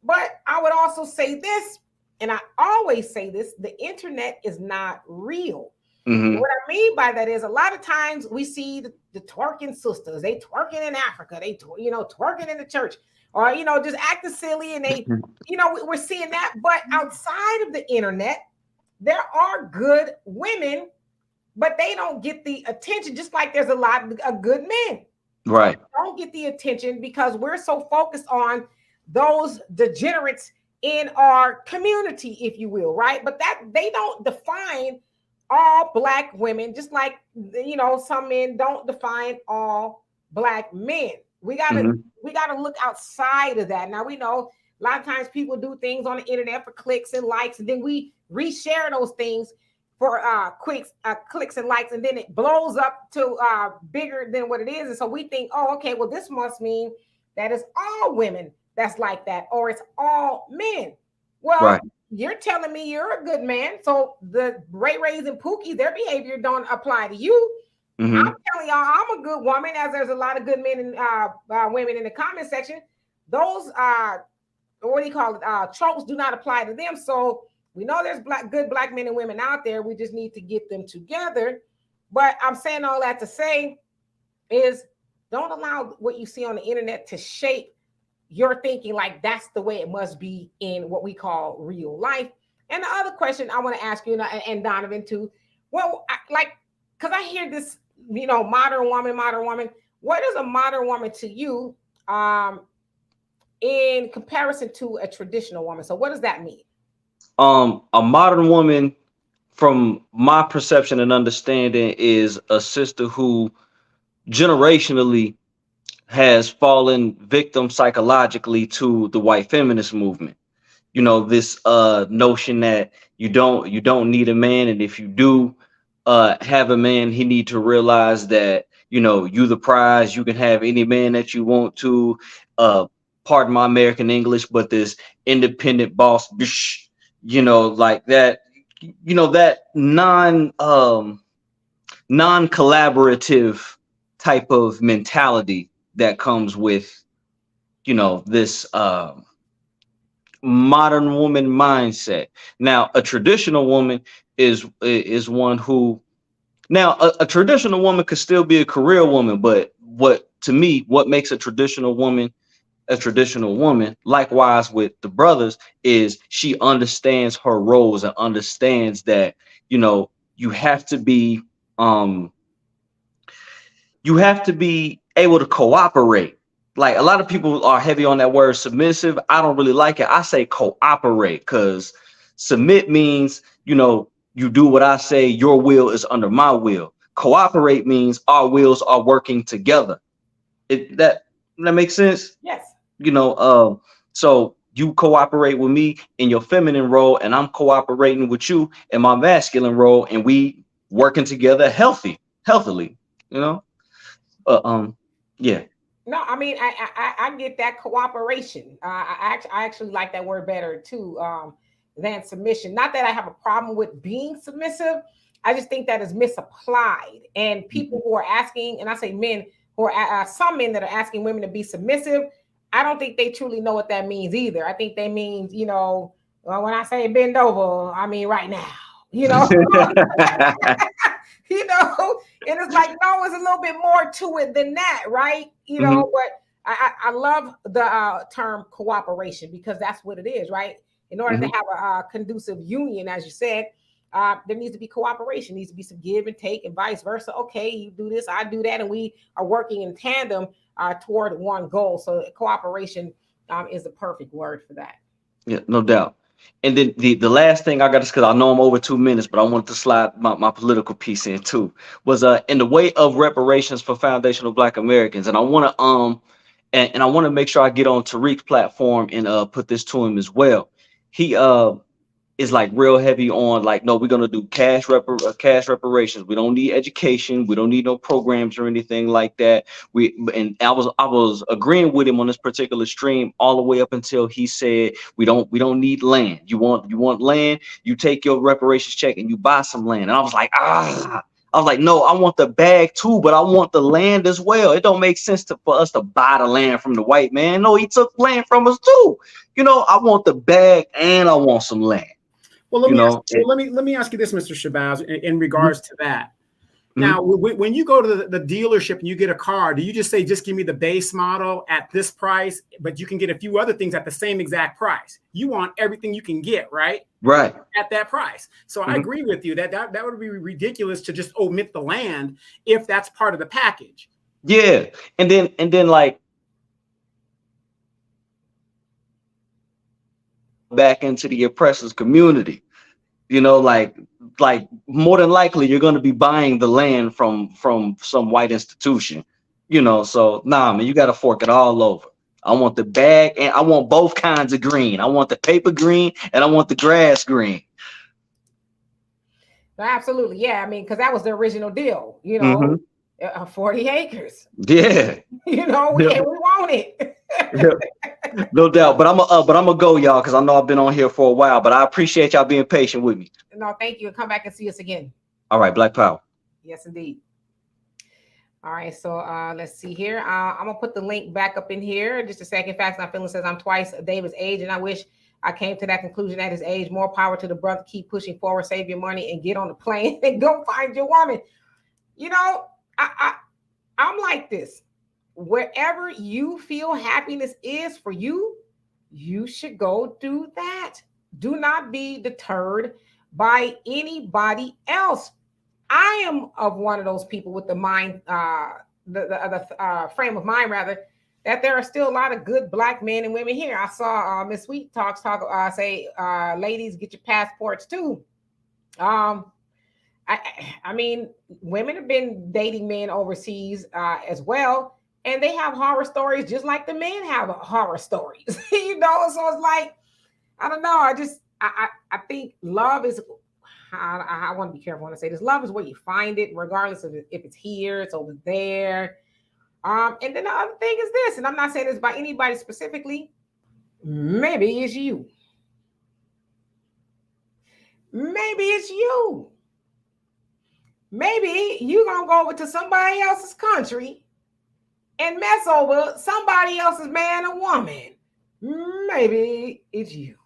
But I would also say this, and I always say this, the internet is not real. Mm-hmm. What I mean by that is a lot of times we see the twerking sisters, they twerking in Africa, they twerking in the church, or just acting silly, and they we're seeing that. But outside of the internet, there are good women, but they don't get the attention, just like there's a lot of good men. Right. They don't get the attention because we're so focused on those degenerates in our community, if you will, right? But that they don't define all Black women, just like, you know, some men don't define all Black men. We gotta look outside of that. Now we know a lot of times people do things on the internet for clicks and likes, and then we reshare those things for clicks and likes, and then it blows up to bigger than what it is. And so we think, oh, okay, well, this must mean that it's all women that's like that, or it's all men. Well, you're telling me you're a good man, so the Ray-Rays and Pookies, their behavior don't apply to you. I'm telling y'all, I'm a good woman, as there's a lot of good men and women in the comment section. Those what do you call it? Tropes do not apply to them. So we know there's good Black men and women out there. We just need to get them together. But I'm saying all that to say is, don't allow what you see on the internet to shape your thinking like that's the way it must be in what we call real life. And the other question I want to ask you, and Donovan too, well, because I hear this, you know, modern woman. What is a modern woman to you in comparison to a traditional woman? So what does that mean? A modern woman, from my perception and understanding, is a sister who generationally has fallen victim psychologically to the white feminist movement. You know, this notion that you don't need a man, and if you do have a man, he need to realize that, you know, you the prize, you can have any man that you want to. Pardon my American English, but this independent boss, you know, like that, you know, that non-collaborative type of mentality that comes with, you know, this modern woman mindset. Now, a traditional woman is one who, now a traditional woman could still be a career woman, but what makes a traditional woman, likewise with the brothers, is she understands her roles and understands that, you know, you have to be able to cooperate. Like, a lot of people are heavy on that word submissive. I don't really like it. I say cooperate, because submit means, you know, you do what I say, your will is under my will. Cooperate means our wills are working together. That makes sense? Yes. You know, so you cooperate with me in your feminine role, and I'm cooperating with you in my masculine role, and we working together healthily, you know? Yeah. No, I mean, I get that cooperation. I actually like that word better too than submission. Not that I have a problem with being submissive. I just think that is misapplied. And people who are asking, and I say men who are some men that are asking women to be submissive, I don't think they truly know what that means either. I think they mean, you know, when I say bend over, I mean right now, you know. You know, and it's like, no, it's a little bit more to it than that, right? You know, but I love the term cooperation, because that's what it is, right? In order to have a conducive union, as you said, there needs to be cooperation, needs to be some give and take, and vice versa. Okay, you do this, I do that, and we are working in tandem toward one goal. So cooperation is the perfect word for that. Yeah, no doubt. And then the last thing I got, is because I know I'm over 2 minutes, but I wanted to slide my political piece in too, was in the way of reparations for foundational Black Americans. And I want to and I want to make sure I get on Tariq's platform and put this to him as well. He is like real heavy on, like, no, we're gonna do cash reparations. We don't need education. We don't need no programs or anything like that. And I was agreeing with him on this particular stream all the way up until he said we don't need land. You want land? You take your reparations check and you buy some land. And I was like, no, I want the bag too, but I want the land as well. It don't make sense for us to buy the land from the white man. No, he took land from us too. You know, I want the bag and I want some land. Well, let me ask you this, Mr. Shabazz, in regards to that. Now, when you go to the dealership and you get a car, do you just say, just give me the base model at this price, but you can get a few other things at the same exact price? You want everything you can get, right? Right. At that price. So I agree with you that would be ridiculous to just omit the land if that's part of the package. Yeah. And then like, back into the oppressor's community. You know, like more than likely you're going to be buying the land from some white institution. You know, so nah, man, you got to fork it all over. I want the bag, and I want both kinds of green. I want the paper green, and I want the grass green. Absolutely, yeah. I mean, because that was the original deal. You know, 40 acres. Yeah. You know, we want it. No doubt. But I'm gonna go, y'all, because I know I've been on here for a while. But I appreciate y'all being patient with me. No, thank you. And come back and see us again. All right, Black Power. Yes, indeed. All right, so let's see here. I'm gonna put the link back up in here. Just a second. Facts Not Feelings says I'm twice David's age, and I wish I came to that conclusion at his age. More power to the brother. Keep pushing forward. Save your money and get on the plane and go find your woman. You know, I'm like this. Wherever you feel happiness is for you, you should go do that. Do not be deterred by anybody else. I am of one of those people with the mind, the frame of mind, rather, that there are still a lot of good Black men and women here. I saw Miss Sweet say, ladies, get your passports too. I mean, women have been dating men overseas as well, and they have horror stories just like the men have horror stories. You know, so it's like, I don't know. I think love is. I want to be careful when I say this. Love is where you find it, regardless of if it's here, it's over there. And then the other thing is this, and I'm not saying this by anybody specifically. Maybe it's you. Maybe it's you. Maybe you're going to go over to somebody else's country and mess over somebody else's man or woman. Maybe it's you.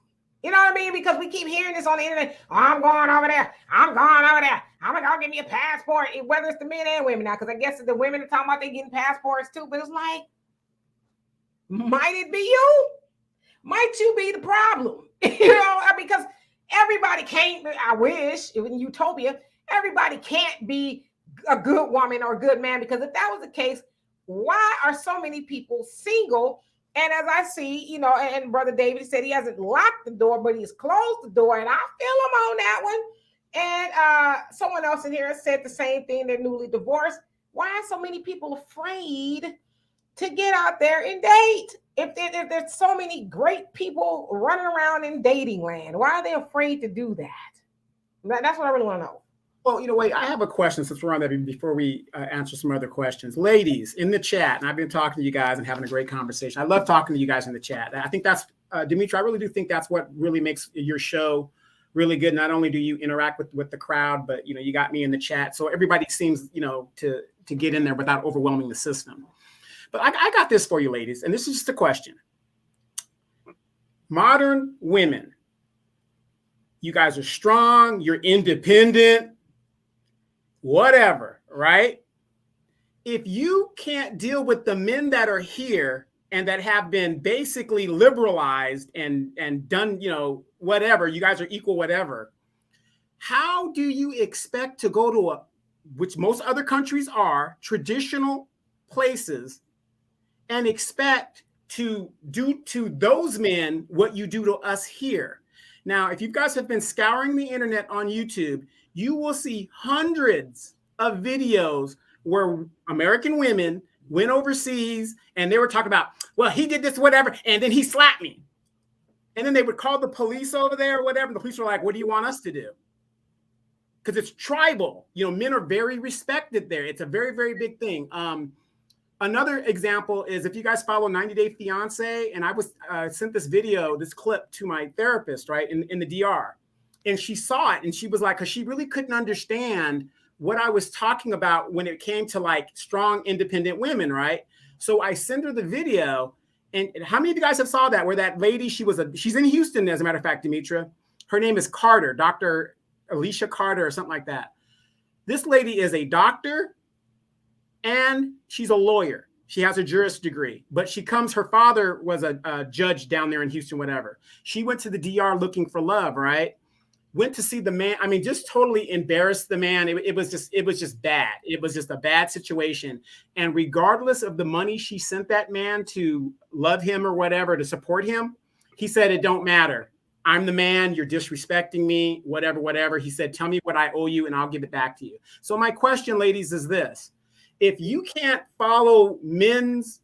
You know what I mean? Because we keep hearing this on the internet. Oh, I'm going over there. I'm going over there. I'm going to go get me a passport, whether it's the men and women now, because I guess the women are talking about they getting passports too. But it's like, might it be you? Might you be the problem? You know, because everybody can't, I wish, in utopia, everybody can't be a good woman or a good man, because if that was the case, why are so many people single? And as I see, you know, and Brother David said he hasn't locked the door, but he's closed the door, and I feel him on that one. And someone else in here said the same thing. They're newly divorced. Why are so many people afraid to get out there and date? If there's so many great people running around in dating land, why are they afraid to do that? That's what I really want to know. Well, you know, wait, I have a question since we're on that before we answer some other questions. Ladies in the chat, and I've been talking to you guys and having a great conversation. I love talking to you guys in the chat. I think that's, Dimitri, I really do think that's what really makes your show really good. Not only do you interact with the crowd, but, you know, you got me in the chat. So everybody seems, you know, to get in there without overwhelming the system. But I got this for you, ladies, and this is just a question. Modern women, you guys are strong, you're independent, whatever, right? If you can't deal with the men that are here and that have been basically liberalized and done, you know, whatever, you guys are equal, whatever, how do you expect to go to which most other countries are, traditional places, and expect to do to those men what you do to us here? Now, if you guys have been scouring the internet on YouTube, you will see hundreds of videos where American women went overseas and they were talking about, well, he did this, whatever, and then he slapped me. And then they would call the police over there or whatever. And the police were like, what do you want us to do? Because it's tribal. You know, men are very respected there. It's a very, very big thing. Another example is if you guys follow 90 Day Fiance, and I was sent this video, this clip to my therapist, right, in the DR. And she saw it and she was like, because she really couldn't understand what I was talking about when it came to like strong, independent women, right? So I sent her the video. And how many of you guys have saw that, where that lady, she's in Houston, as a matter of fact, Dimitra. Her name is Carter, Dr. Alicia Carter or something like that. This lady is a doctor and she's a lawyer. She has a juris degree, but her father was a judge down there in Houston, whatever. She went to the DR looking for love, right? Went to see the man. I mean, just totally embarrassed the man. It was just bad. It was just a bad situation. And regardless of the money she sent that man to love him or whatever, to support him, he said, it don't matter. I'm the man, you're disrespecting me, whatever, whatever. He said, tell me what I owe you and I'll give it back to you. So my question, ladies, is this. If you can't follow men's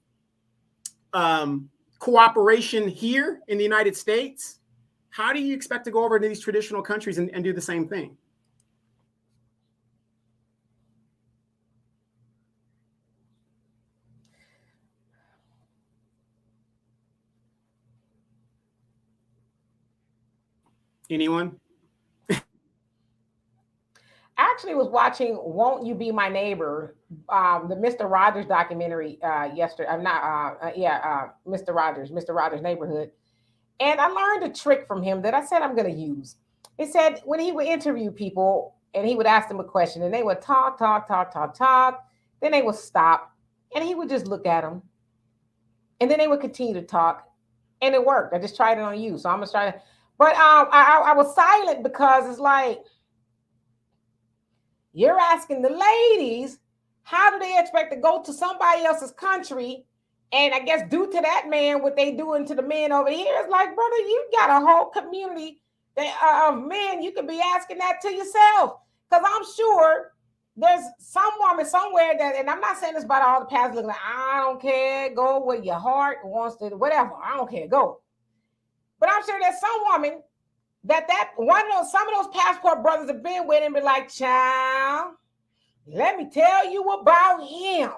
cooperation here in the United States, how do you expect to go over to these traditional countries and do the same thing? Anyone? I actually was watching Won't You Be My Neighbor, the Mr. Rogers documentary yesterday. I'm not, Mr. Rogers Neighborhood. And I learned a trick from him that I said I'm going to use. He said when he would interview people and he would ask them a question and they would talk. Then they would stop and he would just look at them. And then they would continue to talk. And it worked. I just tried it on you. So I'm going to try to. But I was silent because it's like, you're asking the ladies, how do they expect to go to somebody else's country and I guess due to that man, what they doing to the men over here? It's like, brother, you got a whole community of men. You could be asking that to yourself. Because I'm sure there's some woman somewhere that, and I'm not saying this about all the pastors looking like, I don't care, go where your heart wants to, whatever. I don't care, go. But I'm sure there's some woman some of those passport brothers have been with him and be like, child, let me tell you about him.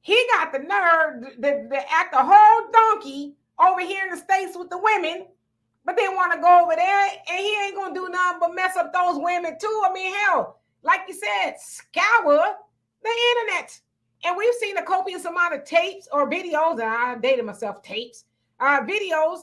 He got the nerve to act a whole donkey over here in the States with the women, but they want to go over there and he ain't going to do nothing but mess up those women too. I mean, hell, like you said, scour the internet. And we've seen a copious amount of tapes or videos, and I dated myself tapes, videos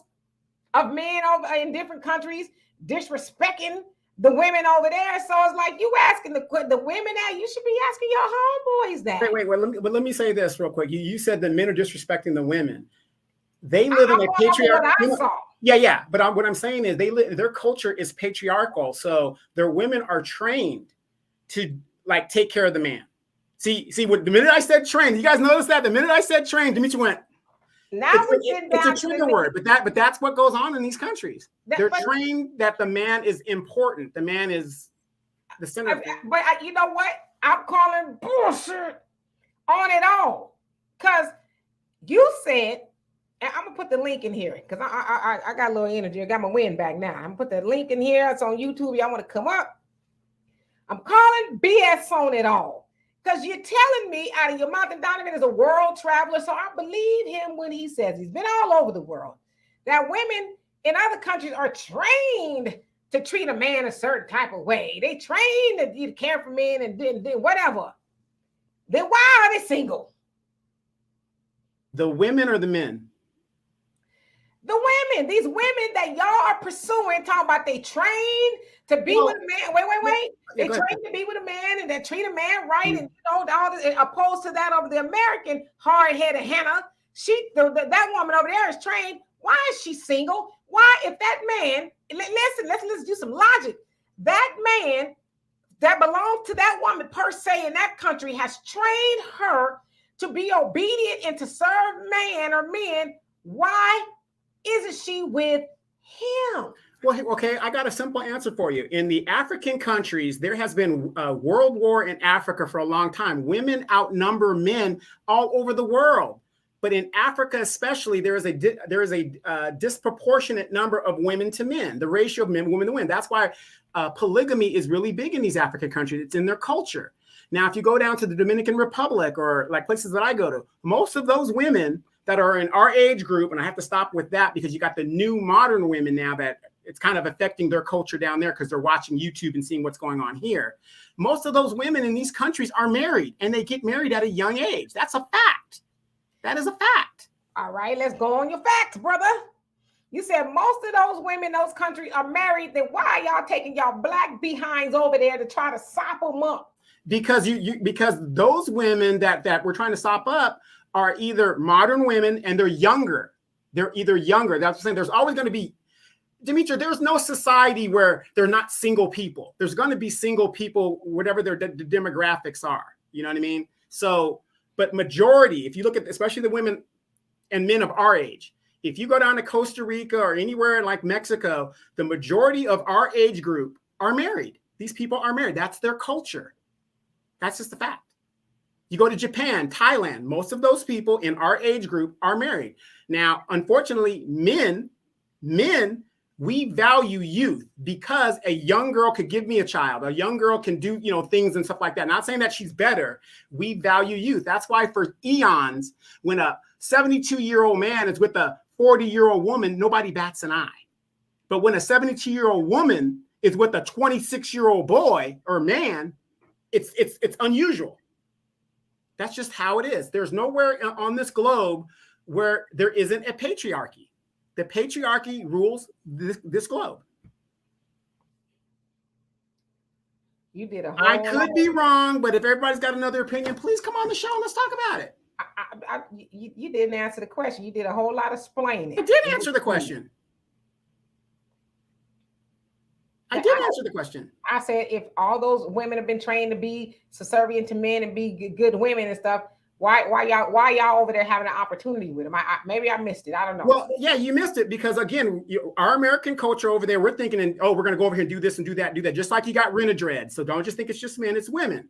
of men over in different countries disrespecting the women over there. So it's like you asking the women that, you should be asking your homeboys that. Wait, let me say this real quick. You said the men are disrespecting the women. They live in a patriarchal. Yeah. But what I'm saying is their culture is patriarchal. So their women are trained to like take care of the man. See, the minute I said trained, you guys notice that the minute I said trained, Demetri went, now it's a trigger word, but that's what goes on in these countries. They're trained that the man is important. The man is the center. But you know what? I'm calling bullshit on it all. Because you said, and I'm going to put the link in here because I got a little energy. I got my wind back now. I'm going to put the link in here. It's on YouTube. Y'all want to come up? I'm calling BS on it all. Because you're telling me out of your mouth that Donovan is a world traveler. So I believe him when he says he's been all over the world. That women in other countries are trained to treat a man a certain type of way. They trained to care for men and then whatever. Then why are they single? The women or the men? The women, these women that y'all are pursuing, talking about they train to be with a man. Wait. They train to be with a man and they treat a man right, and all this, opposed to that over the American hard-headed Hannah. That woman over there is trained. Why is she single? Why, if that man, listen, let's do some logic. That man that belongs to that woman per se in that country has trained her to be obedient and to serve man or men. Why isn't she with him? Well, okay, I got a simple answer for you. In the African countries, there has been a world war in Africa for a long time. Women outnumber men all over the world. But in Africa especially, there is a disproportionate number of women to men, the ratio of women to men. That's why polygamy is really big in these African countries. It's in their culture. Now, if you go down to the Dominican Republic or like places that I go to, most of those women that are in our age group, and I have to stop with that because you got the new modern women now that it's kind of affecting their culture down there because they're watching YouTube and seeing what's going on here. Most of those women in these countries are married and they get married at a young age. That's a fact. That is a fact. All right, let's go on your facts, brother. You said most of those women in those countries are married. Then why are y'all taking y'all black behinds over there to try to sop them up? Because because those women that we're trying to sop up are either modern women and they're younger. They're either younger. That's what I'm saying. There's always going to be, Demetri, there's no society where they're not single people. There's going to be single people, whatever their demographics are. You know what I mean? So, but majority, if you look at, especially the women and men of our age, If you go down to Costa Rica or anywhere like Mexico, the majority of our age group are married. These people are married. That's their culture. That's just a fact. You go to Japan, Thailand, most of those people in our age group are married. Now, unfortunately, men, we value youth because a young girl could give me a child. A young girl can do, things and stuff like that. Not saying that she's better. We value youth. That's why for eons, when a 72-year-old man is with a 40-year-old woman, nobody bats an eye. But when a 72-year-old woman is with a 26-year-old boy or man, it's unusual. That's just how it is. There's nowhere on this globe where there isn't a patriarchy. The patriarchy rules this globe. You did a I could be wrong, but if everybody's got another opinion, please come on the show and let's talk about it. You didn't answer the question. You did a whole lot of explaining. I did answer the question. I did answer the question. I said, if all those women have been trained to be subservient to men and be good women and stuff, why y'all over there having an opportunity with them? Maybe I missed it. I don't know. Well, yeah, you missed it because again, our American culture over there, we're thinking, we're going to go over here and do this and do that, just like you got rid of dread. So don't just think it's just men, it's women.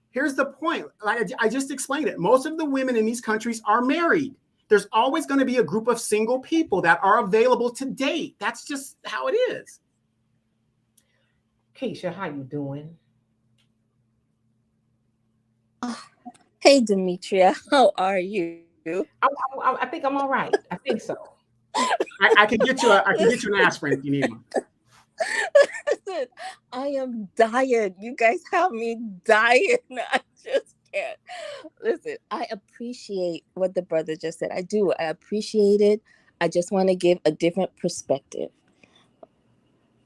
Here's the point. Like I just explained it. Most of the women in these countries are married. There's always going to be a group of single people that are available to date. That's just how it is. Keisha, how you doing? Hey, Demetria, how are you? I think I'm all right. I think so. I can get you an aspirin if you need one. Listen, I am dying. You guys have me dying. I just can't. Listen, I appreciate what the brother just said. I do. I appreciate it. I just want to give a different perspective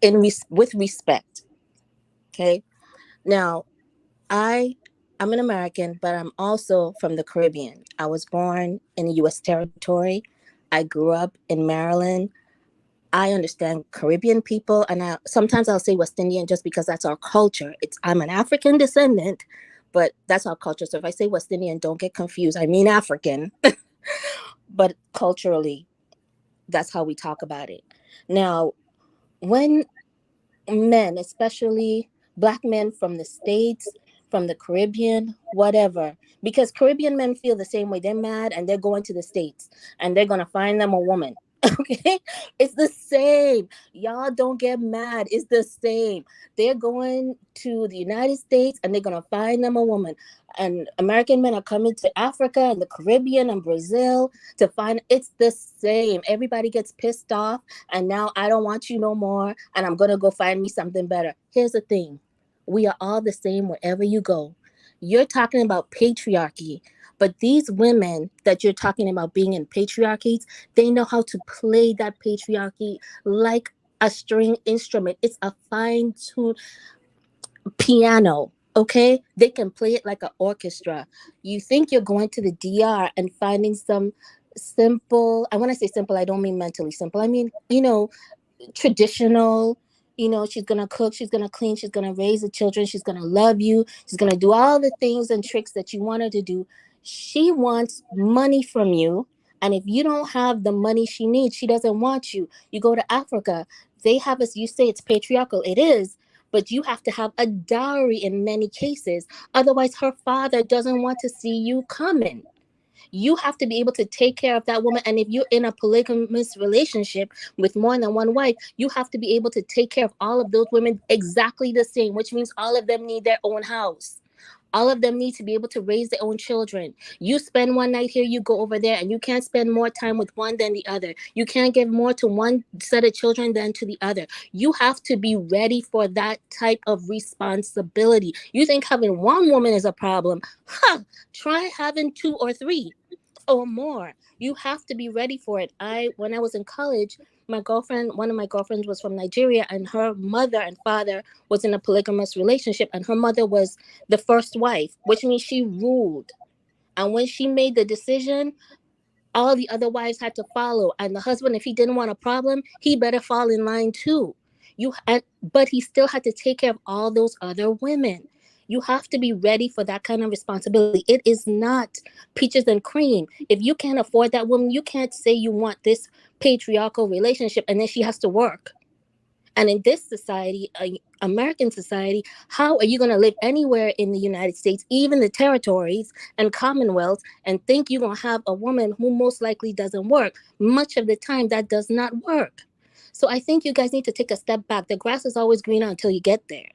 with respect. Okay. Now, I'm an American, but I'm also from the Caribbean. I was born in the U.S. territory. I grew up in Maryland. I understand Caribbean people, and sometimes I'll say West Indian just because that's our culture. I'm an African descendant, but that's our culture. So if I say West Indian, don't get confused. I mean African, but culturally, that's how we talk about it. Now, when men, especially Black men from the States, from the Caribbean, whatever, because Caribbean men feel the same way. They're mad and they're going to the States and they're going to find them a woman. Okay, it's the same. Y'all don't get mad. It's the same. They're going to the United States and they're going to find them a woman. And American men are coming to Africa and the Caribbean and Brazil to find. It's the same. Everybody gets pissed off and now I don't want you no more and I'm going to go find me something better. Here's the thing. We are all the same wherever you go. You're talking about patriarchy. But these women that you're talking about being in patriarchies, they know how to play that patriarchy like a string instrument. It's a fine-tuned piano, okay? They can play it like an orchestra. You think you're going to the DR and finding some simple, and when I say simple, I don't mean mentally simple. I mean, traditional. She's going to cook, she's going to clean, she's going to raise the children, she's going to love you, she's going to do all the things and tricks that you want her to do. She wants money from you. And if you don't have the money she needs, she doesn't want you. You go to Africa, they have us, you say it's patriarchal. It is, but you have to have a dowry in many cases. Otherwise, her father doesn't want to see you coming. You have to be able to take care of that woman. And if you're in a polygamous relationship with more than one wife, you have to be able to take care of all of those women exactly the same, which means all of them need their own house. All of them need to be able to raise their own children. You spend one night here, you go over there, and you can't spend more time with one than the other. You can't give more to one set of children than to the other. You have to be ready for that type of responsibility. You think having one woman is a problem? Try having 2 or 3 or more. You have to be ready for it. When I was in college, one of my girlfriends was from Nigeria, and her mother and father was in a polygamous relationship, and her mother was the first wife, which means she ruled. And when she made the decision, all the other wives had to follow. And the husband, if he didn't want a problem, he better fall in line too. But he still had to take care of all those other women. You have to be ready for that kind of responsibility. It is not peaches and cream. If you can't afford that woman, you can't say you want this patriarchal relationship and then she has to work. And in this society, American society, how are you going to live anywhere in the United States, even the territories and commonwealths, and think you're going to have a woman who most likely doesn't work? Much of the time, that does not work. So I think you guys need to take a step back. The grass is always greener until you get there.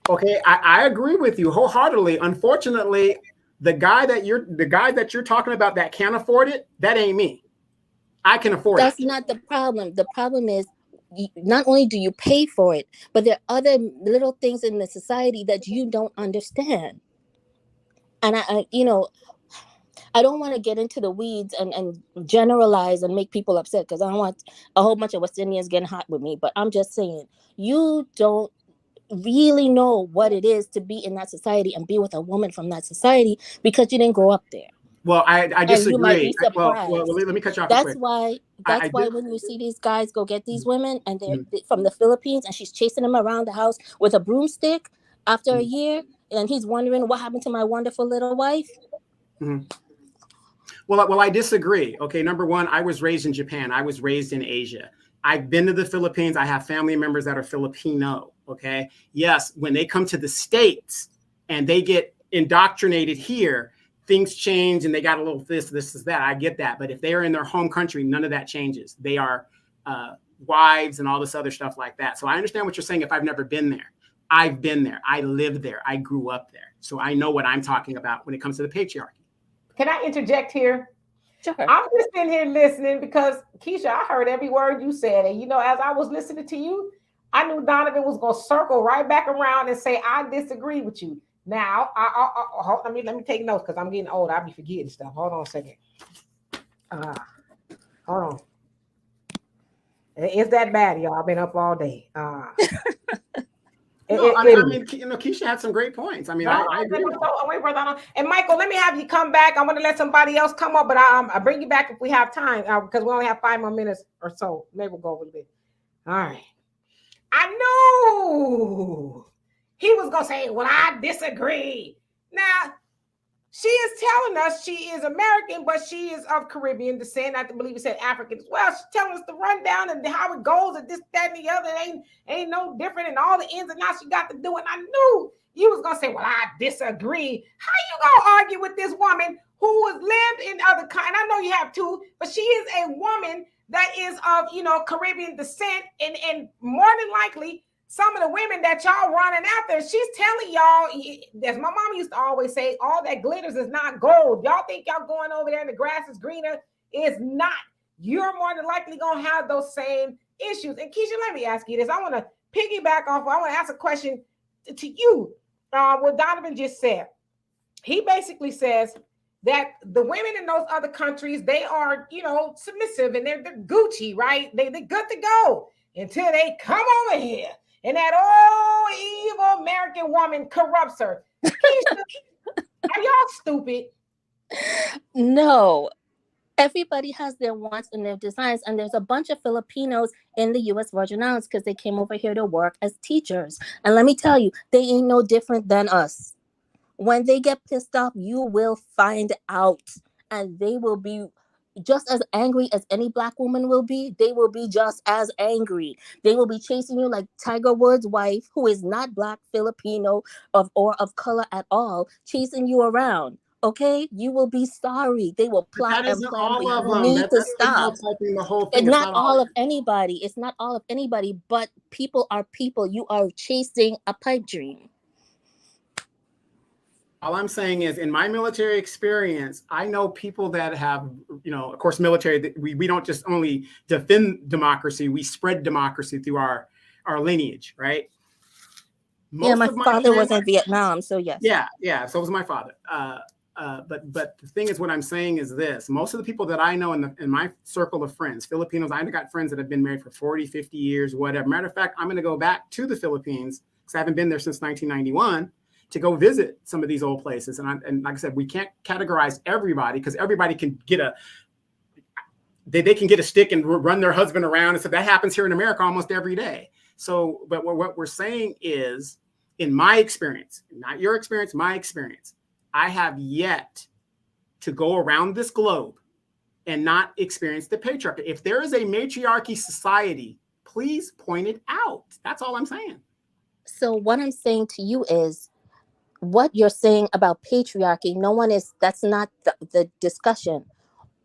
Okay, I agree with you wholeheartedly. Unfortunately, the guy that you're talking about that can't afford it, that ain't me. I can afford it. That's not the problem. The problem is, not only do you pay for it, but there are other little things in the society that you don't understand. And I don't want to get into the weeds and generalize and make people upset, because I don't want a whole bunch of West Indians getting hot with me. But I'm just saying, you don't really know what it is to be in that society and be with a woman from that society because you didn't grow up there. Well, I disagree. You might be surprised. Well, let me cut you off. That's why when you see these guys go get these women and they're from the Philippines and she's chasing them around the house with a broomstick after a year, and he's wondering what happened to my wonderful little wife. Well, I disagree. Okay, number one, I was raised in Japan. I was raised in Asia. I've been to the Philippines. I have family members that are Filipino. Okay, yes, when they come to the States and they get indoctrinated here, things change and they got a little this is that. I get that. But if they are in their home country, none of that changes. They are wives and all this other stuff like that. So I understand what you're saying. If I've never been there, I've been there. I lived there. I grew up there. So I know what I'm talking about when it comes to the patriarchy. Can I interject here? Sure. I'm just sitting here listening because, Keisha, I heard every word you said. And, as I was listening to you, I knew Donovan was going to circle right back around and say, I disagree with you. Now, let me take notes because I'm getting old. I'll be forgetting stuff. Hold on a second. Hold on. It's that bad, y'all. I've been up all day. Keisha had some great points. I agree. And Michael, let me have you come back. I want to let somebody else come up, but I'll bring you back if we have time because we only have 5 more minutes or so. Maybe we'll go a little bit. All right. I knew he was going to say, well, I disagree. Now, she is telling us she is American, but she is of Caribbean descent. I believe he said African as well. She's telling us the rundown and how it goes and this, that, and the other. Ain't no different and all the ins and outs you got to do. And I knew you was going to say, well, I disagree. How you going to argue with this woman who has lived in other countries? I know you have two, but she is a woman that is of, Caribbean descent. And more than likely, some of the women that y'all running after, she's telling y'all, as my mom used to always say, all that glitters is not gold. Y'all think y'all going over there and the grass is greener. It's not. You're more than likely going to have those same issues. And Keisha, let me ask you this. I want to piggyback off. I want to ask a question to you. What Donovan just said. He basically says that the women in those other countries, they are, submissive and they're Gucci, right? They're good to go until they come over here. And that old evil American woman corrupts her. Keisha, are y'all stupid? No. Everybody has their wants and their desires. And there's a bunch of Filipinos in the U.S. Virgin Islands because they came over here to work as teachers. And let me tell you, they ain't no different than us. When they get pissed off, you will find out. And they will be just as angry as any Black woman will be. They will be just as angry. They will be chasing you like Tiger Woods' wife, who is not Black, Filipino, or of color at all, chasing you around. Okay, you will be sorry. They will plot and plan, but you need to stop. It's not all of anybody. It's not all of anybody, but people are people. You are chasing a pipe dream. All I'm saying is, in my military experience, I know people that have, of course, military, we don't just only defend democracy, we spread democracy through our lineage, right? My father was in Vietnam, so yes. Yeah, so was my father. But the thing is, what I'm saying is this. Most of the people that I know in my circle of friends, Filipinos, I've got friends that have been married for 40, 50 years, whatever. Matter of fact, I'm going to go back to the Philippines because I haven't been there since 1991. To go visit some of these old places. And like I said, we can't categorize everybody because everybody can get they can get a stick and run their husband around. And so that happens here in America almost every day. So, but what we're saying is in my experience, not your experience, my experience, I have yet to go around this globe and not experience the patriarchy. If there is a matriarchy society, please point it out. That's all I'm saying. So what I'm saying to you is, what you're saying about patriarchy, that's not the discussion.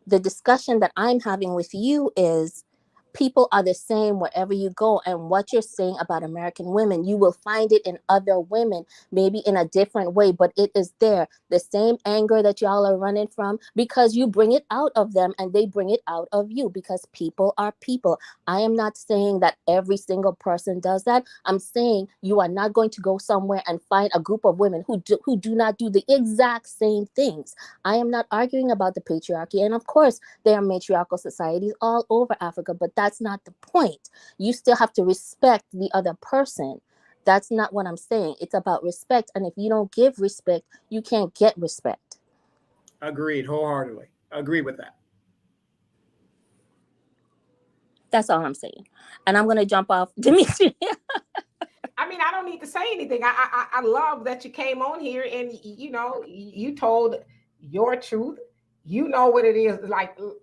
The discussion that I'm having with you is, people are the same wherever you go. And what you're saying about American women, you will find it in other women, maybe in a different way, but it is there. The same anger that y'all are running from, because you bring it out of them and they bring it out of you, because people are people. I am not saying that every single person does that. I'm saying you are not going to go somewhere and find a group of women who do not do the exact same things. I am not arguing about the patriarchy. And of course, there are matriarchal societies all over Africa, but that's not the point. You still have to respect the other person. That's not what I'm saying. It's about respect. And if you don't give respect, you can't get respect. Agreed, wholeheartedly. Agree with that. That's all I'm saying. And I'm going to jump off Dimitri. I mean, I don't need to say anything. I love that you came on here and, you know, you told your truth. You know what it is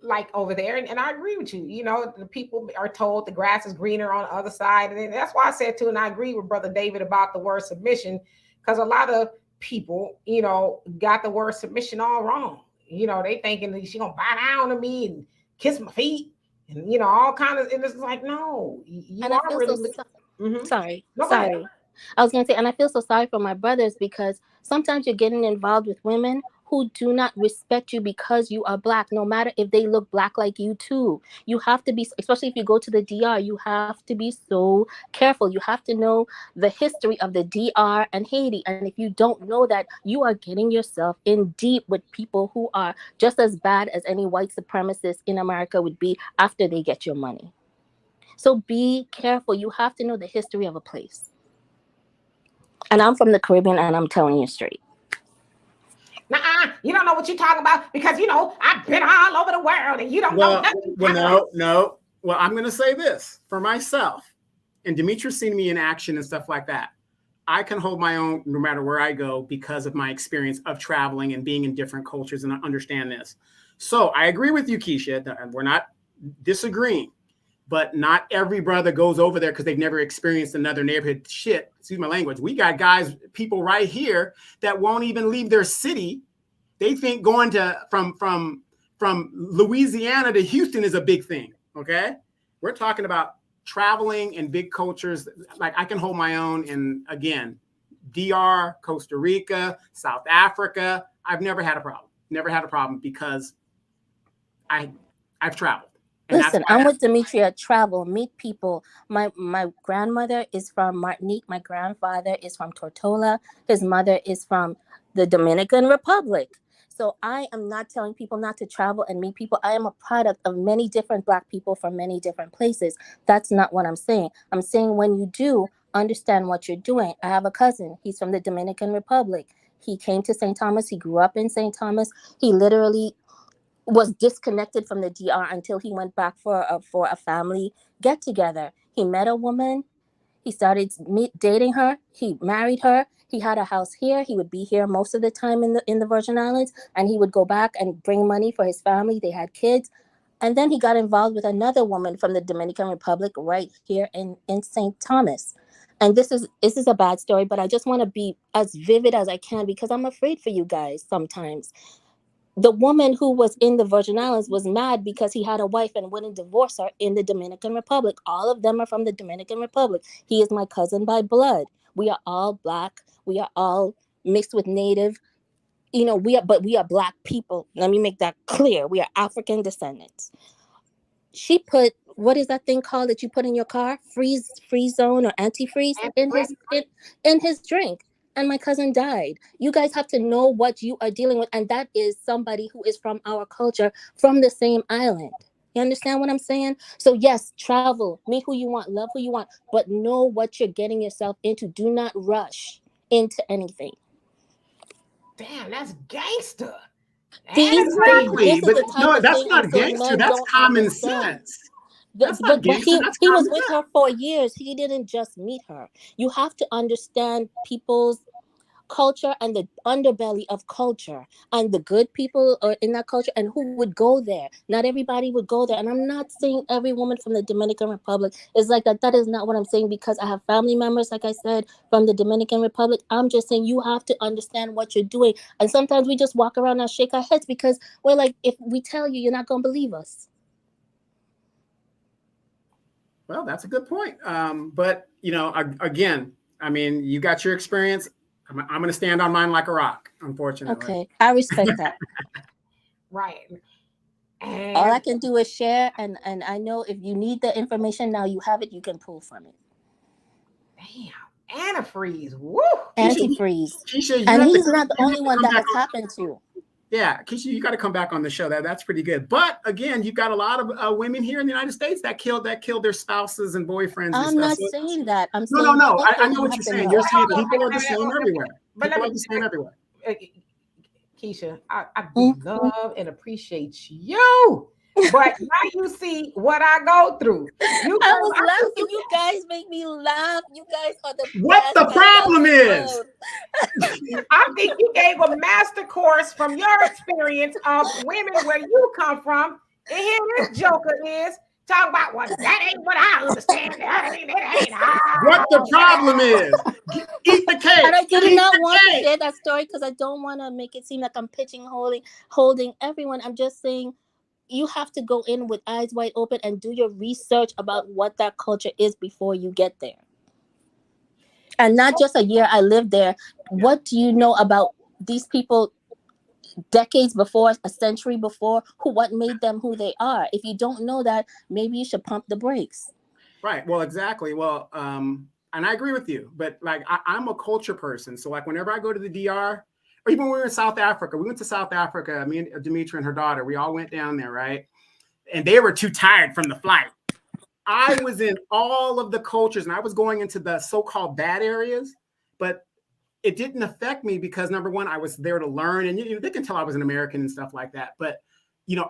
like over there. And I agree with you. You know, the people are told the grass is greener on the other side. And that's why I said too, and I agree with Brother David about the word submission, because a lot of people, you know, got the word submission all wrong. You know, they thinking that she's going to bow down to me and kiss my feet and, you know, all kinds of, and it's like, no, you are really... Sorry. No, sorry. I was going to say, and I feel so sorry for my brothers, because sometimes you're getting involved with women who do not respect you because you are Black, no matter if they look Black like you too. You have to be, especially if you go to the DR, you have to be so careful. You have to know the history of the DR and Haiti. And if you don't know that, you are getting yourself in deep with people who are just as bad as any white supremacist in America would be after they get your money. So be careful. You have to know the history of a place. And I'm from the Caribbean, and I'm telling you straight. Nuh-uh, you don't know what you're talking about, because, you know, I've been all over the world and you don't know nothing. Well, no. Well, I'm going to say this for myself, and Dimitri's seen me in action and stuff like that. I can hold my own no matter where I go because of my experience of traveling and being in different cultures, and I understand this. So I agree with you, Keisha. We're not disagreeing. But not every brother goes over there because they've never experienced another neighborhood shit. Excuse my language. We got people right here that won't even leave their city. They think going to from Louisiana to Houston is a big thing. Okay, we're talking about traveling and big cultures. Like, I can hold my own. And again, DR, Costa Rica, South Africa. I've never had a problem. Never had a problem because I've traveled. Listen, I'm with Dimitri at travel, meet people. My grandmother is from Martinique. My grandfather is from Tortola. His mother is from the Dominican Republic. So I am not telling people not to travel and meet people. I am a product of many different Black people from many different places. That's not what I'm saying. I'm saying when you do, understand what you're doing. I have a cousin. He's from the Dominican Republic. He came to St. Thomas. He grew up in St. Thomas. He literally was disconnected from the DR until he went back for a family get together. He met a woman. He started dating her. He married her. He had a house here. He would be here most of the time in the Virgin Islands, and he would go back and bring money for his family. They had kids. And then he got involved with another woman from the Dominican Republic right here in St. Thomas. And this is a bad story, but I just want to be as vivid as I can because I'm afraid for you guys sometimes. The woman who was in the Virgin Islands was mad because he had a wife and wouldn't divorce her in the Dominican Republic. All of them are from the Dominican Republic. He is my cousin by blood. We are all Black. We are all mixed with Native. You know, we are Black people. Let me make that clear. We are African descendants. She put, what is that thing called that you put in your car? Freeze zone or antifreeze in his drink. And my cousin died. You guys have to know what you are dealing with. And that is somebody who is from our culture, from the same island. You understand what I'm saying? So yes, travel, meet who you want, love who you want, but know what you're getting yourself into. Do not rush into anything. Damn, that's gangster. Exactly, but no, that's not gangster. That's common sense. That's not But gangster. That's he was common with sense. her for years. He didn't just meet her. You have to understand people's culture and the underbelly of culture and the good people are in that culture and who would go there. Not everybody would go there. And I'm not saying every woman from the Dominican Republic is like that. That is not what I'm saying, because I have family members, like I said, from the Dominican Republic. I'm just saying you have to understand what you're doing. And sometimes we just walk around and shake our heads because we're like, if we tell you, you're not going to believe us. Well, that's a good point. But, you know, again, I mean, you got your experience. I'm going to stand on mine like a rock, unfortunately. Okay, I respect that. Right. And All I can do is share, and I know if you need the information now, you have it. You can pull from it. damn, antifreeze. Woo. Antifreeze. KeKe, you And have he's to, not the you have only to one come that back has on. happened to. Yeah, KeKe, you got to come back on the show. That's pretty good. But again, you've got a lot of women here in the United States that killed their spouses and boyfriends. I'm and not stuff. saying that. I'm No, saying no. I you know what have you're to saying. know. You're saying Hold on, people are the wait, same wait, everywhere. But People let are me, the same everywhere. Keisha, I do love and appreciate you. But now you see what I go through. You I was guys, laughing. You guys make me laugh. You guys are the What best the guys problem on is? the road. I think you gave a master course from your experience of women where you come from. And here this joker is talking about, well, that ain't what I understand. That ain't. What the problem is? Eat the cake. And I did Eat not the want to cake. share that story because I don't want to make it seem like I'm pitching, holding everyone. I'm just saying you have to go in with eyes wide open and do your research about what that culture is before you get there. And not just a year I lived there. What do you know about these people decades before, a century before, what made them who they are? If you don't know that, maybe you should pump the brakes. Right. Well, exactly. Well, and I agree with you, but like I'm a culture person. So like whenever I go to the DR, or even when we were in South Africa, we went to South Africa, me and Demetra and her daughter, we all went down there, right? And they were too tired from the flight. I was in all of the cultures and I was going into the so-called bad areas, but it didn't affect me because number one, I was there to learn, and they can tell I was an American and stuff like that. But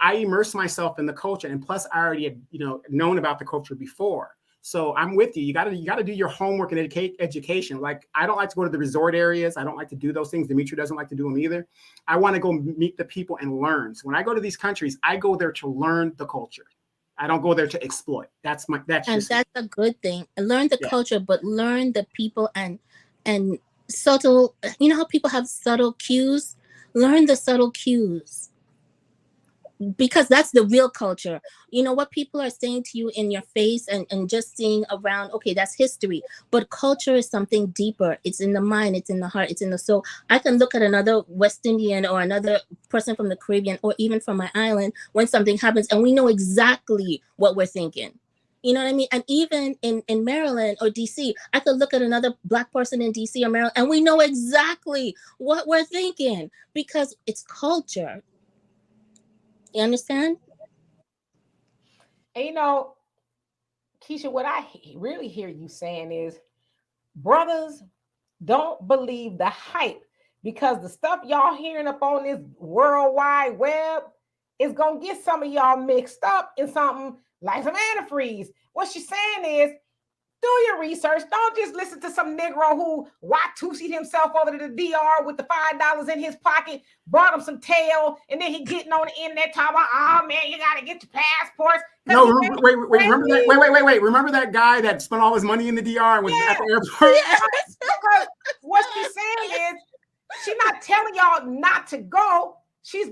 I immersed myself in the culture, and plus I already had known about the culture before. So I'm with you. You got to do your homework and education. Like I don't like to go to the resort areas. I don't like to do those things. Demetra doesn't like to do them either. I want to go meet the people and learn. So when I go to these countries, I go there to learn the culture. I don't go there to exploit. That's a good thing. Learn the culture, but learn the people and subtle. You know how people have subtle cues? Learn the subtle cues. Because that's the real culture. You know what people are saying to you in your face and just seeing around, okay, that's history. But culture is something deeper. It's in the mind, it's in the heart, it's in the soul. I can look at another West Indian or another person from the Caribbean or even from my island when something happens and we know exactly what we're thinking. You know what I mean? And even in Maryland or DC, I could look at another Black person in DC or Maryland and we know exactly what we're thinking because it's culture. You understand? And Keisha, what I really hear you saying is, brothers, don't believe the hype, because the stuff y'all hearing up on this World Wide Web is going to get some of y'all mixed up in something like some antifreeze. What she's saying is, do your research. Don't just listen to some Negro who Watusi'd himself over to the DR with the $5 in his pocket, bought him some tail, and then he getting on the internet talking about, oh man, you got to get your passports. No, wait, remember that? Wait. Remember that guy that spent all his money in the DR and was at the airport? Yes. Because what she's saying is, she's not telling y'all not to go. She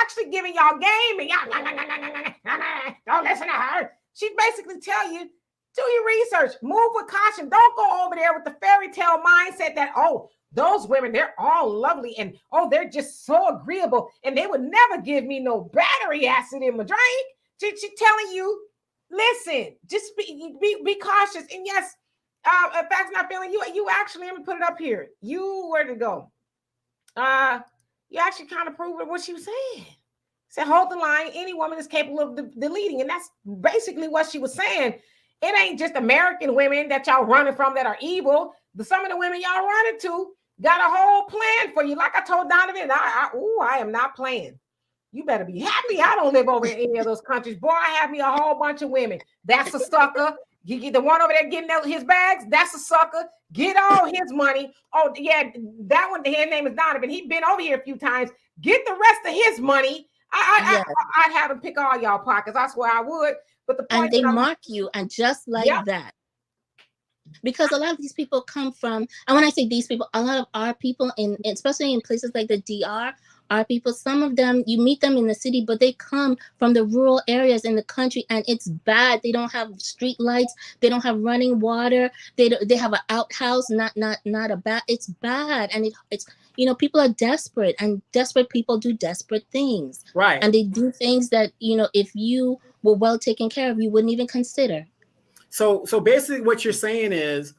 actually giving y'all game, and y'all don't listen to her. She basically tell you, do your research, move with caution. Don't go over there with the fairy tale mindset that, oh, those women, they're all lovely and, oh, they're just so agreeable and they would never give me no battery acid in my drink. She's telling you, listen, just be cautious. And yes, if that's not feeling you actually, let me put it up here. Where to go? You actually kind of proved what she was saying. Said, hold the line. Any woman is capable of deleting. And that's basically what she was saying. It ain't just American women that y'all running from that are evil. Some of the women y'all running to got a whole plan for you. Like I told Donovan, I am not playing. You better be happy I don't live over in any of those countries. Boy, I have me a whole bunch of women. That's a sucker. You get the one over there getting his bags. That's a sucker. Get all his money. Oh, yeah, that one, his name is Donovan. He's been over here a few times. Get the rest of his money. I'd have him pick all y'all pockets. I swear I would. But the point and they mark you, and just like that. Because a lot of these people come from, and when I say these people, a lot of our people, especially in places like the DR, our people, some of them, you meet them in the city, but they come from the rural areas in the country, and it's bad. They don't have street lights. They don't have running water. They have an outhouse, not a bad. It's bad, and it's people are desperate, and desperate people do desperate things. Right. And they do things that if you were well taken care of, you wouldn't even consider. So basically what you're saying is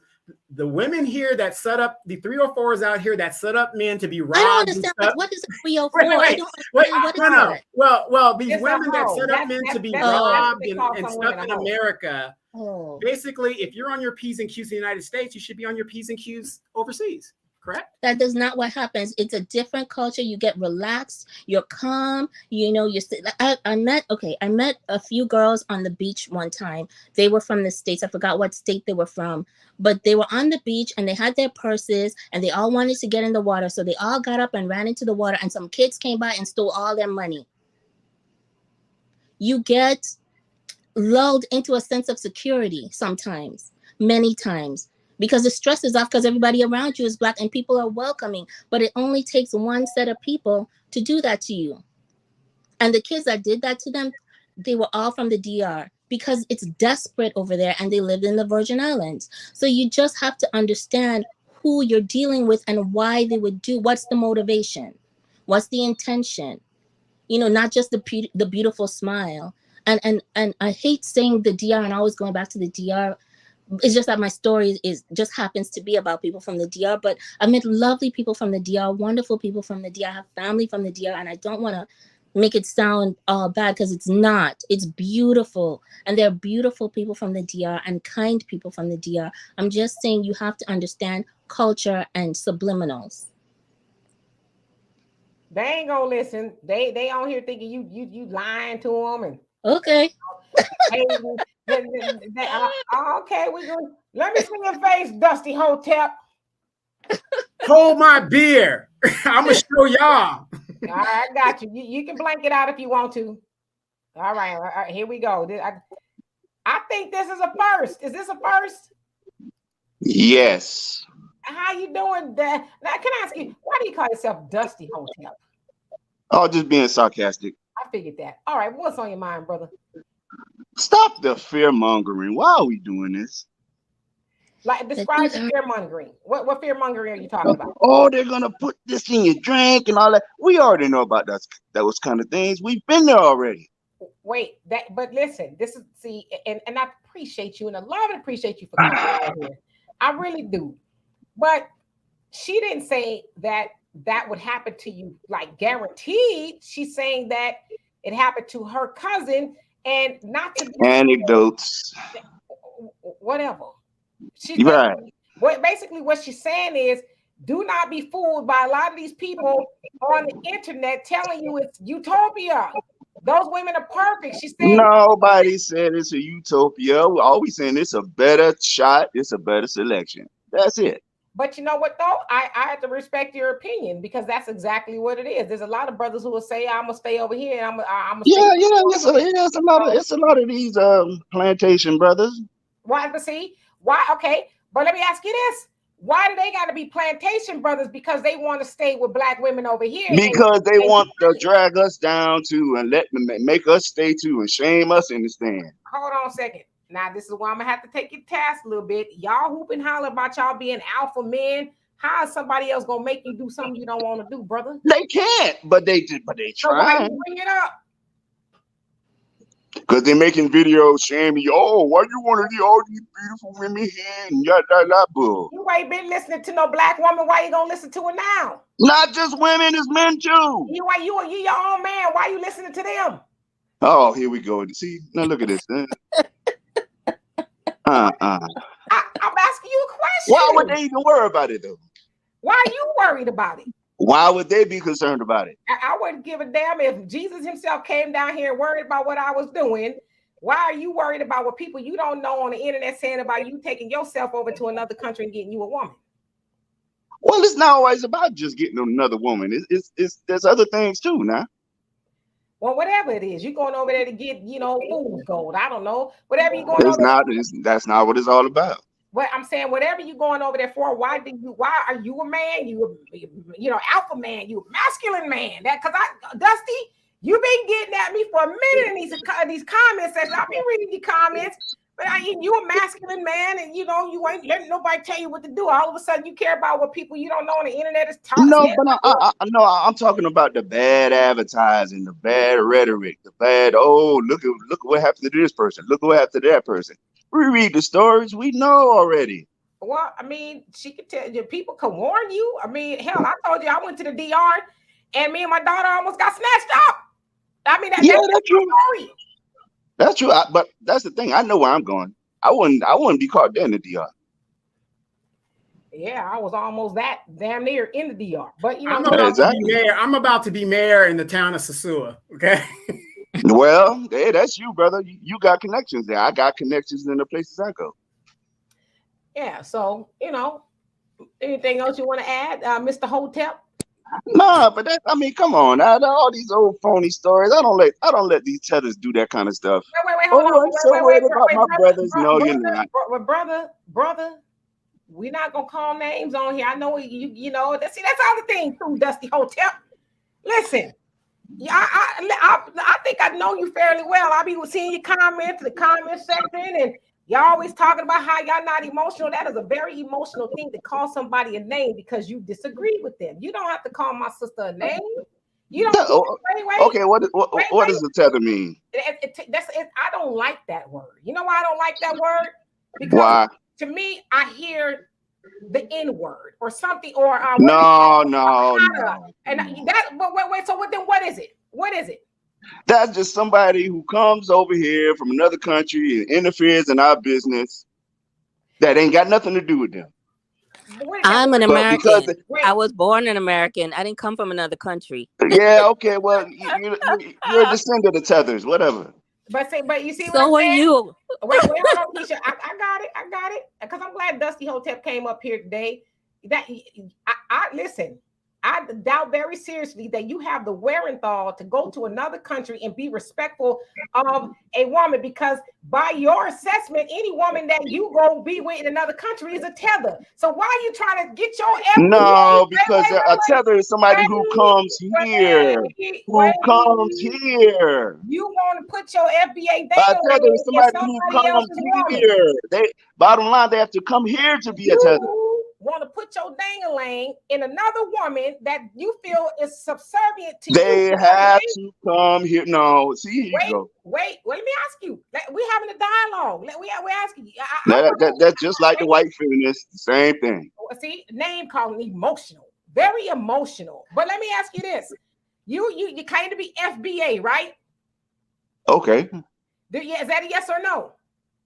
the women here that set up the 304s out here that set up men to be robbed. I don't understand what is a 304. Wait. I don't understand what is that. Well, these women that set up men to be robbed and stuff in America. Oh. Basically, if you're on your P's and Q's in the United States, you should be on your P's and Q's overseas. Correct? That is not what happens. It's a different culture. You get relaxed. You're calm. I met a few girls on the beach one time. They were from the States. I forgot what state they were from, but they were on the beach and they had their purses and they all wanted to get in the water. So they all got up and ran into the water, and some kids came by and stole all their money. You get lulled into a sense of security sometimes, many times. Because the stress is off because everybody around you is Black and people are welcoming. But it only takes one set of people to do that to you. And the kids that did that to them, they were all from the DR because it's desperate over there and they lived in the Virgin Islands. So you just have to understand who you're dealing with and why they would do. What's the motivation? What's the intention? Not just the beautiful smile. And I hate saying the DR and always going back to the DR. It's just that my story just happens to be about people from the DR, but I met lovely people from the DR, wonderful people from the DR. I have family from the DR, and I don't want to make it sound all bad because it's not. It's beautiful, and there are beautiful people from the DR and kind people from the DR. I'm just saying you have to understand culture and subliminals. They ain't gonna listen. They on here thinking you lying to them and okay. Okay, we go. Let me see your face, Dusty Hotep. Hold my beer. I'm gonna show y'all. All right, I got you. You can blank it out if you want to. All right, here we go. I think this is a first. Is this a first? Yes. How you doing, Dad? Now, can I ask you, why do you call yourself Dusty Hotep? Oh, just being sarcastic. I figured that. All right, what's on your mind, brother? Stop the fear mongering. Why are we doing this? Like, describe the fear mongering. What fear mongering are you talking about? Oh, they're gonna put this in your drink and all that. We already know about those kind of things. We've been there already. Wait, but listen, this is and I appreciate you and I love and appreciate you for coming out here. I really do. But she didn't say that would happen to you, like guaranteed. She's saying that it happened to her cousin. And not to be anecdotes, whatever. Right. Basically, what she's saying is, do not be fooled by a lot of these people on the internet telling you it's utopia. Those women are perfect. She's saying nobody said it's a utopia. We're always saying it's a better shot. It's a better selection. That's it. But you know what though? I have to respect your opinion because that's exactly what it is. There's a lot of brothers who will say, "I'm gonna stay over here." And I'm It's a lot of these plantation brothers. Why? Why? Okay, but let me ask you this: why do they got to be plantation brothers? Because they want to stay with Black women over here. Because they want to drag us down too and make us stay too and shame us in the stand. Hold on a second. Now, this is why I'm going to have to take your task a little bit. Y'all hoop and holler about y'all being alpha men. How is somebody else going to make you do something you don't want to do, brother? They can't, but they try. So why you bring it up? Because they're making videos shaming you. Oh, why you want to do all these beautiful women here and yada bull? You ain't been listening to no Black woman. Why you going to listen to her now? Not just women, it's men too. You your own man. Why you listening to them? Oh, here we go. See, now look at this. I'm asking you a question. Why would they even worry about it though? Why are you worried about it? Why would they be concerned about it? I wouldn't give a damn if Jesus himself came down here and worried about what I was doing. Why are you worried about what people you don't know on the internet saying about you taking yourself over to another country and getting you a woman? Well, it's not always about just getting another woman. It's there's other things too now. Well, whatever it is, you're going over there to get, fool's gold. I don't know. Whatever you're going over there. That's not what it's all about. But I'm saying, whatever you're going over there for, why are you a man? You alpha man, you a masculine man. Dusty, you've been getting at me for a minute in these comment sections. I've been reading the comments, but you a masculine man, and you ain't letting nobody tell you what to do. All of a sudden, you care about what people you don't know on the internet is talking. No, but I'm talking about the bad advertising, the bad rhetoric, the bad. Oh, look at what happened to this person. Look what happened to that person. We read the stories. We know already. Well, I mean, she could tell you. People can warn you. I mean, hell, I told you I went to the DR, and me and my daughter almost got snatched up. I mean, that's true. Story. That's true. But that's the thing. I know where I'm going. I wouldn't be caught there in the DR. Yeah, I was almost that damn near in the DR. But I'm about to be mayor in the town of Sosua. Okay. Well, hey, that's you, brother. You got connections there. I got connections in the places I go. Yeah. So anything else you want to add, Mr. Hotep? Nah, but come on. All these old phony stories. I don't let these tethers do that kind of stuff. Wait, hold on. I'm so worried about my brothers. No, you're not. Brother, we're not gonna call names on here. I know you know. That's all the thing too, Dusty Hotep. Listen, I think I know you fairly well. I be seeing your comments, the comment section, and y'all always talking about how y'all not emotional. That is a very emotional thing to call somebody a name because you disagree with them. You don't have to call my sister a name. You don't. Okay, what does the tether mean? I don't like that word. You know why I don't like that word? Because why? To me, I hear the N word or something, or no. And that, but wait. So then, what is it? What is it? That's just somebody who comes over here from another country and interferes in our business. That ain't got nothing to do with them. I'm an American. I was born an American. I didn't come from another country. Yeah. Okay. Well, you're a descendant of tethers. Whatever. But you see, so are you. Wait, hold on, Keisha. I got it. Because I'm glad Dusty Hotep came up here today. That I listen. I doubt very seriously that you have the wherewithal to go to another country and be respectful of a woman, because by your assessment, any woman that you go be with in another country is a tether. So why are you trying to get your FBA? No, because a tether is somebody who comes here. Comes here. You want to put your FBA down? A tether is somebody who comes here. Bottom line, they have to come here to be a tether. Want to put your dang-a-lang in another woman that you feel is subservient to they you. They have to come here. No, see, here you go. Wait, let me ask you. We're having a dialogue. We're asking you. That's just like the white feminists, the same thing. See, name calling emotional, very emotional. But let me ask you this: you claim to be FBA, right? Okay. Is that a yes or no?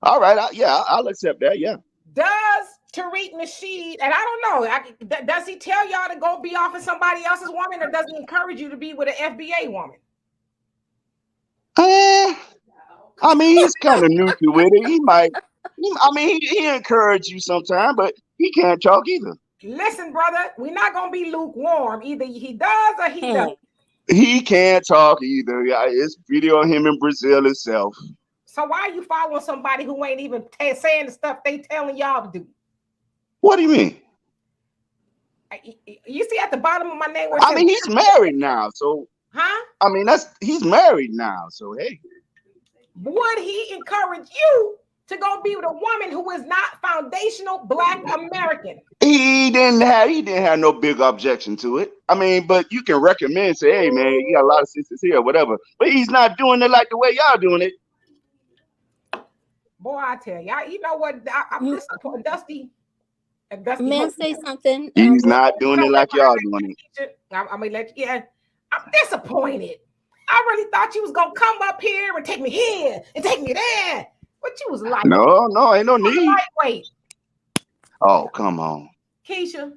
All right. I'll accept that. Yeah. Does Tariq Nasheed, and I don't know, does he tell y'all to go be off of somebody else's woman, or does he encourage you to be with an FBA woman? I mean, he's kind of new to it. He might. I mean, he encourages you sometimes, but he can't talk either. Listen, brother, we're not gonna be lukewarm. Either he does or he doesn't. He can't talk either. Yeah, it's video of him in Brazil itself. So why are you following somebody who ain't even saying the stuff they telling y'all to do? What do you mean? You see at the bottom of my name. I mean, he's married now, so. Huh? I mean, he's married now, so hey. Would he encourage you to go be with a woman who is not foundational Black American? He didn't have no big objection to it. I mean, but you can recommend, say, hey man, you got a lot of sisters here, or whatever. But he's not doing it like the way y'all doing it. Boy, I tell you, you know what? I'm disappointed, Dusty. May I say something? He's not doing it like y'all doing it. I'm disappointed. I really thought you was gonna come up here and take me here and take me there. But you was like, no, ain't no need. Lightweight. Oh, come on, Keisha.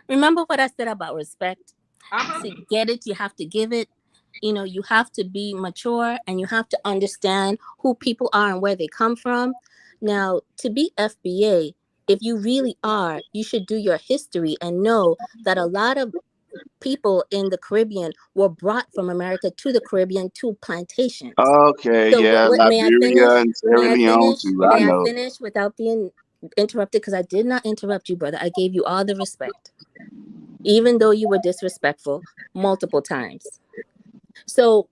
Remember what I said about respect? Uh-huh. To get it, you have to give it. You have to be mature and you have to understand who people are and where they come from. Now, to be FBA, if you really are, you should do your history and know that a lot of people in the Caribbean were brought from America to the Caribbean to plantations. Okay, So yeah, may I finish? Liberia and Sierra Leone too. I May I know. finish without being interrupted? Because I did not interrupt you, brother. I gave you all the respect, even though you were disrespectful multiple times. So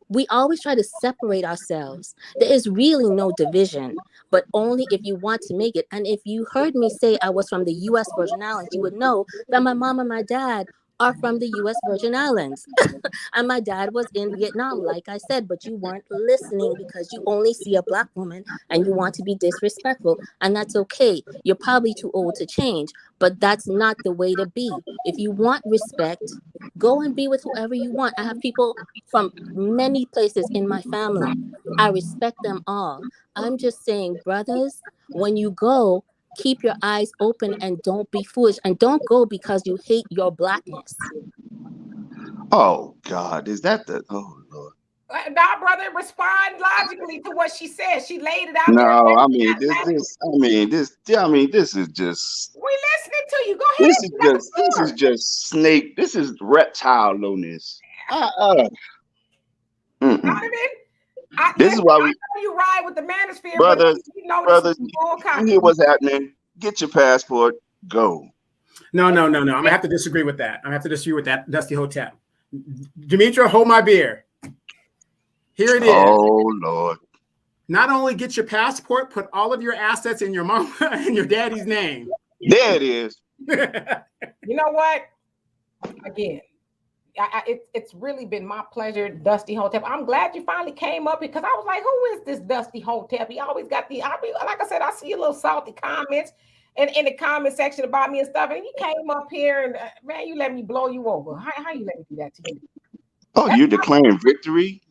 we always try to separate ourselves. There is really no division, but only if you want to make it. And if you heard me say I was from the U.S. Virgin Islands, you would know that my mom and my dad are from the U.S. Virgin Islands. And my dad was in Vietnam, like I said, but you weren't listening because you only see a Black woman and you want to be disrespectful. And that's okay. You're probably too old to change, but that's not the way to be. If you want respect, go and be with whoever you want. I have people from many places in my family. I respect them all. I'm just saying, brothers, when you go, keep your eyes open and don't be foolish. And don't go because you hate your Blackness. Oh God, is that the? Oh Lord. Now, brother, respond logically to what she said. She laid it out there. No, I mean this is just. We listening to you. Go ahead. This is just snake. This is reptile lowness. This is why we. You ride with the manosphere, brothers. Brothers, you hear what's happening? Get your passport. Go. No. I'm gonna have to disagree with that. Dusty Hotep. Demetra, hold my beer. Here it is. Oh Lord. Not only get your passport, put all of your assets in your mom and your daddy's name. There it is. You know what? Again, it's really been my pleasure, Dusty Hotep. I'm glad you finally came up because I was like, who is this Dusty Hotep? He always got like I said, I see a little salty comments in the comment section about me and stuff. And you came up here and man, you let me blow you over. How you let me do that to you? Oh, you declaring victory?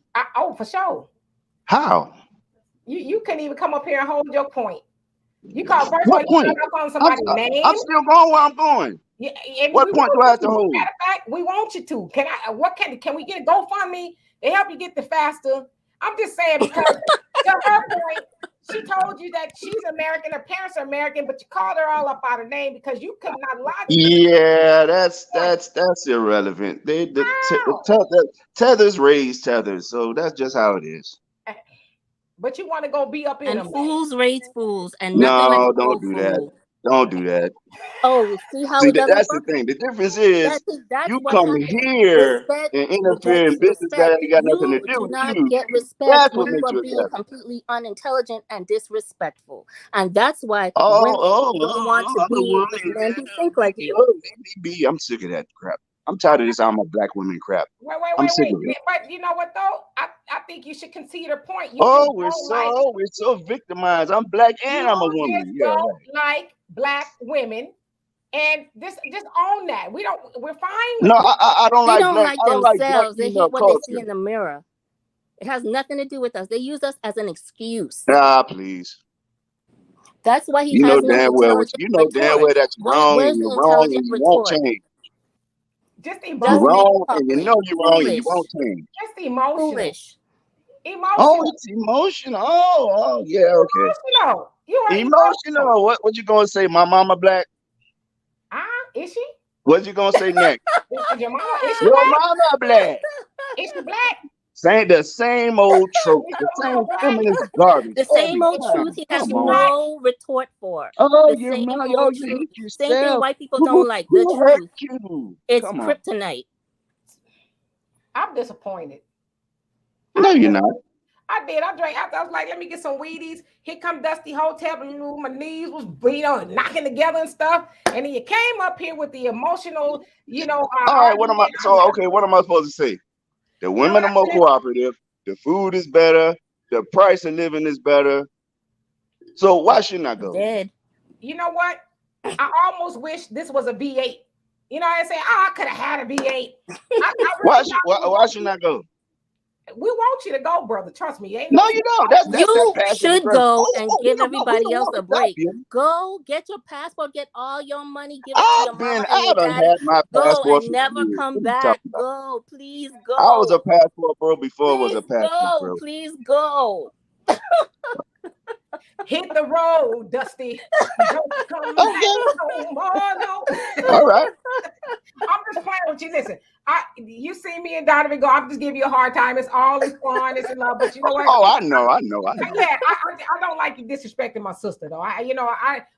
For sure. How? You couldn't even come up here and hold your point. You call first what point? You calling somebody's name. I'm still going where I'm going. Yeah, what point do I have to hold? Matter of fact, we want you to. Can we get a GoFundMe? They help you get the faster. I'm just saying because to her point, she told you that she's American, her parents are American, but you called her all up out of name because you could not lie. Yeah, that's irrelevant. Tethers raise tethers, so that's just how it is. But you want to go be up in them. Fools raise fools, and no, don't do that. Don't do that. Oh, see that's the thing. The difference is you come here and interfere in business that ain't got nothing to do with you. Get respect. That's what makes you being completely unintelligent and disrespectful, and that's why women don't want to be with men who think like you. I'm sick of that crap. I'm tired of this. I'm a Black woman crap. Wait. But you know what though? I think you should concede her point. We're so victimized. I'm Black and I'm a woman. Yeah, like Black women, and just own that. We're fine. No, I don't like. They don't like themselves. They hate what they see in the mirror. It has nothing to do with us. They use us as an excuse. Please. That's why you know damn well that's wrong, and you're wrong, and you won't change. Just emotional. You're wrong, and you know you're wrong, and you won't change. Just emotional. Foolish. Emotional. Oh, it's emotional. Oh, yeah, okay. Emotional. You are emotional. What you gonna say? My mama Black? Is she? What you gonna say next? Your mama? Is she Your Black? mama Black? Is she Black? Saying the same old trope, the same feminist garbage. The same old truth he has no retort for. Oh, your mama, you hate yourself. Same thing white people don't like. The truth. It's kryptonite. I'm disappointed. No, you're not. I did. I drank. I was like, let me get some Wheaties. Here come Dusty Hotep, and my knees was knocking together and stuff. And then you came up here with the emotional, All right, what am I supposed to say? The women are more cooperative. The food is better. The price of living is better. So why shouldn't I go? Dead. You know what? I almost wish this was a V8. You know, I say, I could have had a V8. Why shouldn't I go? We want you to go, brother. Trust me. Ain't No, you don't. That's that You passive should aggressive. go Oh, and we give don't we everybody don't else want a to stop break. you. Go get your passport, get all your money, give it to your mama and I your done daddy. had my Go passport and for never years. come What are you back. talking about? Go, please I was a go. passport bro before it was Please a passport go. bro. Please go. hit the road, Dusty. Don't come back Okay. no more. No. All right. I'm just playing with you. Listen, you see me and Donovan go. I'm just giving you a hard time. It's all in fun. It's in love. But you know what? Oh, I know. Yeah, I don't like you disrespecting my sister though.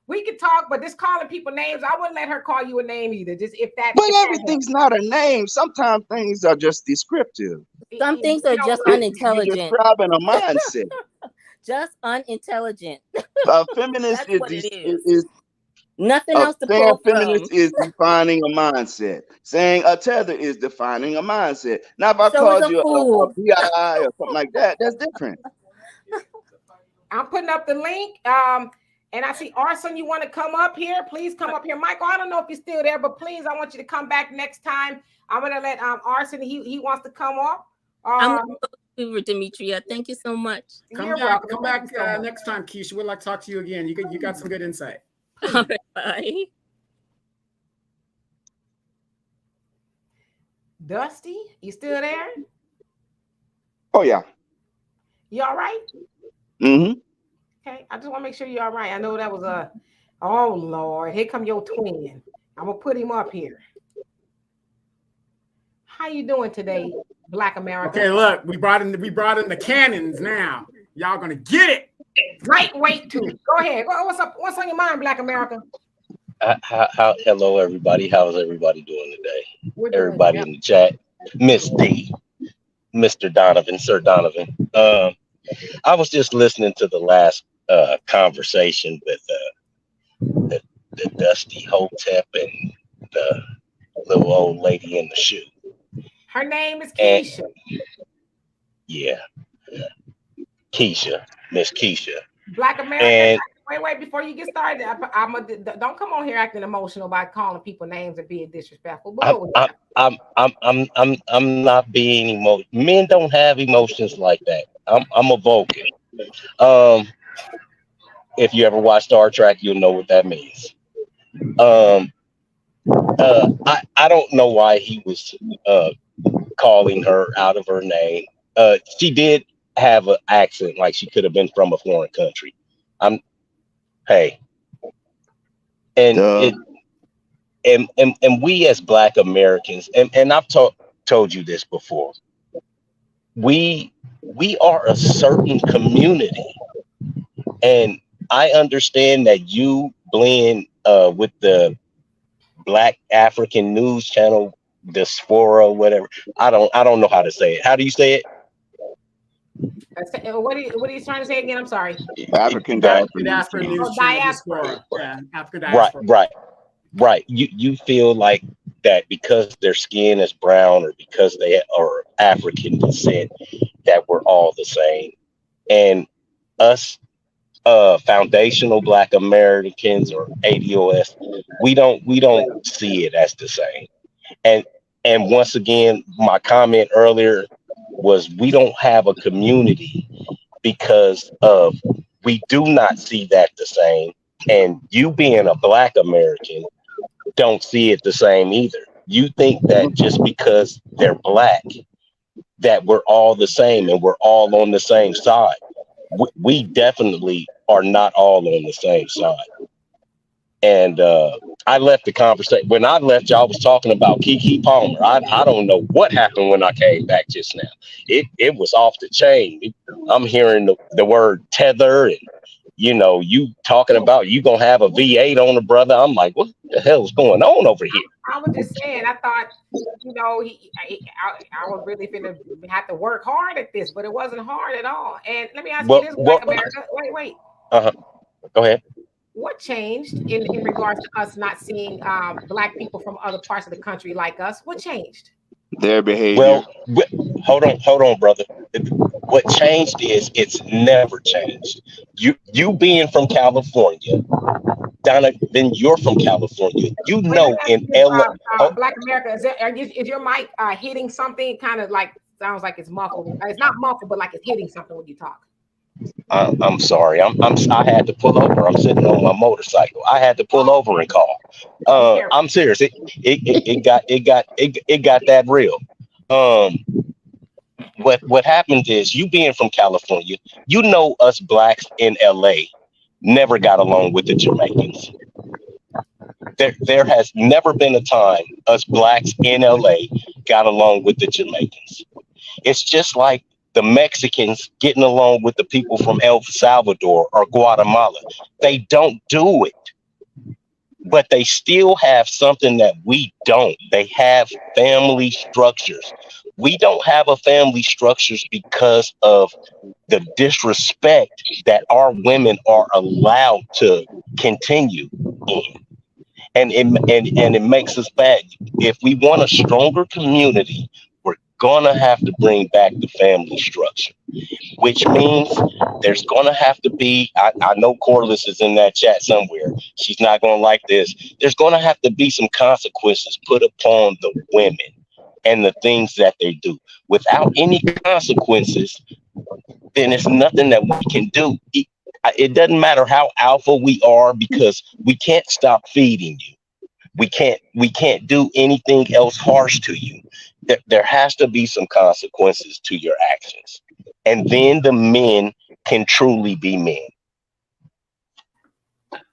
We could talk, but just calling people names, I wouldn't let her call you a name either. Just But everything's not a name. Sometimes things are just descriptive. Some things are just You're unintelligent. describing a mindset. Just unintelligent. A feminist That's what it is Nothing else to saying pull from. feminist is defining a mindset. Saying a tether is defining a mindset. Now, if I So is called a you a fool. BI or something like that, that's different. I'm putting up the link. And I see Arson, you want to come up here? Please come up here. Michael, I don't know if you're still there, but please, I want you to come back next time. I'm gonna let Arson, he wants to come up. I'm gonna go over, Demetria. Thank you so much. Come back next time, Keisha. We'd like to talk to you again. You got some good insight. All right, bye. Dusty, you still there? Oh yeah. You all right? Mm-hmm. Okay, I just want to make sure you're all right. I know that was oh Lord, here come your twin. I'm gonna put him up here. How you doing today, Black America? Okay, look, we brought in the cannons now. Y'all gonna get it. Lightweight too. Go ahead. What's up? What's on your mind, Black America? Hello, everybody. How's everybody doing today? We're doing Everybody well. in the chat. Miss D, Mr. Donovan, Sir Donovan. I was just listening to the last conversation with the Dusty Hotep and the little old lady in the shoe. Her name is Keisha. Yeah, Keisha, Miss Keisha. Black America. And wait, before you get started, don't come on here acting emotional by calling people names and being disrespectful. I'm not being emotional. Men don't have emotions like that. I'm a Vulcan. If you ever watch Star Trek, you'll know what that means. I don't know why he was calling her out of her name. She did have an accent, like she could have been from a foreign country. Hey, and and we as Black Americans, and I've told you this before, we are a certain community, and I understand that you blend with the Black African News Channel, Diaspora, whatever. I don't know how to say it. How do you say it? What are you trying to say again? I'm sorry. African diaspora news diaspora. Yeah, African diaspora. Right. You feel like that because their skin is brown or because they are African descent, that we're all the same. And us foundational Black Americans or ADOS, we don't see it as the same. And once again, my comment earlier was we don't have a community because of we do not see that the same. And you being a Black American don't see it the same either. You think that just because they're Black, that we're all the same and we're all on the same side. We definitely are not all on the same side. And I left the conversation. When I left, y'all was talking about KeKe Palmer. I don't know what happened when I came back just now. It was off the chain. I'm hearing the word tether and, you talking about you going to have a V8 on the brother. I'm like, what the hell is going on over here? I was just saying, I thought, I was really finna have to work hard at this, but it wasn't hard at all. And let me ask you this, Black America. Wait. Go ahead. What changed in regards to us not seeing Black people from other parts of the country like us? What changed? Their behavior. Well, hold on, brother. What changed is it's never changed. You being from California, Donna, then you're from California. In LA, Black America, is your mic hitting something kind of like Sounds like it's muffled. It's not muffled, but like it's hitting something when you talk. I'm sorry. I had to pull over. I'm sitting on my motorcycle. I had to pull over and call. I'm serious. It got that real. What happened is, you being from California, you know, us blacks in LA never got along with the Jamaicans. There has never been a time us blacks in LA got along with the Jamaicans. It's just like the Mexicans getting along with the people from El Salvador or Guatemala. They don't do it, but they still have something that we don't. They have family structures. We don't have a family structures because of the disrespect that our women are allowed to continue in. And it makes us bad. If we want a stronger community, we're gonna have to bring back the family structure, which means there's gonna have to be, I know Corliss is in that chat somewhere. She's not gonna like this. There's gonna have to be some consequences put upon the women and the things that they do. Without any consequences, then it's nothing that we can do. It doesn't matter how alpha we are, because we can't stop feeding you. We can't do anything else harsh to you. There has to be some consequences to your actions, and then the men can truly be men.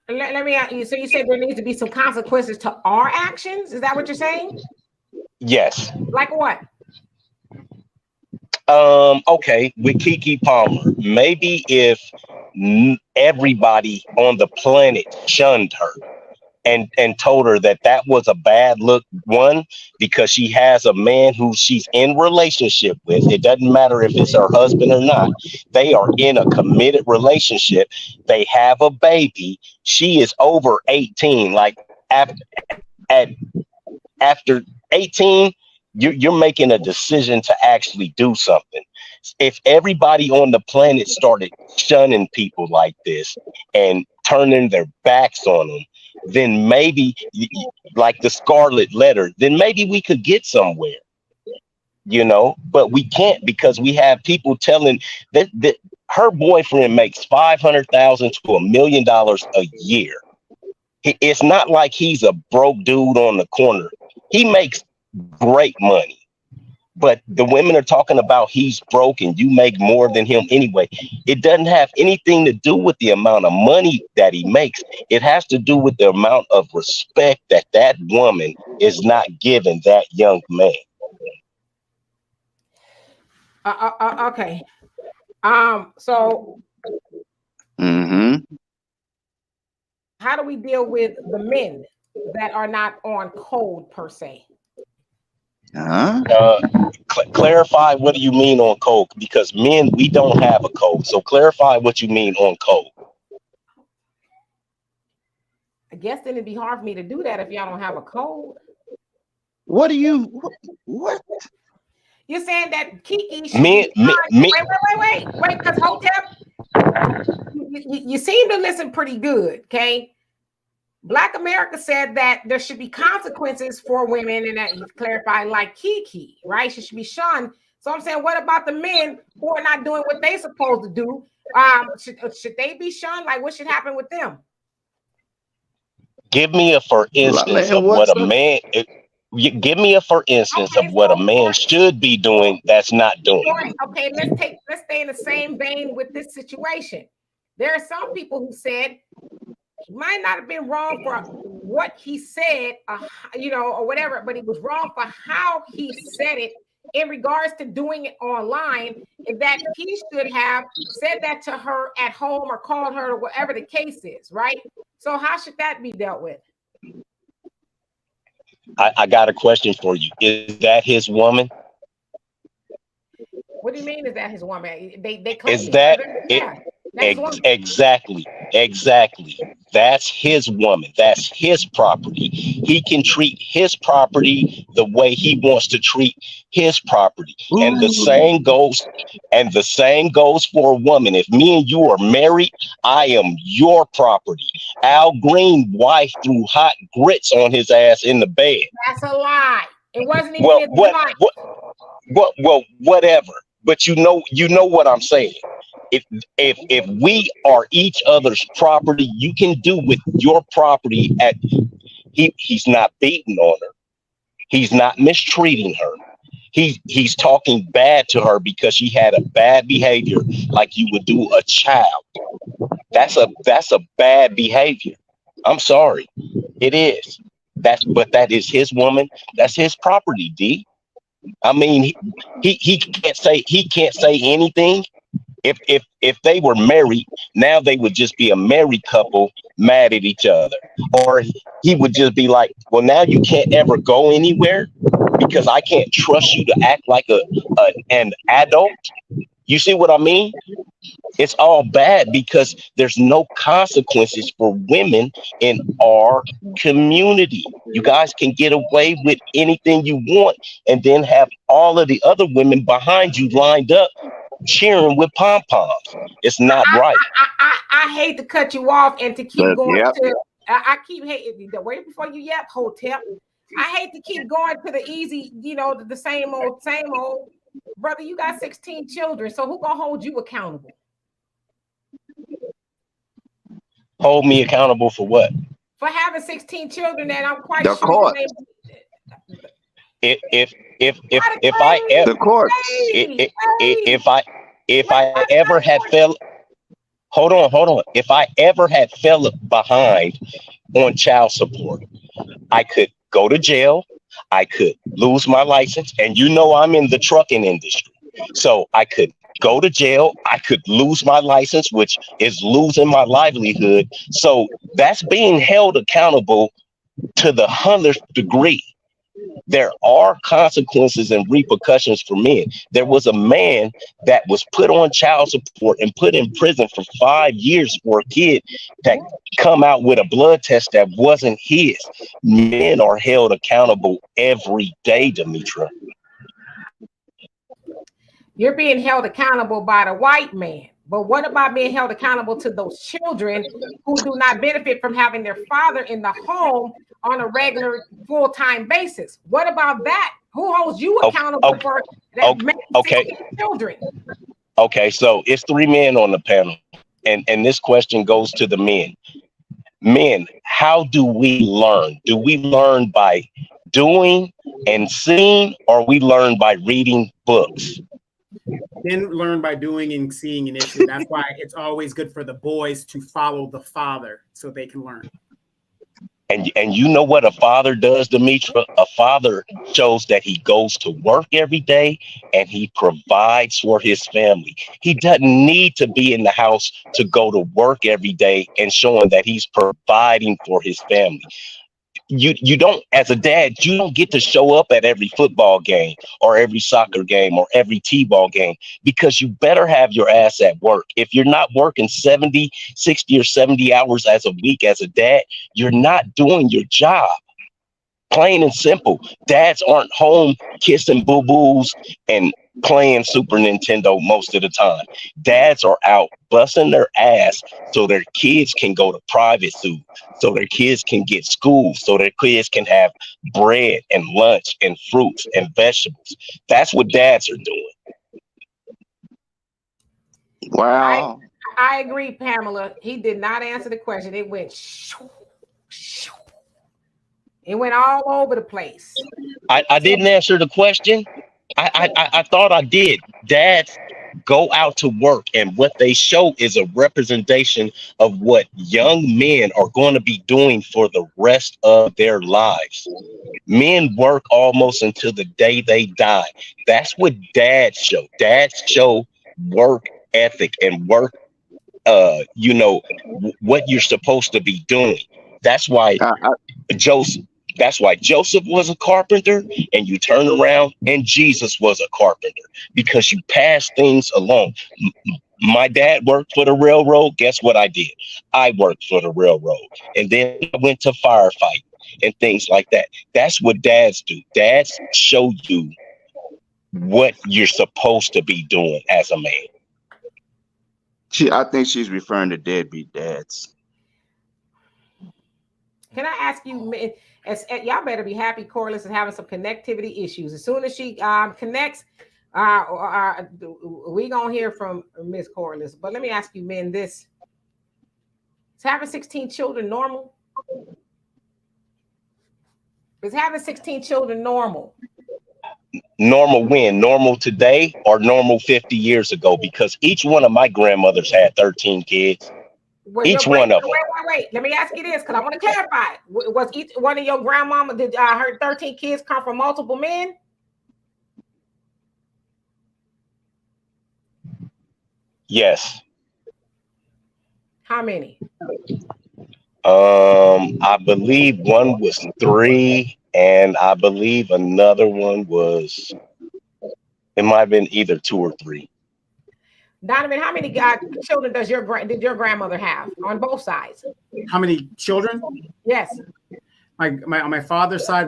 Let me ask you. So you said there needs to be some consequences to our actions. Is that what you're saying? Yes. Like what? Okay, with KeKe Palmer, maybe if everybody on the planet shunned her and told her that was a bad look, one, because she has a man who she's in relationship with. It doesn't matter if it's her husband or not. They are in a committed relationship. They have a baby. She is over 18. Like after 18, you're making a decision to actually do something. If everybody on the planet started shunning people like this and turning their backs on them, then maybe, like the Scarlet Letter, then maybe we could get somewhere, you know. But we can't, because we have people telling that her boyfriend makes $500,000 to $1 million a year. It's not like he's a broke dude on the corner. He makes great money, but the women are talking about he's broke and you make more than him anyway. It doesn't have anything to do with the amount of money that he makes. It has to do with the amount of respect that woman is not giving that young man. Okay. So how do we deal with the men that are not on code per se? Clarify, what do you mean on code? Because men, we don't have a code. So clarify what you mean on code. I guess then it'd be hard for me to do that if y'all don't have a code. What? You're saying that KeKe should wait, because Hotep, you seem to listen pretty good, okay? Black America said that there should be consequences for women, and that he's clarifying, like KeKe, right? She should be shunned. So I'm saying, what about the men who are not doing what they supposed to do? Should they be shunned? Like, what should happen with them? Give me a for instance of what a man. Give me a for instance of what a man should be doing that's not doing. Okay, let's stay in the same vein with this situation. There are some people who said he might not have been wrong for what he said, or whatever, but he was wrong for how he said it in regards to doing it online, and that he should have said that to her at home or called her or whatever the case is, right? So how should that be dealt with? I got a question for you. Is that his woman? What do you mean, is that his woman? They claim is that it? Exactly. That's his woman. That's his property. He can treat his property the way he wants to treat his property. Ooh. And the same goes for a woman. If me and you are married, I am your property. Al Green wife threw hot grits on his ass in the bed. That's a lie. It wasn't even his wife. Well, whatever. But you know what I'm saying. If we are each other's property, you can do with your property. He's not beating on her. He's not mistreating her. He's talking bad to her because she had a bad behavior, like you would do a child. That's a bad behavior. I'm sorry, it is. But that is his woman. That's his property, D. I mean, he can't say anything. If they were married, now they would just be a married couple mad at each other. Or he would just be like, well, now you can't ever go anywhere because I can't trust you to act like an adult. You see what I mean? It's all bad because there's no consequences for women in our community. You guys can get away with anything you want and then have all of the other women behind you lined up cheering with pom-poms. It's not right. I hate to cut you off and to keep going Yep. to I keep hating the wait before you yap, Hotep. I hate to keep going to the easy, the same old. Brother, you got 16 children, so who gonna hold you accountable? Hold me accountable for what? For having 16 children, and I'm quite The sure court. If I ever The court. if I ever had fell, hold on. If I ever had fell behind on child support, I could go to jail. I could lose my license, and I'm in the trucking industry, so I could go to jail. I could lose my license, which is losing my livelihood. So that's being held accountable to the 100th degree. There are consequences and repercussions for men. There was a man that was put on child support and put in prison for 5 years for a kid that come out with a blood test that wasn't his. Men are held accountable every day, Demetra. You're being held accountable by the white man. But what about being held accountable to those children who do not benefit from having their father in the home on a regular full-time basis? What about that? Who holds you accountable for that? Okay. Children. Okay, so it's 3 men on the panel, and this question goes to the men. Men, how do we learn? Do we learn by doing and seeing, or we learn by reading books? Then learn by doing and seeing initially. That's why it's always good for the boys to follow the father so they can learn. And you know what a father does, Demetra? A father shows that he goes to work every day and he provides for his family. He doesn't need to be in the house to go to work every day and showing that he's providing for his family. You don't, as a dad, you don't get to show up at every football game or every soccer game or every t-ball game because you better have your ass at work. If you're not working 60 or 70 hours as a week as a dad, you're not doing your job. Plain and simple. Dads aren't home kissing boo-boos and playing Super Nintendo most of the time. Dads are out busting their ass so their kids can go to private school, so their kids can get school, so their kids can have bread and lunch and fruits and vegetables. That's what dads are doing. Wow. I agree, Pamela. He did not answer the question. It went shoo, shoo. It went all over the place. I didn't answer the question. I thought I did. Dads go out to work, and what they show is a representation of what young men are going to be doing for the rest of their lives. Men work almost until the day they die. That's what dads show. Dads show work ethic and work, what you're supposed to be doing. That's why Joseph was a carpenter, and you turn around and Jesus was a carpenter, because you pass things along. My dad worked for the railroad. Guess what I did? I worked for the railroad, and then I went to firefight and things like that. That's what dads do. Dads show you what you're supposed to be doing as a man. I think she's referring to deadbeat dads. Can I ask you, Y'all better be happy Corliss is having some connectivity issues. As soon as she connects, we gonna hear from Miss Corliss. But let me ask you, men, this: is having 16 children normal? Is having 16 children normal? Normal when? Normal today or normal 50 years ago? Because each one of my grandmothers had 13 kids. Each one of them. Wait. Let me ask you this, because I want to clarify. Was each one of your grandmama, did her 13 kids come from multiple men? Yes. How many? I believe one was 3, and I believe another one was, it might have been either 2 or 3. Donovan, how many children did your grandmother have on both sides? How many children? Yes. On my father's side,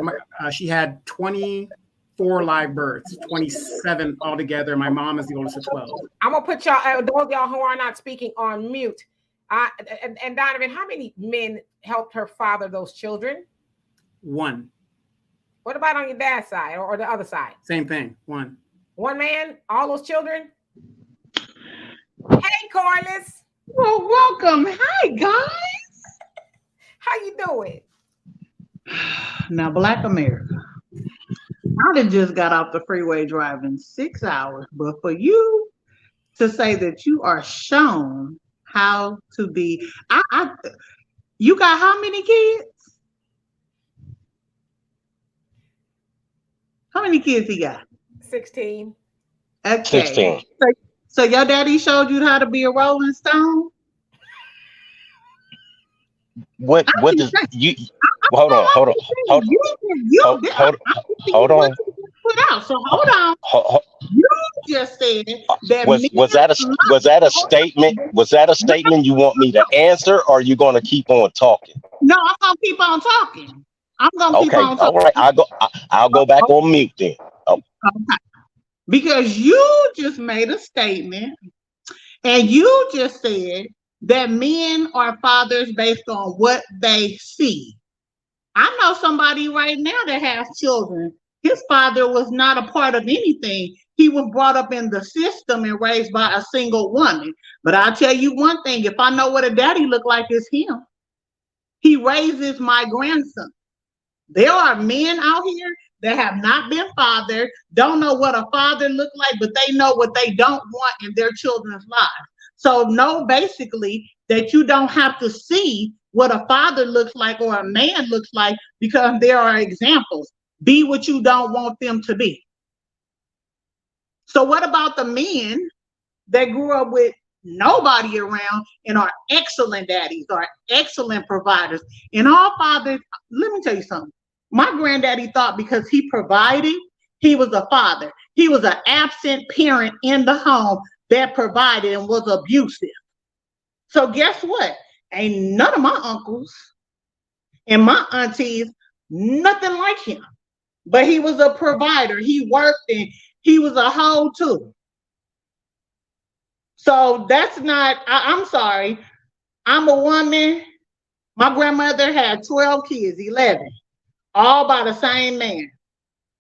she had 24 live births, 27 altogether. My mom is the oldest of 12. I'm gonna put y'all, those of y'all who are not speaking, on mute. And Donovan, how many men helped her father those children? 1. What about on your dad's side or the other side? Same thing. 1. 1 man, all those children? Hey, Corliss. Well, welcome. Hi, guys. How you doing? Now, Black America. I done just got off the freeway driving 6 hours, but for you to say that you are shown how to be, you got how many kids? How many kids he got? 16. Okay. 16. So your daddy showed you how to be a Rolling Stone? What does you hold on. Put out. So hold on. You just said that was that a statement? Was that a statement you want me to answer, or are you gonna keep on talking? No, I'm gonna keep on talking. I'm gonna keep on talking. All right, I'll go back on mute then. Oh. Okay. Because you just made a statement and you just said that men are fathers based on what they see. I know somebody right now that has children. His father was not a part of anything. He was brought up in the system and raised by a single woman. But I'll tell you one thing, if I know what a daddy look like, it's him. He raises my grandson. There are men out here that have not been fathered, don't know what a father looked like, but they know what they don't want in their children's lives. So know basically that you don't have to see what a father looks like or a man looks like, because there are examples. Be what you don't want them to be. So what about the men that grew up with nobody around and are excellent daddies, are excellent providers? And all fathers, let me tell you something. My granddaddy thought because he provided, he was a father. He was an absent parent in the home that provided and was abusive. So guess what? Ain't none of my uncles and my aunties, nothing like him. But he was a provider. He worked and he was a hoe too. So that's not, I'm sorry. I'm a woman. My grandmother had 12 kids, 11. All by the same man.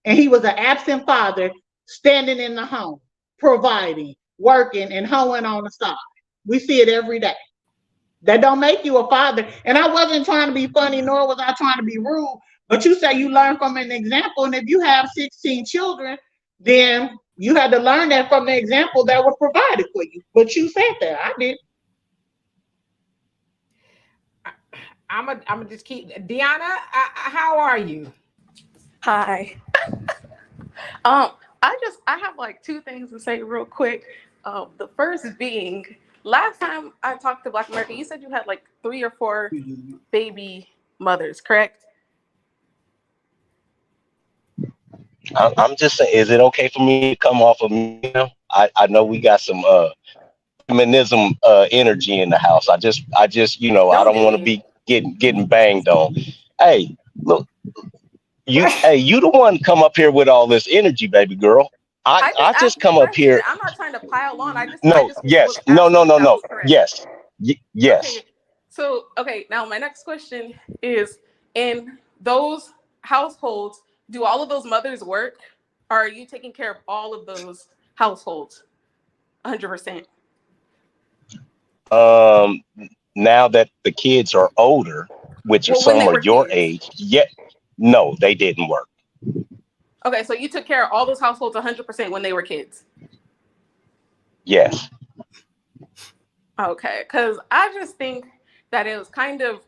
And he was an absent father standing in the home, providing, working, and hoeing on the side. We see it every day. That don't make you a father. And I wasn't trying to be funny, nor was I trying to be rude. But you say you learn from an example. And if you have 16 children, then you had to learn that from the example that was provided for you. But you said that. I did. I'm gonna just keep Deanna. How are you? Hi. I have like 2 things to say real quick. The first being, last time I talked to Black America, you said you had like 3 or 4 baby mothers, correct? I'm just saying, is it okay for me to come off of me? I know we got some feminism energy in the house. I just I don't want to be getting banged on. Hey, look, you the one come up here with all this energy, baby girl. I just come up here. I'm not trying to pile on. Yes. Okay. So, now my next question is, in those households, do all of those mothers work? Or are you taking care of all of those households 100%? Now that the kids are older, which are Well, when some they are were your kids. age, yet no, they didn't work. Okay, so you took care of all those households 100% when they were kids. Yes. Okay, because I just think that it was kind of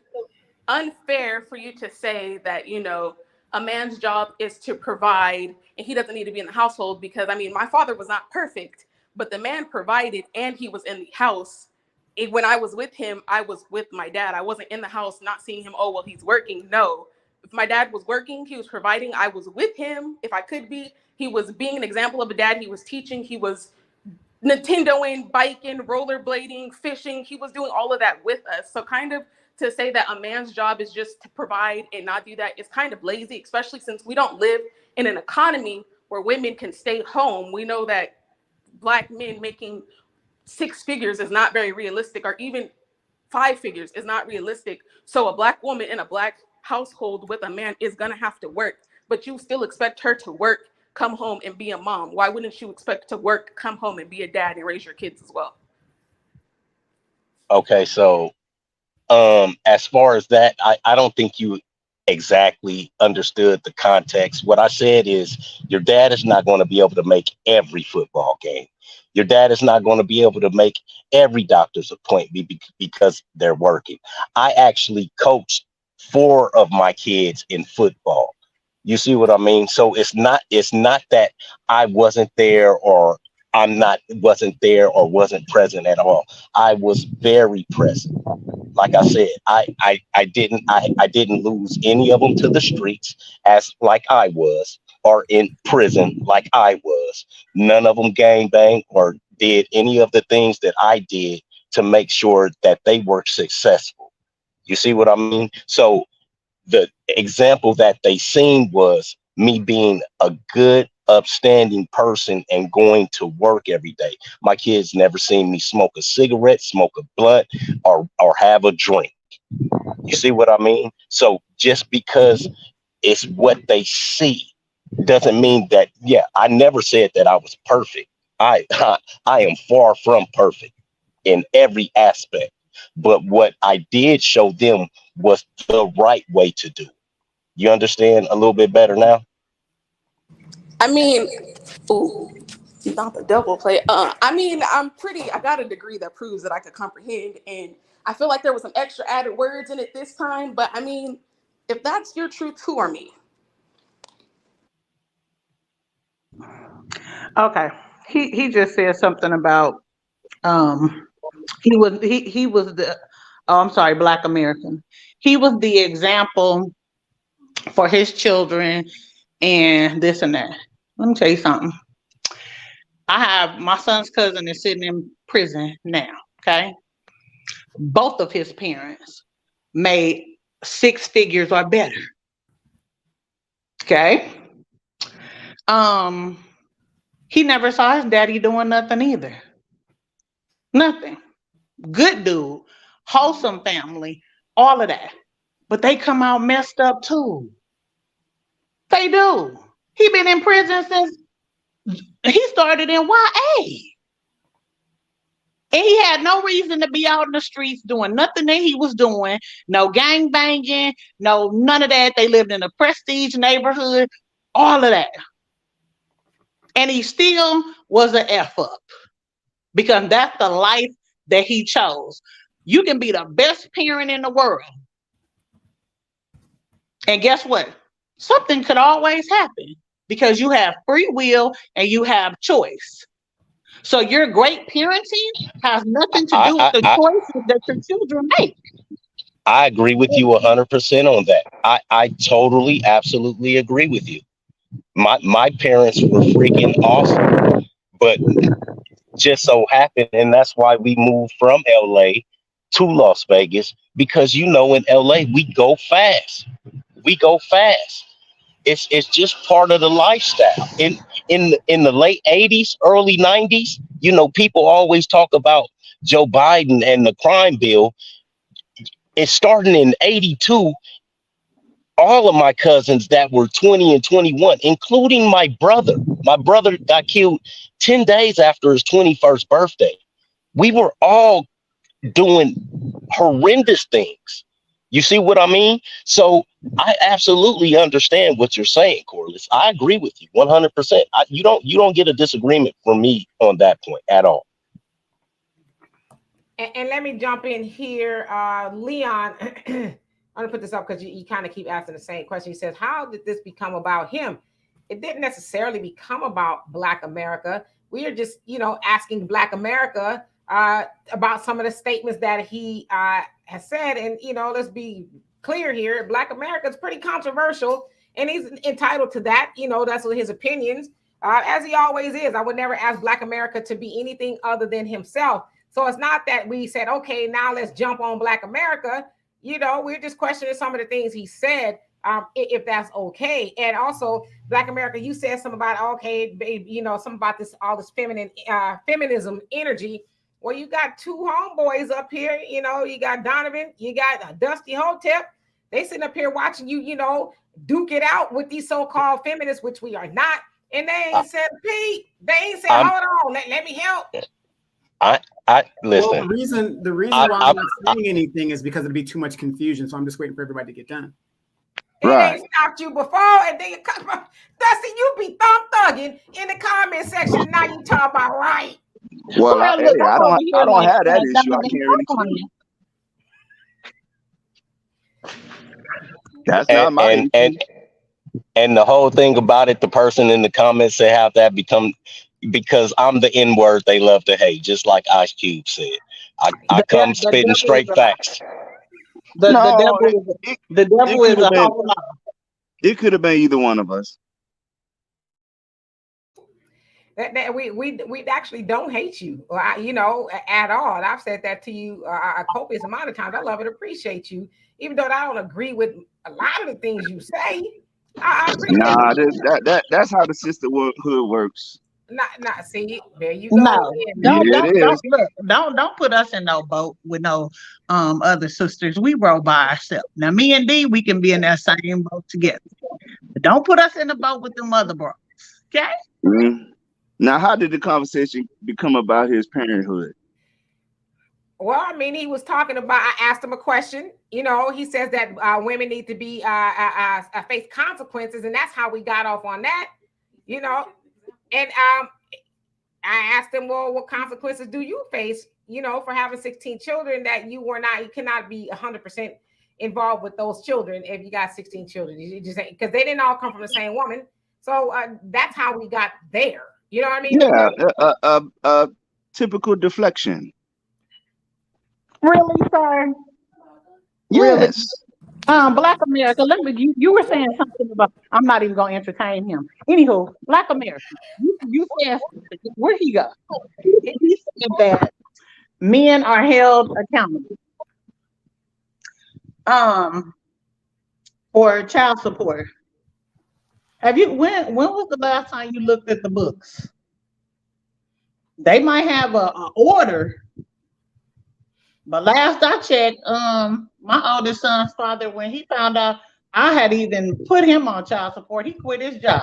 unfair for you to say that, you know, a man's job is to provide and he doesn't need to be in the household, because I mean, my father was not perfect, but the man provided and he was in the house. When I was with him, I was with my dad. I wasn't in the house not seeing him, oh, well, he's working. No, if my dad was working, he was providing, I was with him if I could be. He was being an example of a dad. He was teaching, he was Nintendoing, biking, rollerblading, fishing. He was doing all of that with us. So kind of to say that a man's job is just to provide and not do that is kind of lazy, especially since we don't live in an economy where women can stay home. We know that Black men making 6 figures is not very realistic, or even 5 figures is not realistic. So a Black woman in a Black household with a man is gonna have to work, but you still expect her to work, come home and be a mom. Why wouldn't you expect to work, come home and be a dad and raise your kids as well? Okay, so as far as that, I don't think you exactly understood the context. What I said is your dad is not going to be able to make every football game. Your dad is not going to be able to make every doctor's appointment because they're working. I actually coached 4 of my kids in football. You see what I mean? So it's not that I wasn't there, or wasn't there or wasn't present at all. I was very present. Like I said, I didn't lose any of them to the streets as like I was, or in prison like I was. None of them gang bang or did any of the things that I did to make sure that they were successful. You see what I mean? So the example that they seen was me being a good, upstanding person and going to work every day. My kids never seen me smoke a cigarette, smoke a blunt, or have a drink. You see what I mean? So just because it's what they see doesn't mean that, yeah, I never said that I was perfect. I am far from perfect in every aspect. But what I did show them was the right way to do. You understand a little bit better now? I mean, ooh, not the double play. I mean, I got a degree that proves that I could comprehend, and I feel like there was some extra added words in it this time. But I mean, if that's your truth, who are me? Okay. He just said something about he was the oh, I'm sorry, Black American. He was the example for his children and this and that. Let me tell you something. I have my son's cousin is sitting in prison now. Okay. Both of his parents made 6 figures or better. Okay. He never saw his daddy doing nothing either. Nothing. Good dude, wholesome family, all of that. But they come out messed up too. They do. He been in prison since he started in YA. And he had no reason to be out in the streets doing nothing that he was doing. No gang banging, no none of that. They lived in a prestige neighborhood, all of that. And he still was an F up because that's the life that he chose. You can be the best parent in the world. And guess what? Something could always happen because you have free will and you have choice. So your great parenting has nothing to do with the choices that your children make. I agree with you 100% on that. I totally, absolutely agree with you. My parents were freaking awesome, but just so happened, and that's why we moved from LA to Las Vegas, because in LA we go fast. We go fast. It's just part of the lifestyle. In the late 80s, early 90s, people always talk about Joe Biden and the crime bill. It's starting in 82. all of my cousins that were 20 and 21, including my brother. My brother got killed 10 days after his 21st birthday. We were all doing horrendous things. You see what I mean? So I absolutely understand what you're saying, Corliss. I agree with you 100%. You don't get a disagreement from me on that point at all. And let me jump in here, Leon. I'm gonna put this up because you kind of keep asking the same question. He says, "How did this become about him?" It didn't necessarily become about Black America. We are just, asking Black America about some of the statements that he has said. And, let's be clear here. Black America is pretty controversial, and he's entitled to that. That's what his opinions, as he always is. I would never ask Black America to be anything other than himself. So it's not that we said, okay, now let's jump on Black America. We're just questioning some of the things he said, if that's okay. And also, Black America, you said something about, okay, babe, something about this, all this feminism energy. Well, you got two homeboys up here, you got Donovan, you got Dusty Hotep. They sitting up here watching you, duke it out with these so-called feminists, which we are not. And they ain't said, Pete, they ain't said, hold on, let me help. I listen. Well, the reason why I'm not saying anything is because it'd be too much confusion. So I'm just waiting for everybody to get done. Right. It ain't stopped you before, and then you come, Dusty, you be thugging in the comment section. Now you talk about right. Well, I don't have that issue. I can't really speak. That's not my issue. And the whole thing about it, the person in the comments say how that become, because I'm the N-word they love to hate, just like Ice Cube said. I come spitting straight facts. The devil is a whole lot. It could have been either one of us. That we actually don't hate you, at all. And I've said that to you a copious amount of times. I love and appreciate you, even though I don't agree with a lot of the things you say. I appreciate that's how the sisterhood works. Not see, there you go. No, don't put us in no boat with no other sisters. We roll by ourselves. Now, me and D, we can be in that same boat together. But don't put us in the boat with them other bros. Okay? Mm-hmm. Now, how did the conversation become about his parenthood? Well, I mean, he was talking about, I asked him a question. He says that women need to be face consequences, and that's how we got off on that. And I asked him, well, what consequences do you face, for having 16 children that you cannot be 100% involved with those children if you got 16 children. You just because they didn't all come from the same woman. So that's how we got there. You know what I mean? Yeah, typical deflection. Really, sir? Yes. Really? Black America. You were saying something about. I'm not even going to entertain him. Anywho, Black America. You said where he go? He said that men are held accountable for child support. Have you? When was the last time you looked at the books? They might have a order. But last I checked, my oldest son's father, when he found out I had even put him on child support, he quit his job.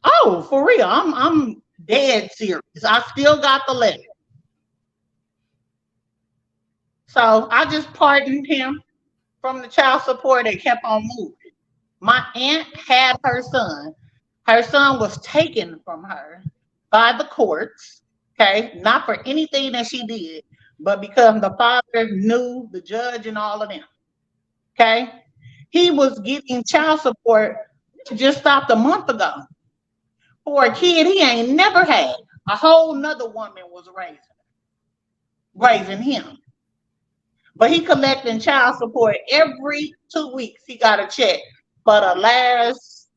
Oh, for real. I'm dead serious. I still got the letter. So I just pardoned him from the child support and kept on moving. My aunt had her son. Her son was taken from her by the courts. Okay, not for anything that she did, but because the father knew the judge and all of them. Okay, he was getting child support, just stopped a month ago, for a kid he ain't never had. A whole nother woman was raising him. But he collecting child support every 2 weeks. He got a check for the last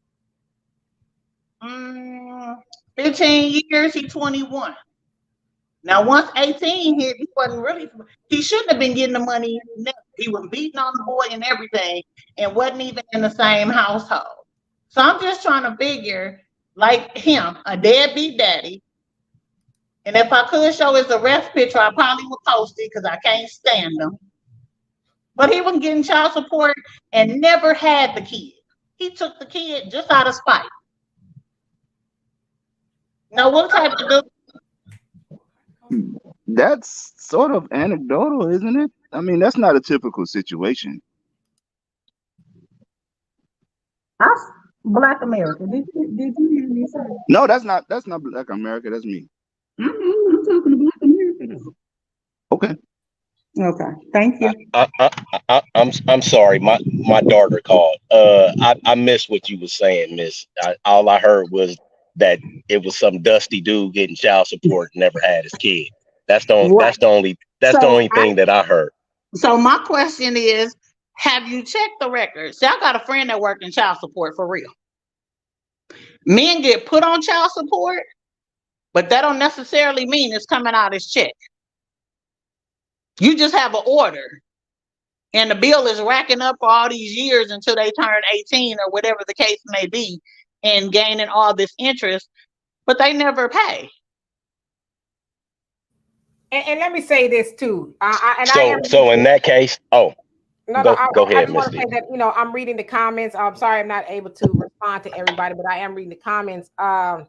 15 years. He's 21. Now, once 18 hit, he shouldn't have been getting the money. He was beating on the boy and everything and wasn't even in the same household. So I'm just trying to figure, like him, a deadbeat daddy. And if I could show his arrest picture, I probably would post it because I can't stand him. but he was getting child support and never had the kid. He took the kid just out of spite. Now, what type of That's sort of anecdotal, isn't it? I mean, that's not a typical situation. That's Black America? Did you hear me say? No, that's not Black America. That's me. I'm talking to Black America. Okay. Okay, thank you. I'm sorry, my daughter called. I missed what you were saying, Miss. All I heard was that it was some dusty dude getting child support, never had his kid. That's the only thing that I heard. So my question is, have you checked the records? See, I got a friend that worked in child support for real. Men get put on child support, but that don't necessarily mean it's coming out as check. You just have an order, and the bill is racking up for all these years until they turn 18 or whatever the case may be, and gaining all this interest, but they never pay. And let me say this too. So in that case, go ahead, I just want to Misty. say that, I'm reading the comments. I'm sorry I'm not able to respond to everybody, but I am reading the comments. I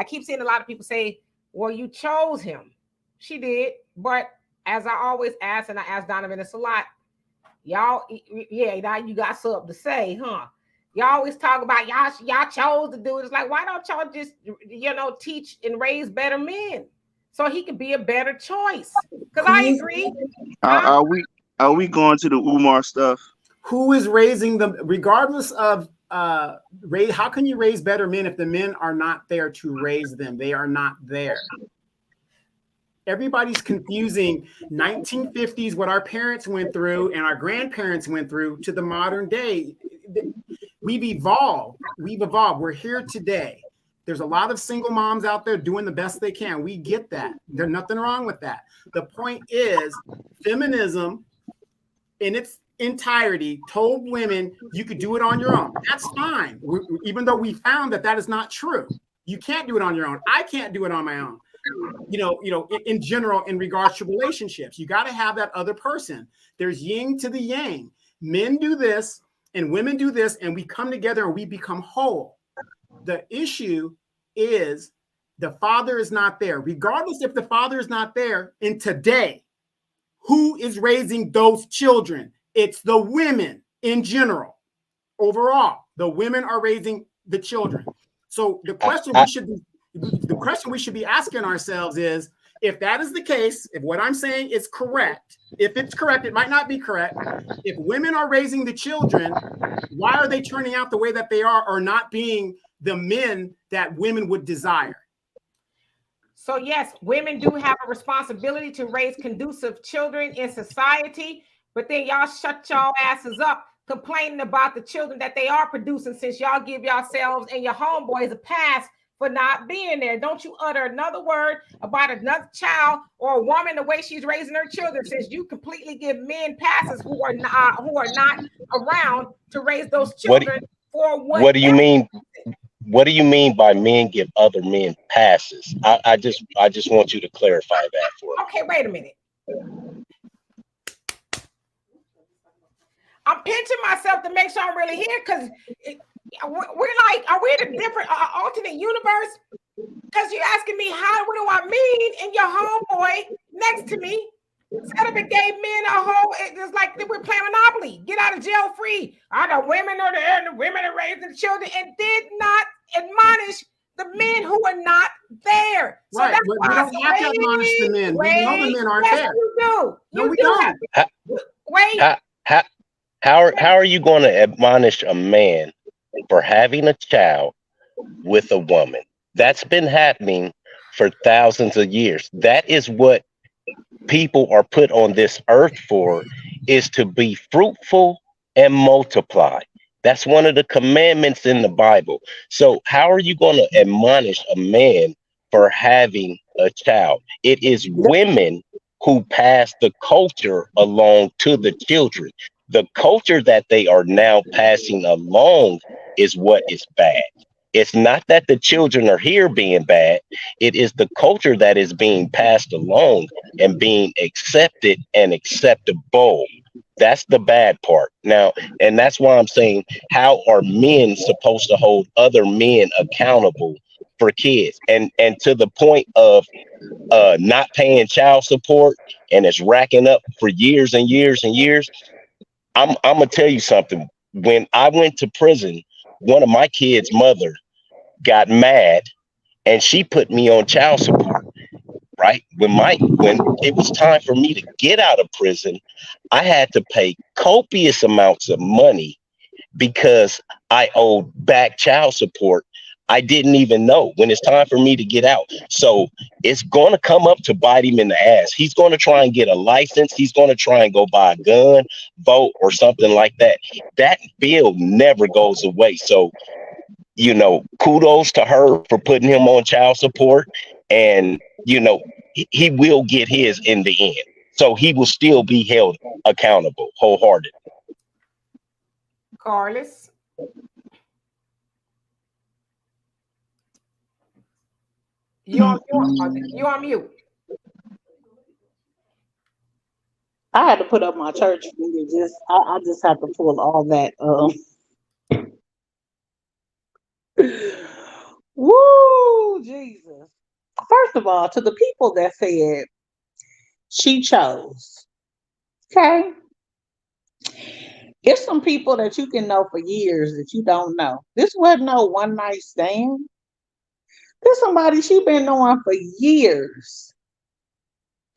keep seeing a lot of people say, well, you chose him. She did, but as I always ask, and I ask Donovan this a lot, y'all, now you got something to say, huh? Y'all always talk about y'all chose to do it. It's like, why don't y'all just, teach and raise better men so he could be a better choice? Because I agree. Are we going to the Umar stuff? Who is raising them, regardless of how can you raise better men if the men are not there to raise them? They are not there. Everybody's confusing 1950s, what our parents went through and our grandparents went through, to the modern day. We've evolved. We're here today. There's a lot of single moms out there doing the best they can. We get that. There's nothing wrong with that. The point is, feminism in its entirety told women you could do it on your own. That's fine. Even though we found that is not true. You can't do it on your own. I can't do it on my own. In general, in regards to relationships, you got to have that other person. There's yin to the yang. Men do this and women do this, and we come together and we become whole. The issue is the father is not there. Regardless if the father is not there in today, who is raising those children? It's the women in general. Overall, the women are raising the children. So the question we should be asking ourselves is, if that is the case, if what I'm saying is correct, if it's correct, it might not be correct. If women are raising the children, why are they turning out the way that they are, or not being the men that women would desire? So yes, women do have a responsibility to raise conducive children in society, but then y'all shut y'all asses up complaining about the children that they are producing, since y'all give yourselves and your homeboys a pass for not being there. Don't you utter another word about another child or a woman, the way she's raising her children, since you completely give men passes who are not around to raise those children for what? What do you mean? What do you mean by men give other men passes? I just want you to clarify that for me. Okay, wait a minute. I'm pinching myself to make sure I'm really here, because we're like, are we in a different alternate universe? Because you're asking me what do I mean, and your homeboy next to me set up and gave men a whole, it's like we're playing Monopoly, get out of jail free. The women are there and the women are raising the children, and did not admonish the men who are not there. So right, that's but we don't have to admonish the men. We know the men aren't there. You do. No, we don't. How are you going to admonish a man for having a child with a woman? That's been happening for thousands of years. That is what people are put on this earth for, is to be fruitful and multiply. That's one of the commandments in the Bible. So how are you going to admonish a man for having a child? It is women who pass the culture along to the children. The culture that they are now passing along is what is bad. It's not that the children are here being bad. It is the culture that is being passed along and being accepted and acceptable. That's the bad part. Now, and that's why I'm saying, how are men supposed to hold other men accountable for kids? And to the point of not paying child support, and it's racking up for years and years and years. I'm gonna tell you something. When I went to prison, one of my kids' mother got mad and she put me on child support. Right when it was time for me to get out of prison, I had to pay copious amounts of money because I owed back child support. I didn't even know when it's time for me to get out. So it's going to come up to bite him in the ass. He's going to try and get a license. He's going to try and go buy a gun, vote, or something like that. That bill never goes away. So, kudos to her for putting him on child support. And, he will get his in the end. So he will still be held accountable wholeheartedly. Carlos. You on mute. I had to put up my church finger. I just have to pull all that. Woo, Jesus. First of all, to the people that said she chose, okay? It's some people that you can know for years that you don't know. This wasn't no one night stand. There's somebody she been knowing for years.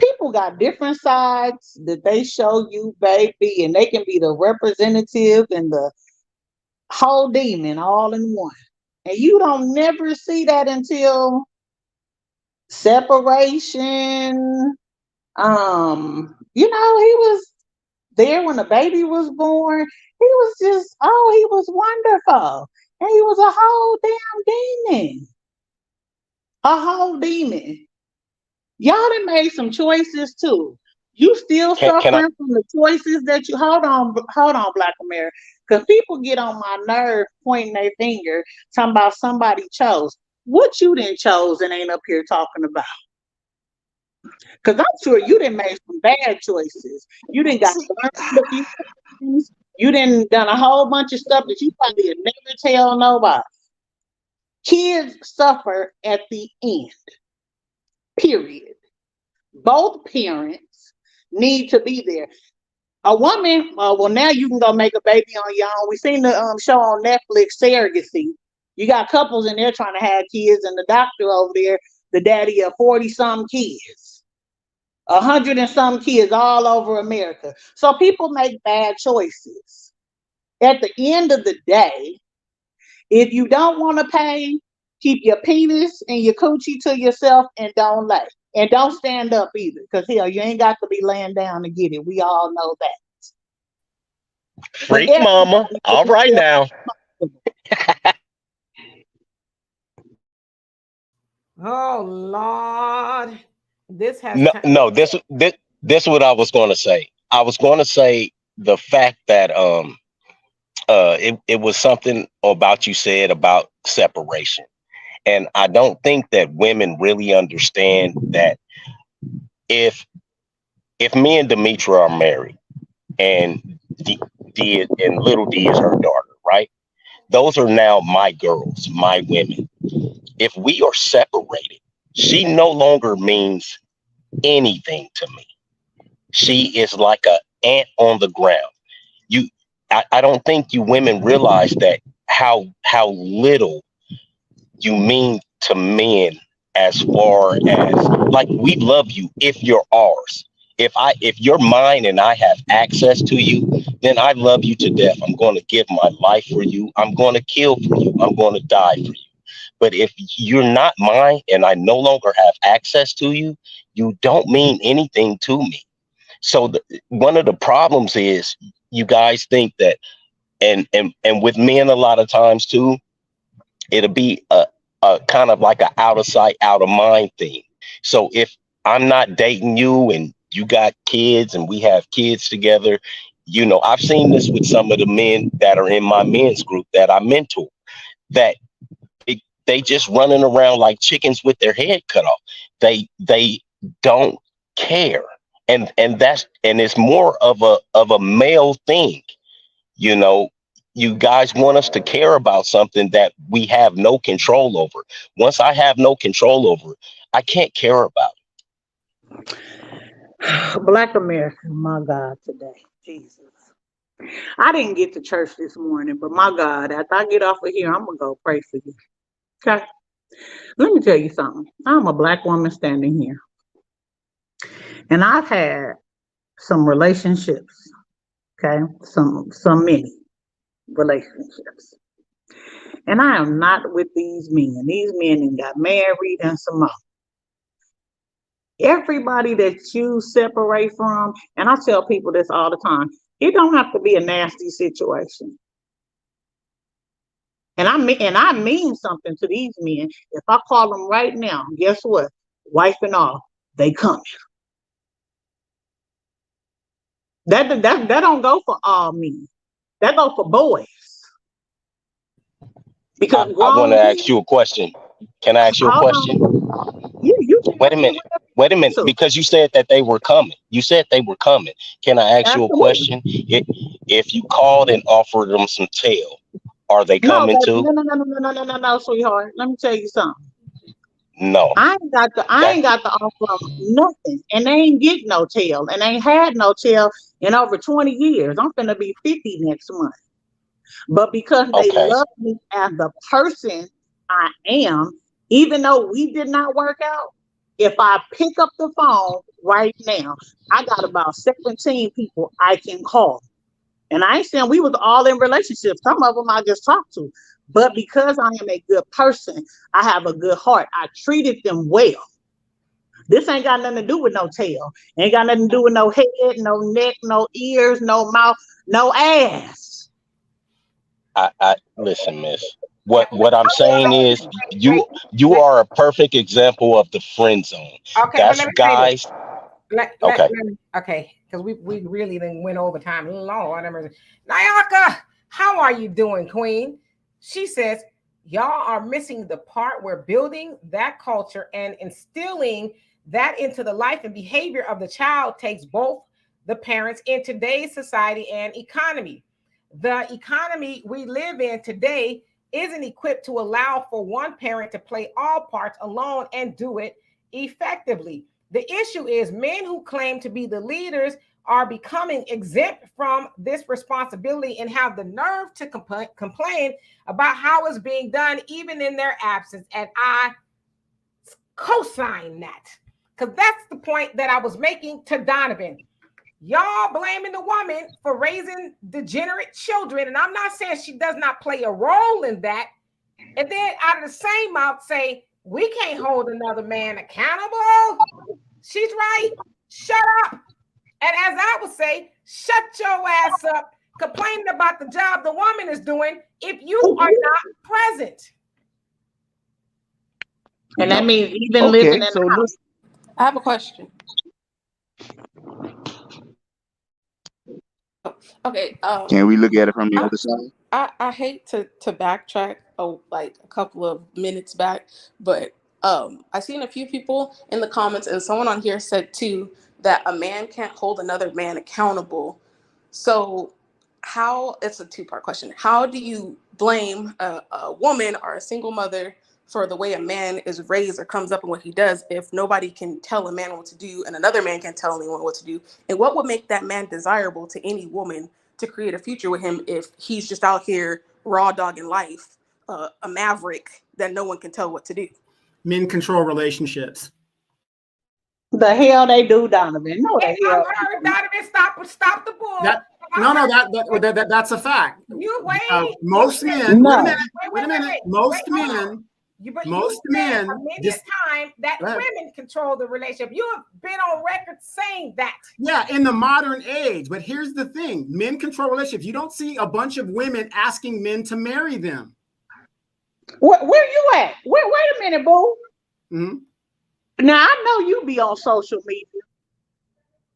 People got different sides that they show you, baby, and they can be the representative and the whole demon all in one. And you don't never see that until separation. He was there when the baby was born. He was just, he was wonderful. And he was a whole damn demon. A whole demon. Y'all done made some choices too. You still suffering from the choices that you hold on, Black America. Because people get on my nerve pointing their finger, talking about somebody chose. What you done chose and ain't up here talking about? Because I'm sure you done made some bad choices. You done got learned a few things. You done done a whole bunch of stuff that you probably would never tell nobody. Kids suffer at the end. Period. Both parents need to be there. A woman, now you can go make a baby on your own. We seen the show on Netflix, Surrogacy. You got couples in there trying to have kids, and the doctor over there, the daddy of 40-some kids, 100 and some kids all over America. So people make bad choices. At the end of the day, if you don't want to pay, keep your penis and your coochie to yourself and don't lay. And don't stand up either, because hell, you ain't got to be laying down to get it. We all know that. Freak mama. All right now. Oh Lord. This has this is what I was going to say. I was going to say the fact that it was something about you said about separation. And I don't think that women really understand that if me and Demetra are married and D and little D is her daughter, right? Those are now my girls, my women. If we are separated, she no longer means anything to me. She is like an ant on the ground. I don't think you women realize that how little you mean to men, as far as, like, we love you if you're ours. If you're mine and I have access to you, then I love you to death. I'm going to give my life for you. I'm going to kill for you. I'm going to die for you. But if you're not mine and I no longer have access to you, you don't mean anything to me. So one of the problems is you guys think that, and with men a lot of times too, it'll be a kind of like an out of sight, out of mind thing. So if I'm not dating you and you got kids and we have kids together, I've seen this with some of the men that are in my men's group that I mentor, that they just running around like chickens with their head cut off. They don't care. And it's more of a male thing. You know, you guys want us to care about something that we have no control over. Once I have no control over it, I can't care about it. Black America, my God, today, Jesus. I didn't get to church this morning, but my God, after I get off of here, I'm gonna go pray for you. Okay. Let me tell you something. I'm a Black woman standing here, and I've had some relationships. Okay, some many relationships, and I am not with these men. These men and got married and some more. Everybody that you separate from, and I tell people this all the time, it don't have to be a nasty situation. And I mean something to these men. If I call them right now, guess what? Wife and all, they coming. That don't go for all men. That goes for boys. Because I want to ask you a question. Can I ask you a question? You Wait a minute, because you said that they were coming. You said they were coming. Can I ask you a question? If you called and offered them some tail, are they coming too? No, sweetheart. Let me tell you something. No. I ain't got to offer them nothing, and they ain't getting no tail, and they ain't had no tail in over 20 years. I'm finna be 50 next month. But because they love me as the person I am, even though we did not work out, if I pick up the phone right now, I got about 17 people I can call. And I ain't saying we was all in relationships. Some of them I just talked to. But because I am a good person, I have a good heart. I treated them well. This ain't got nothing to do with no tail. Ain't got nothing to do with no head, no neck, no ears, no mouth, no ass. I listen, miss. What I'm saying is you are a perfect example of the friend zone. Okay, that's guys. Okay, because we really then went over time. Lord, Nyaka, how are you doing, Queen? She says, y'all are missing the part where building that culture and instilling that into the life and behavior of the child takes both the parents in today's society and economy. The economy we live in today isn't equipped to allow for one parent to play all parts alone and do it effectively. The issue is men who claim to be the leaders are becoming exempt from this responsibility and have the nerve to complain about how it's being done, even in their absence. And I co-sign that, because that's the point that I was making to Donovan. Y'all blaming the woman for raising degenerate children, and I'm not saying she does not play a role in that. And then out of the same mouth say, we can't hold another man accountable. She's right. Shut up. And as I would say, shut your ass up complaining about the job the woman is doing if you are not present. And that means even living in the house. I have a question. Okay. Can we look at it from the other side? I hate to backtrack like a couple of minutes back, but I've seen a few people in the comments, and someone on here said too that a man can't hold another man accountable. So it's a two-part question. How do you blame a woman or a single mother for the way a man is raised or comes up and what he does if nobody can tell a man what to do and another man can't tell anyone what to do? And what would make that man desirable to any woman to create a future with him if he's just out here raw dogging life, a maverick that no one can tell what to do? Men control relationships. The hell they do, Donovan. No, the hell. I heard Donovan stop the bull. That's a fact. You wait. Most men. No. Wait a minute. Most men. Most men. Time that women control the relationship. You have been on record saying that. Yeah, in the modern age. But here's the thing: men control relationships. You don't see a bunch of women asking men to marry them. Where you at? Wait a minute, boo. Mm-hmm. Now I know you be on social media.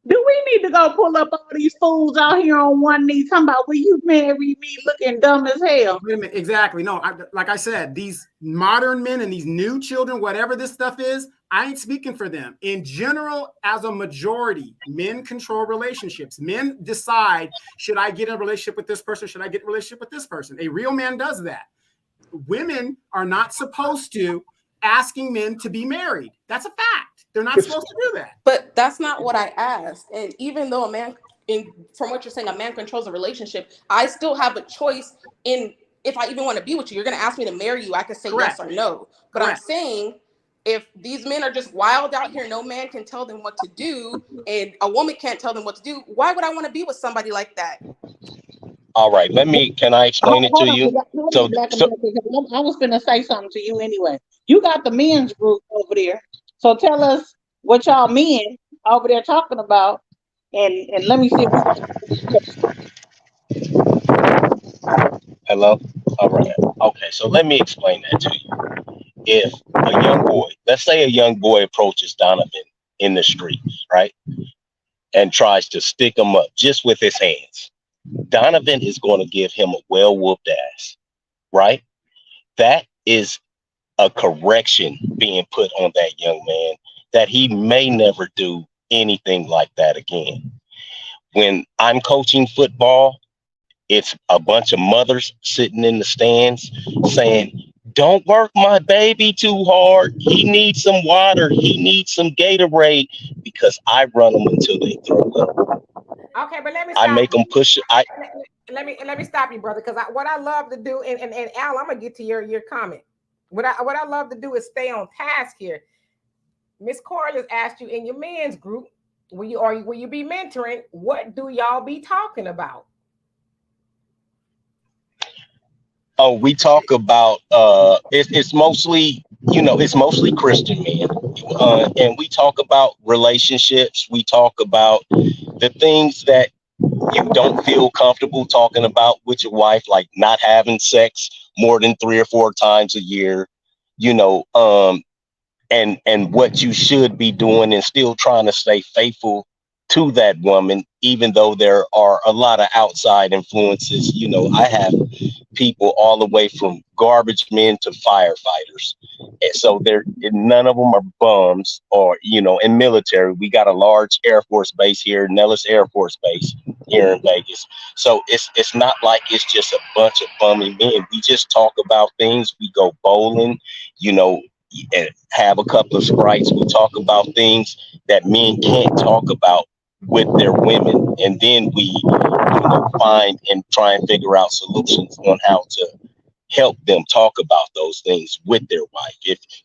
Do we need to go pull up all these fools out here on one knee talking about, will you marry me, looking dumb as hell? Wait a minute. Exactly. No, like I said, these modern men and these new children, whatever this stuff is, I ain't speaking for them. In general, as a majority, men control relationships. Men decide, should I get in a relationship with this person? Should I get in a relationship with this person? A real man does that. Women are not supposed to asking men to be married. That's a fact. They're not supposed to do that. But that's not what I asked. And even though a man, from what you're saying, a man controls a relationship, I still have a choice in if I even want to be with you. You're going to ask me to marry you. I could say Correct. yes or no. But Correct. I'm saying if these men are just wild out here, no man can tell them what to do, and a woman can't tell them what to do, why would I want to be with somebody like that? All right, can I explain it to you? So, I was going to say something to you anyway. You got the men's group over there. So tell us what y'all men over there talking about, and let me see if hello? All right. Okay, so let me explain that to you. If a young boy, let's say a young boy approaches Donovan in the street, right? And tries to stick him up just with his hands. Donovan is going to give him a well-whooped ass, right? That is a correction being put on that young man that he may never do anything like that again. When I'm coaching football, it's a bunch of mothers sitting in the stands saying, don't work my baby too hard. He needs some water. He needs some Gatorade, because I run them until they throw up. Okay, but let me stop I make them push. Let me stop you, brother, because what I love to do, and Al, I'm gonna get to your comment. What I love to do is stay on task here. Miss Corliss asked you in your men's group, will you be mentoring? What do y'all be talking about? Oh, we talk about it's mostly, it's mostly Christian men, and we talk about relationships. We talk about the things that you don't feel comfortable talking about with your wife, like not having sex more than 3 or 4 times a year, and what you should be doing, and still trying to stay faithful to that woman, even though there are a lot of outside influences. I have people all the way from garbage men to firefighters, and so none of them are bums. Or in military, we got a large Air Force base here, Nellis Air Force Base here in Vegas. So it's not like it's just a bunch of bummy men. We just talk about things. We go bowling, and have a couple of Sprites. We talk about things that men can't talk about with their women, and then we find and try and figure out solutions on how to help them talk about those things with their wife.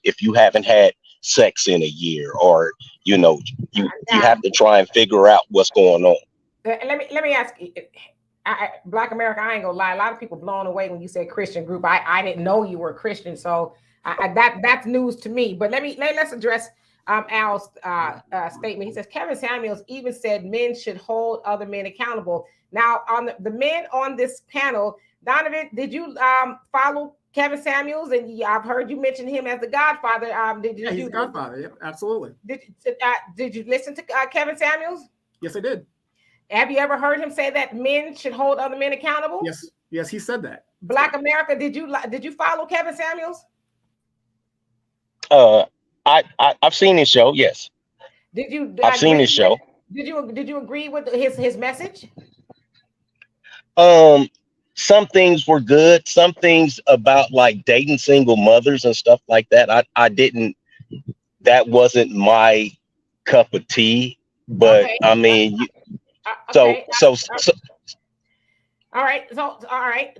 If you haven't had sex in a year, or you have to try and figure out what's going on. Let me ask you, Black America, I ain't gonna lie, a lot of people blown away when you said Christian group. I didn't know you were a Christian, so that's news to me. But let's address Al's statement. He says Kevin Samuels even said men should hold other men accountable. Now, on the men on this panel, Donovan, did you follow Kevin Samuels? And I've heard you mention him as the Godfather. He's the Godfather. Yep, absolutely. Did you listen to Kevin Samuels? Yes, I did. Have you ever heard him say that men should hold other men accountable? Yes, he said that. Black America, did you follow Kevin Samuels? I've seen his show. Yes. Did you? I've seen his show. Did you agree with his message? Some things were good. Some things about like dating single mothers and stuff like that, I didn't. That wasn't my cup of tea. But okay. I mean, okay. so. All right. So all right.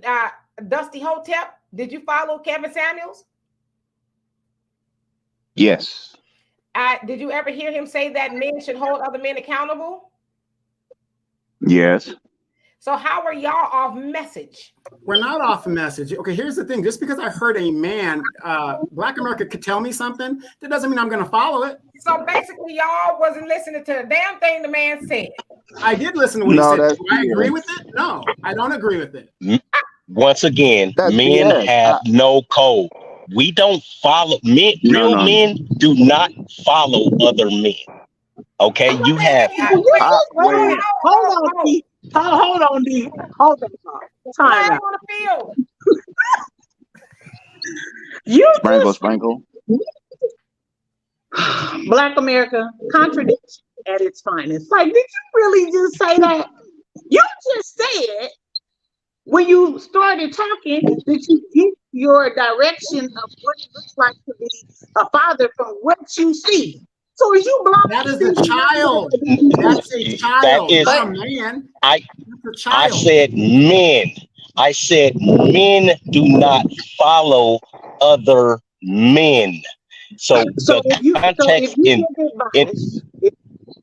Dusty Hotep, did you follow Kevin Samuels? Yes. Did you ever hear him say that men should hold other men accountable? Yes. So how are y'all off message? We're not off message. Okay, here's the thing. Just because I heard a man, Black America could tell me something, that doesn't mean I'm going to follow it. So basically, y'all wasn't listening to the damn thing the man said. I did listen to what he said. Do I agree with it? No, I don't agree with it. Once again, men have no code. We don't follow men. Real men do not follow other men. Okay, you have. Wait. Hold on, D. Hold on, D. Hold on. Time Flag out. on the field. You Sprinkle, just sprinkle. Black America contradiction at its finest. Like, did you really just say that? You just said when you started talking that you get your direction of what it looks like to be a father from what you see. So is you blind? That is a child. That's a child, That is, not a man. I That's a child. said men. I said men do not follow other men. So So the if you context give advice,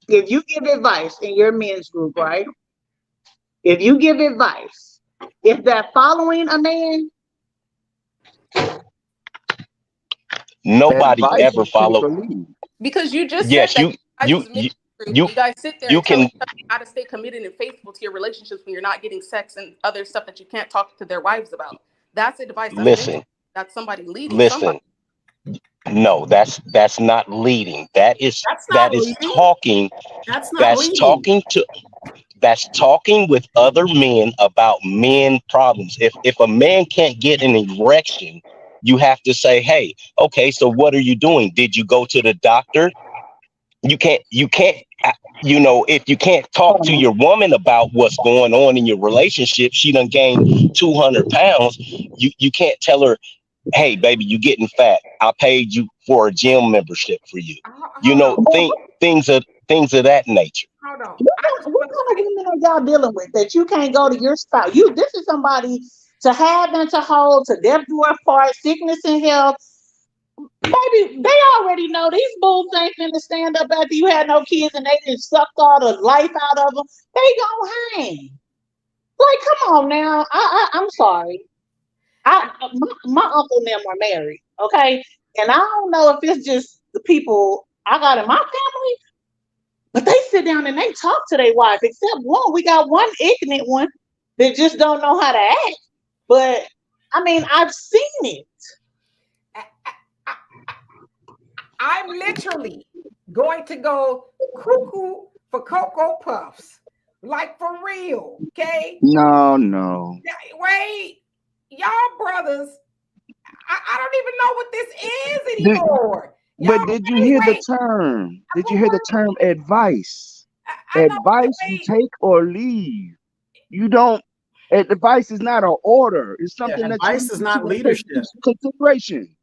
if you give advice in your men's group, right? If you give advice, is that following a man? nobody Advice ever is take follow. or leave. Because you just Yes, said that you you guys sit there you and tell can each other how to stay committed and faithful to your relationships when you're not getting sex and other stuff that you can't talk to their wives about. That's advice. That's listen. mentor. That's somebody leading somebody. Listen. No, that's not leading. That is leading. talking. That's not That's leading. talking to. That's talking with other men about men problems. If a man can't get an erection, you have to say, hey, okay, so what are you doing? Did you go to the doctor? You can't, if you can't talk to your woman about what's going on in your relationship, she done gained 200 pounds. You can't tell her, hey, baby, you getting fat. I paid you for a gym membership for you. Things of that nature. Hold on. What kind of women are y'all dealing with that you can't go to your spouse? This is somebody to have and to hold, to death do us part, sickness and health. Baby, they already know these boobs ain't finna stand up after you had no kids and they just sucked all the life out of them. They gonna hang. Like, come on now. I'm sorry. My uncle and them are married, okay? And I don't know if it's just the people I got in my family, but they sit down and they talk to their wife, except one. We got one ignorant one that just don't know how to act. But I mean, I've seen it. I'm literally going to go cuckoo for Cocoa Puffs. Like for real, okay? No. Wait, y'all brothers, I don't even know what this is anymore. But did you hear the term? Did you hear the term advice? Advice you take or leave. You don't. Advice is not an order. It's something that advice is not leadership. Consideration.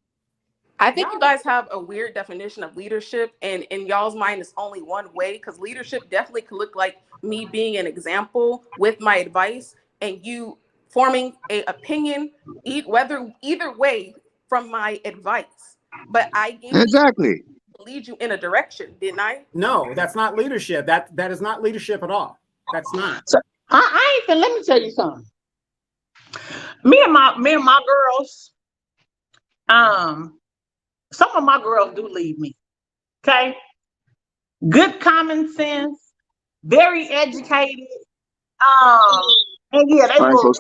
I think you guys have a weird definition of leadership, and in y'all's mind, it's only one way, because leadership definitely could look like me being an example with my advice and you forming an opinion, either way from my advice. But I gave exactly to lead you in a direction, didn't I? No, that's not leadership. That is not leadership at all. That's not. So I ain't. Let me tell you something. Me and my girls, some of my girls do leave me. Okay. Good common sense, very educated. And yeah, they will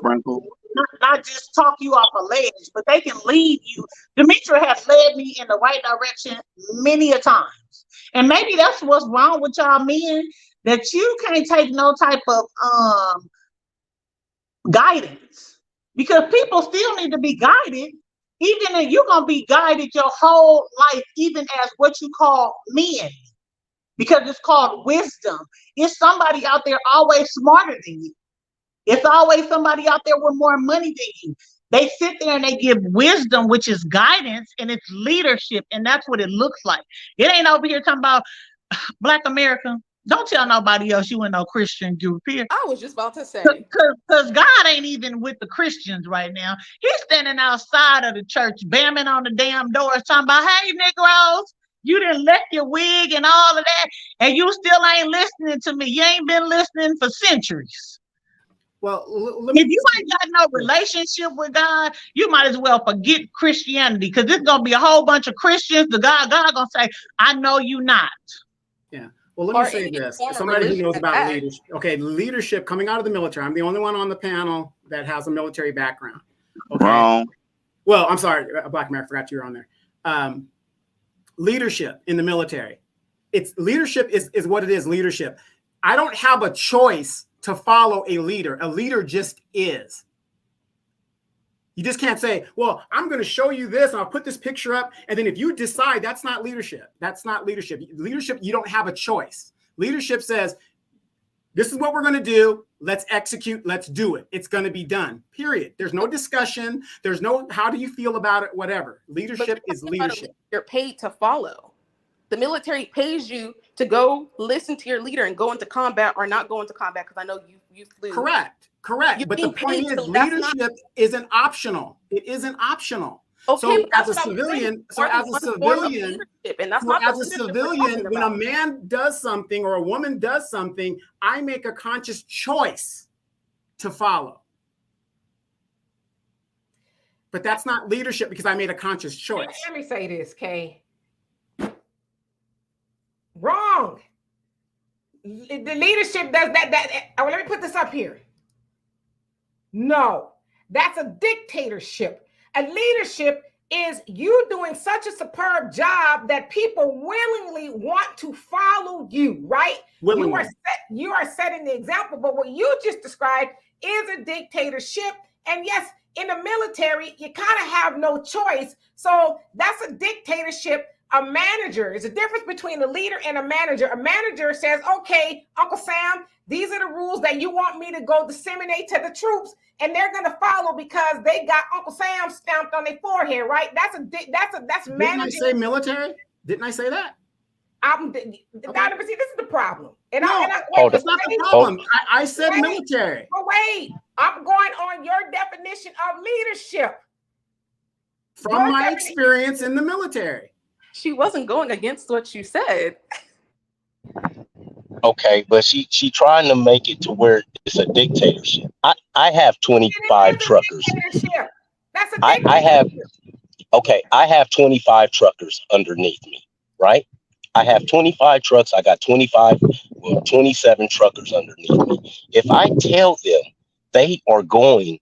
not just talk you off a ledge, but they can lead you. Demetra has led me in the right direction many a times. And maybe that's what's wrong with y'all men, that you can't take no type of guidance, because people still need to be guided. Even if you're gonna be guided your whole life, even as what you call men, because it's called wisdom. It's somebody out there always smarter than you. It's always somebody out there with more money than you. They sit there and they give wisdom, which is guidance, and it's leadership, and that's what it looks like. It ain't over here talking about Black America. Don't tell nobody else you in no Christian group here. I was just about to say. Because God ain't even with the Christians right now. He's standing outside of the church, bamming on the damn doors, talking about, hey, Negroes, you done left your wig and all of that, and you still ain't listening to me. You ain't been listening for centuries. Well, if you ain't got no relationship with God, you might as well forget Christianity, because there's going to be a whole bunch of Christians. God going to say, I know you not. Yeah. Well, let me say this. Somebody who knows about leadership. Okay, leadership coming out of the military. I'm the only one on the panel that has a military background. Okay. Wrong. Well, I'm sorry, Black America, forgot you were on there. Leadership in the military. It's leadership is what it is. Leadership. I don't have a choice to follow a leader. A leader just is. You just can't say, well, I'm going to show you this and I'll put this picture up. And then if you decide, that's not leadership. That's not leadership. Leadership, you don't have a choice. Leadership says, this is what we're going to do. Let's execute. Let's do it. It's going to be done. Period. There's no discussion. There's no, how do you feel about it? Whatever. Leadership is leadership. You're paid to follow. The military pays you to go listen to your leader and go into combat or not go into combat, because I know you flew. Correct. But the point is, leadership isn't optional. It isn't optional. Okay, so as a civilian, when a man does something or a woman does something, I make a conscious choice to follow. But that's not leadership because I made a conscious choice. Let me say this, Kay. Wrong. The leadership does that. Let me put this up here. No, that's a dictatorship. A leadership is you doing such a superb job that people willingly want to follow you, right? You are setting the example, but what you just described is a dictatorship. And yes, in the military, you kind of have no choice. So that's a dictatorship. A manager is a difference between a leader and a manager. A manager says, okay, Uncle Sam, these are the rules that you want me to go disseminate to the troops, and they're going to follow because they got Uncle Sam stamped on their forehead, right? That's managing. Didn't I say military? Didn't I say that? See, this is the problem. That's not the problem. I said military. But wait, I'm going on your definition of leadership. From my experience in the military. She wasn't going against what you said. Okay, but she trying to make it to where it's a dictatorship. I have 25 truckers. That's a dictatorship. I have 25 truckers underneath me, right? I have 25 trucks. I got 27 truckers underneath me. If I tell them they are going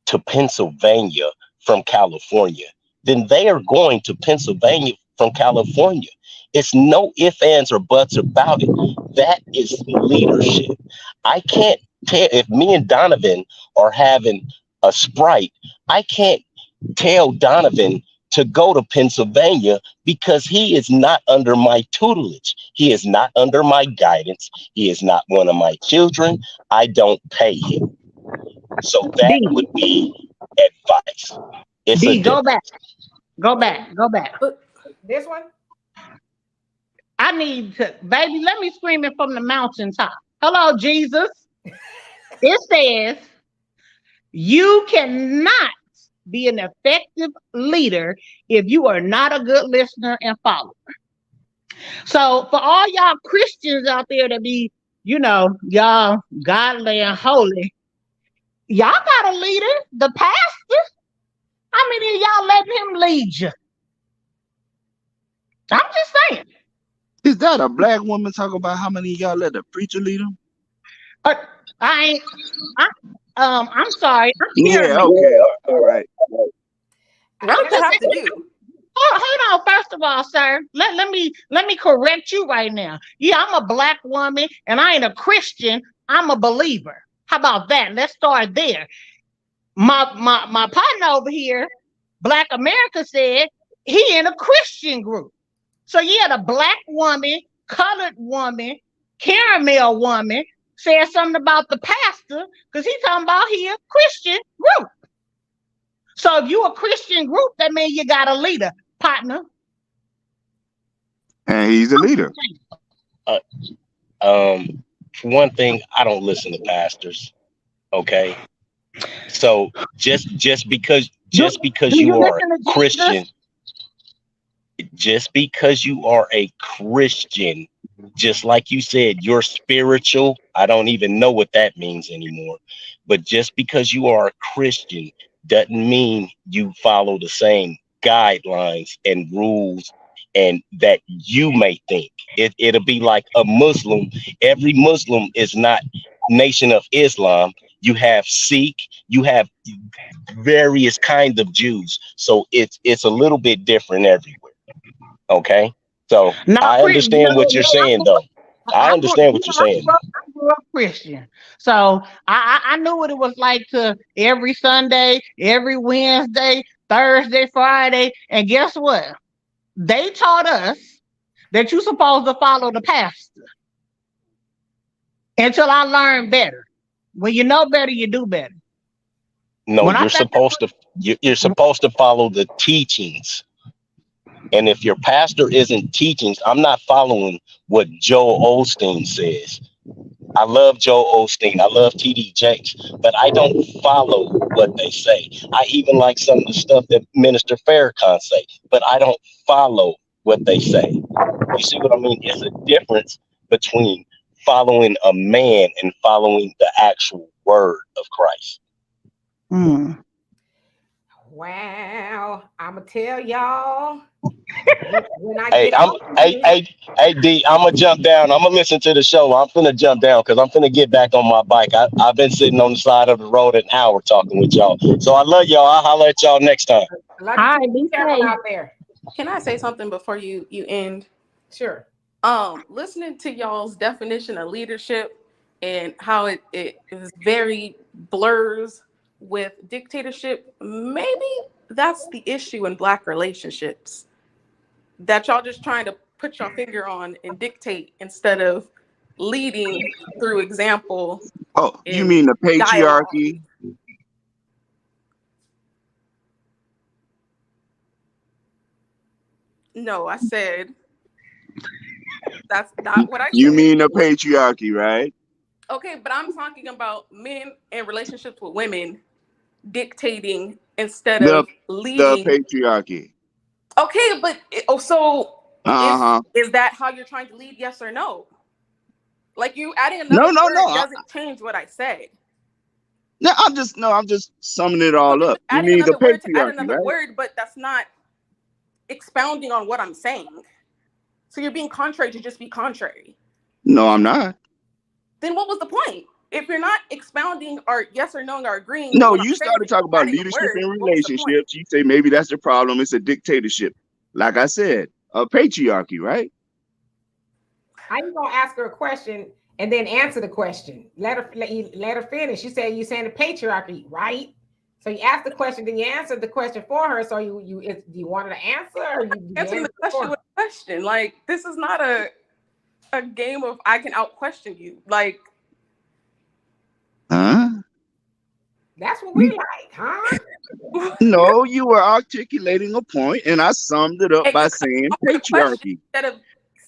to Pennsylvania from California, then they are going to Pennsylvania from California. It's no ifs, ands, or buts about it. That is leadership. I can't tell if me and Donovan are having a Sprite. I can't tell Donovan to go to Pennsylvania because he is not under my tutelage. He is not under my guidance. He is not one of my children. I don't pay him. So that would be advice. Go back. This one? I need to, baby, let me scream it from the mountaintop. Hello, Jesus. It says, you cannot be an effective leader if you are not a good listener and follower. So for all y'all Christians out there that be, y'all godly and holy, y'all got a leader, the pastor. How many of y'all letting him lead you? I'm just saying. Is that a black woman talking about how many of y'all let the preacher lead them? I'm sorry. Yeah, okay, all right. What does that have to do? Hold on. First of all, sir, let me correct you right now. Yeah, I'm a black woman and I ain't a Christian. I'm a believer. How about that? Let's start there. My partner over here, Black America, said he in a Christian group. So yeah, the black woman, colored woman, caramel woman said something about the pastor because he's talking about he a Christian group. So if you a Christian group, that means you got a leader, partner. And he's a leader. For one thing, I don't listen to pastors. Okay. So just because you are a Christian, just because you are a Christian, just like you said, you're spiritual. I don't even know what that means anymore. But just because you are a Christian doesn't mean you follow the same guidelines and rules and that you may think. It'll be like a Muslim. Every Muslim is not Nation of Islam. You have Sikh, you have various kinds of Jews. So it's a little bit different everywhere. Okay. So No, I understand what you're saying, though. I understand what you're saying. I grew up Christian, so I knew what it was like to every Sunday, every Wednesday, Thursday, Friday, and guess what? They taught us that you're supposed to follow the pastor until I learned better. When you know better, you do better. No, When I you're think supposed to follow the teachings. And if your pastor isn't teaching, I'm not following what Joel Osteen says. I love Joel Osteen. I love T.D. Jakes, but I don't follow what they say. I even like some of the stuff that Minister Farrakhan say, but I don't follow what they say. You see what I mean? It's a difference between following a man and following the actual word of Christ. Wow, I'm gonna tell y'all. When I Hey, get off hey, D, I'm gonna jump down. I'm gonna listen to the show. I'm finna jump down because I'm finna get back on my bike. I've been sitting on the side of the road an hour talking with y'all. So I love y'all. I'll holler at y'all next time. love you too. Be careful out there. Can I say something before you end? Sure. Listening to y'all's definition of leadership and how it is very blurs with dictatorship, maybe that's the issue in Black relationships. That y'all just trying to put your finger on and dictate instead of leading through example. Oh, you mean the patriarchy? Dialogue. No, I said that's not what I said. You mean the patriarchy, right? Okay, but I'm talking about men in relationships with women dictating instead of leading. The patriarchy. Okay, but is that how you're trying to lead? Yes or no? Like you adding another word doesn't change what I said. No, I'm just summing it all up. You mean the word to add patriarchy, another right? word, but that's not expounding on what I'm saying. So you're being contrary to just be contrary. No, I'm not. Then what was the point? If you're not expounding or yes or no or agreeing. No, you started talking about leadership and relationships. You say maybe that's the problem. It's a dictatorship. Like I said, a patriarchy, right? How you gonna ask her a question and then answer the question? Let her finish. You say you're saying the patriarchy, right? So you asked the question, then you answered the question for her. So do you want her to answer, or you answering the question with a question? Like, this is not a game of I can out question you. Like, huh? That's what we like, huh? No, you were articulating a point, and I summed it up by saying patriarchy.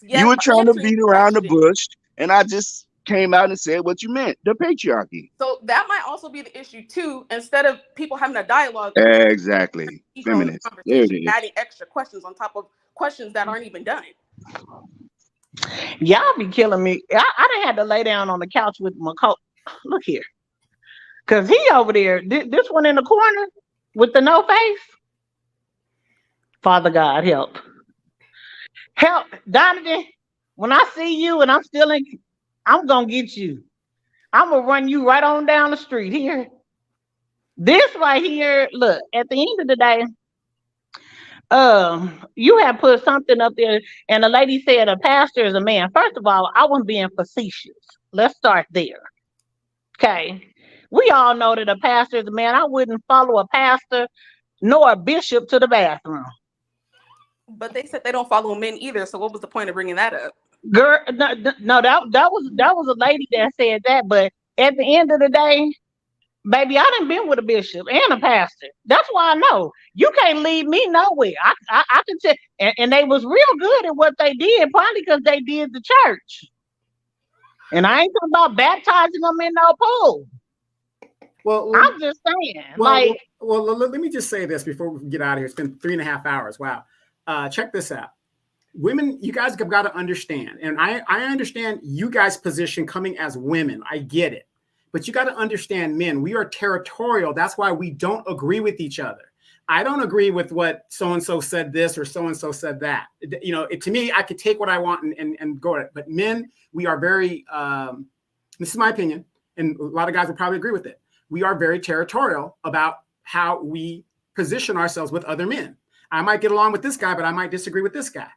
You were trying to beat around the bush, and I just came out and said what you meant, the patriarchy. So that might also be the issue too. Instead of people having a dialogue, exactly, feminist. There it is. Adding extra questions on top of questions that aren't even done. Y'all be killing me. I done had to lay down on the couch with my coat. Look here, cause he over there. This one in the corner with the no face. Father God, help, Donovan. When I see you and I'm gonna get you. I'm gonna run you right on down the street here. This right here, look, at the end of the day, you have put something up there, and the lady said a pastor is a man. First of all, I wasn't being facetious. Let's start there. Okay. We all know that a pastor is a man. I wouldn't follow a pastor nor a bishop to the bathroom. But they said they don't follow men either. So what was the point of bringing that up? Girl, no, that was a lady that said that. But at the end of the day, baby, I done been with a bishop and a pastor. That's why I know you can't lead me nowhere. I can tell, and they was real good at what they did, probably because they did the church. And I ain't talking about baptizing them in no pool. Well, I'm just saying. Well, let me just say this before we get out of here. It's been 3.5 hours. Wow. Check this out. Women, you guys have got to understand, and I understand you guys' position coming as women. I get it. But you got to understand, men, we are territorial. That's why we don't agree with each other. I don't agree with what so-and-so said this or so-and-so said that. You know, to me, I could take what I want and go at it. But men, we are very, this is my opinion, and a lot of guys will probably agree with it. We are very territorial about how we position ourselves with other men. I might get along with this guy, but I might disagree with this guy.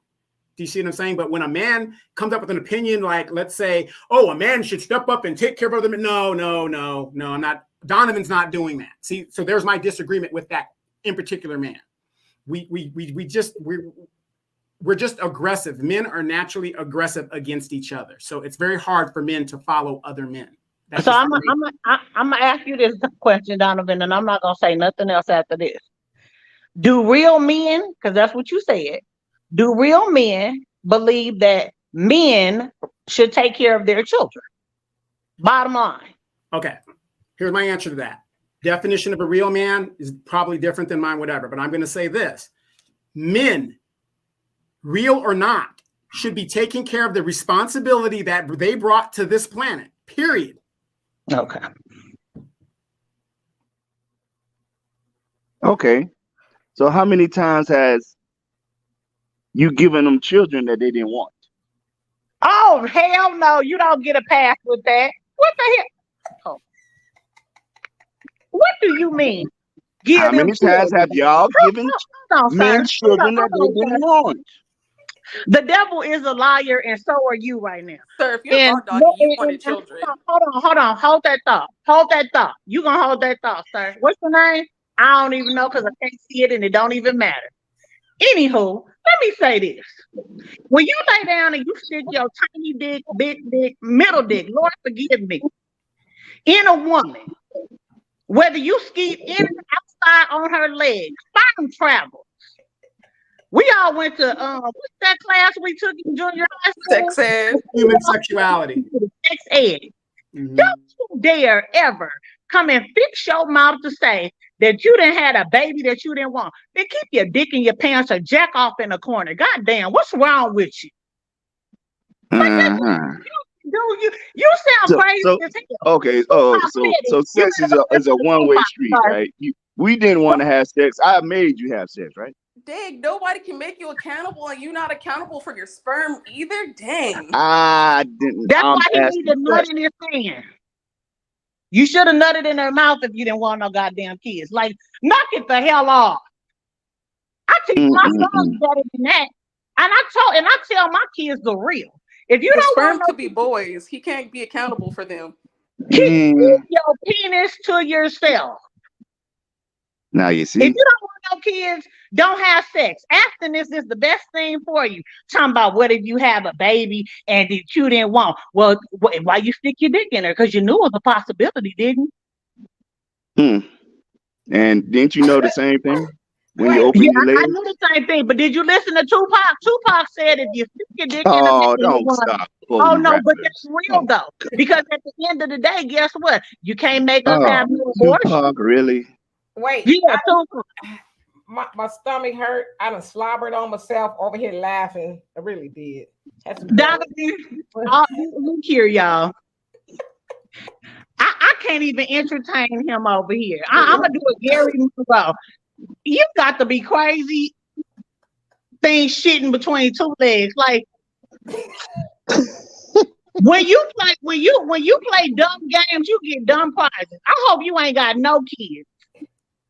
Do you see what I'm saying? But when a man comes up with an opinion, like let's say, oh, a man should step up and take care of other men. No, I'm not. Donovan's not doing that. See, so there's my disagreement with that in particular man. We're just aggressive. Men are naturally aggressive against each other. So it's very hard for men to follow other men. That's so I'm gonna ask you this question, Donovan, and I'm not gonna say nothing else after this. Do real men, because that's what you said, do real men believe that men should take care of their children? Bottom line. Okay, here's my answer to that. Definition of a real man is probably different than mine, whatever, but I'm going to say this. Men, real or not, should be taking care of the responsibility that they brought to this planet, period. Okay. Okay. So how many times has you given them children that they didn't want? Oh, hell no, you don't get a pass with that. What the hell? Oh. What do you mean? How many times have y'all given men children that they didn't want? The devil is a liar, and so are you right now. Sir, if you're a doggy, you wanted children. Hold on. Hold that thought. You gonna hold that thought, sir. What's your name? I don't even know because I can't see it and it don't even matter. Anywho, let me say this. When you lay down and you stick your tiny dick, big dick, middle dick, Lord forgive me, in a woman, whether you ski in and outside on her legs, sperm travel. We all went to what's that class we took in junior high school? Sex ed. Human sexuality. Sex ed. Mm-hmm. Don't you dare ever come and fix your mouth to say that you didn't had a baby that you didn't want. Then keep your dick in your pants or jack off in the corner. God damn, what's wrong with you? You sound crazy as hell. Okay, so sex is a one-way street, right? We didn't want to have sex. I made you have sex, right? Dang, nobody can make you accountable, and you're not accountable for your sperm either. Dang. I didn't. That's why he need to nut in his hand. You should have nutted in her mouth if you didn't want no goddamn kids. Like, knock it the hell off. I teach my sons better than that. And I tell my kids the real. If you don't sperm could be boys, he can't be accountable for them. Keep your penis to yourself. Now you see. If you don't want no kids, don't have sex. Abstinence is the best thing for you. Talking about what if you have a baby and that you didn't want? Well, why you stick your dick in her? Because you knew it was a possibility, didn't you? And didn't you know the same thing when you opened your legs? I knew the same thing, but did you listen to Tupac? Tupac said if you stick your dick in her, don't stop. Oh no, but that's real though. Because at the end of the day, guess what? You can't make us have no abortion. Tupac, really? Wait, yeah, my stomach hurt. I done slobbered on myself over here laughing. I really did. Look here, y'all. I can't even entertain him over here. I'm gonna do a Gary Monroe. You got to be crazy. Things shitting between two legs, like when you play dumb games, you get dumb prizes. I hope you ain't got no kids.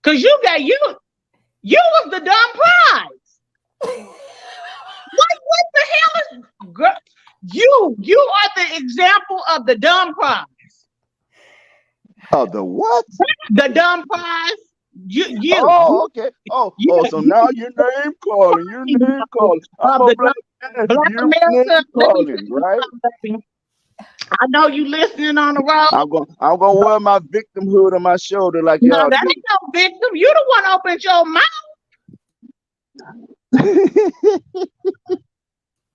Cause you was the dumb prize. What the hell is girl? You are the example of the dumb prize. Of the what? The dumb prize. You. Oh, okay. So now your name calling. I'm a black America calling, right? I know you listening on the road. I'm gonna wear my victimhood on my shoulder like y'all. No, that ain't no victim. You the one opened your mouth.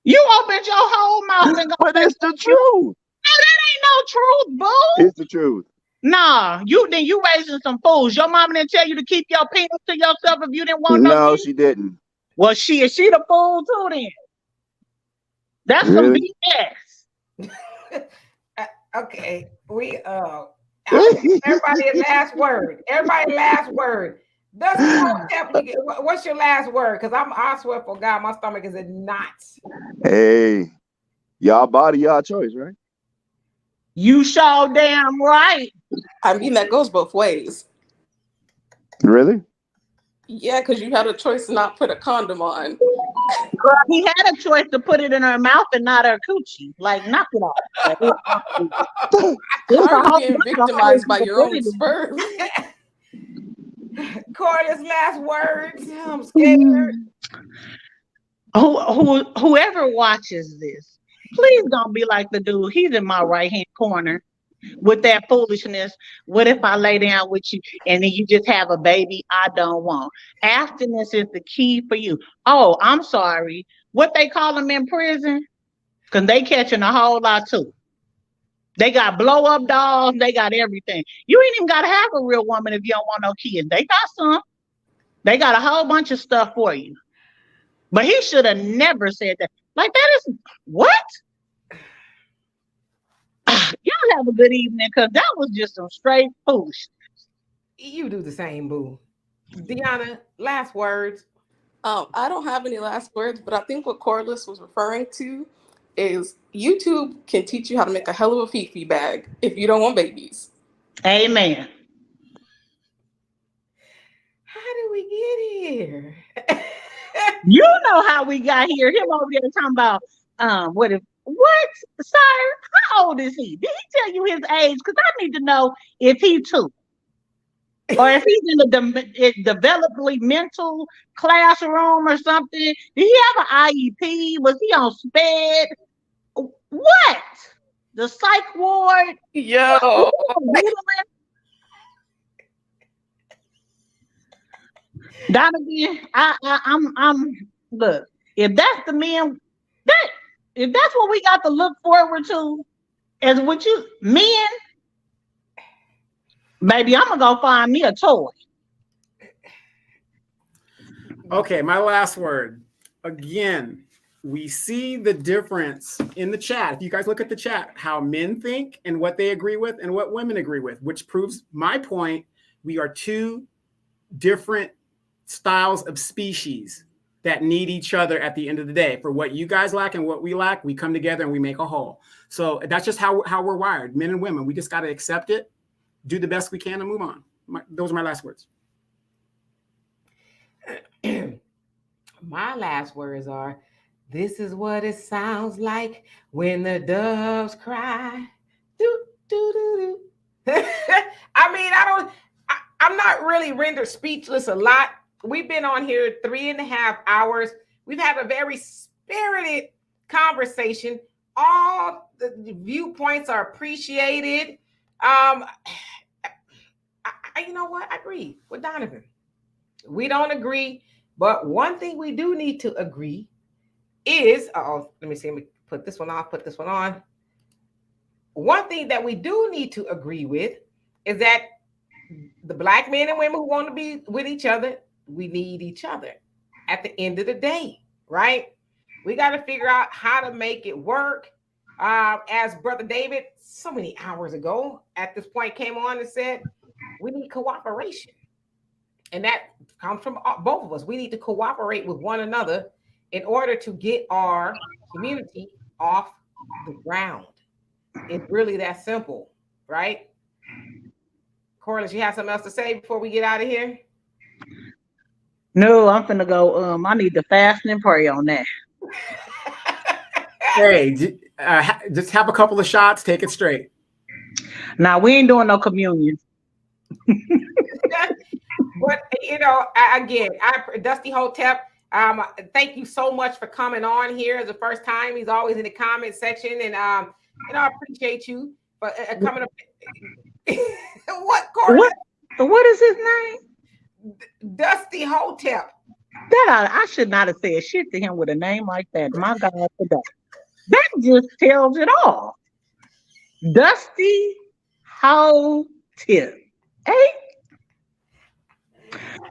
You opened your whole mouth and go. But it's the truth. No, that ain't no truth, boo. It's the truth. Nah, you raising some fools. Your mama didn't tell you to keep your penis to yourself if you didn't want no. No, she didn't. Well, she the fool too then. That's really? Some BS. Okay, everybody last word. What's your last word? Because I swear for God, my stomach is in knots. Hey, y'all body, y'all choice, right? You sure damn right. I mean, that goes both ways. Really? Yeah, because you had a choice to not put a condom on. He had a choice to put it in her mouth and not her coochie. Like, knock it off. There's How a are you whole being bunch of victimized by holes your to put own it sperm? Corliss, last words. I'm scared. in. Whoever watches this, please don't be like the dude. He's in my right hand corner with that foolishness. What if I lay down with you and then you just have a baby I don't want? Abstinence is the key for you. Oh, I'm sorry. What they call them in prison? Because they catching a whole lot too. They got blow up dolls. They got everything. You ain't even got to have a real woman if you don't want no kids. They got some. They got a whole bunch of stuff for you. But he should have never said that. Like, that is what? Y'all have a good evening, because that was just some straight foolishness. You do the same, boo. Deanna, last words. I don't have any last words, but I think what Corliss was referring to is YouTube can teach you how to make a hell of a fifi bag if you don't want babies. Amen. How did we get here? You know how we got here. Him over there talking about what, sir? How old is he? Did he tell you his age? Because I need to know if he too. Or if he's in the developmentally mental classroom or something. Did he have an IEP? Was he on SPED? What? The psych ward? Yo. Donovan, I'm look, if that's the men, if that's what we got to look forward to, as what you men, baby, I'm gonna go find me a toy. Okay, my last word. Again, we see the difference in the chat. If you guys look at the chat, how men think and what they agree with and what women agree with, which proves my point. We are two different styles of species that need each other at the end of the day. For what you guys lack and what we lack, we come together and we make a whole. So that's just how we're wired, men and women. We just got to accept it, do the best we can, and move on. Those are my last words. My last words are, this is what it sounds like when the doves cry. Do, do, do, do. I mean, I'm not really rendered speechless a lot. We've been on here 3.5 hours. We've had a very spirited conversation. All the viewpoints are appreciated. You know what? I agree with Donovan. We don't agree, but one thing we do need to agree is, let me see, let me put this one off, put this one on. One thing that we do need to agree with is that the Black men and women who want to be with each other, we need each other at the end of the day, right? We got to figure out how to make it work. As Brother David, so many hours ago, at this point came on and said, we need cooperation. And that comes from both of us. We need to cooperate with one another in order to get our community off the ground. It's really that simple, right? Corliss, you have something else to say before we get out of here? No, I'm finna go. I need to fast and pray on that. Hey, just have a couple of shots, take it straight. Now, we ain't doing no communion. But, again, Dusty Hotep, thank you so much for coming on here. It's the first time. He's always in the comment section. And, I appreciate you for coming up. What, Corliss? What is his name? Dusty Hotep. I should not have said shit to him with a name like that. My God, today. That just tells it all. Dusty Hotep. Hey?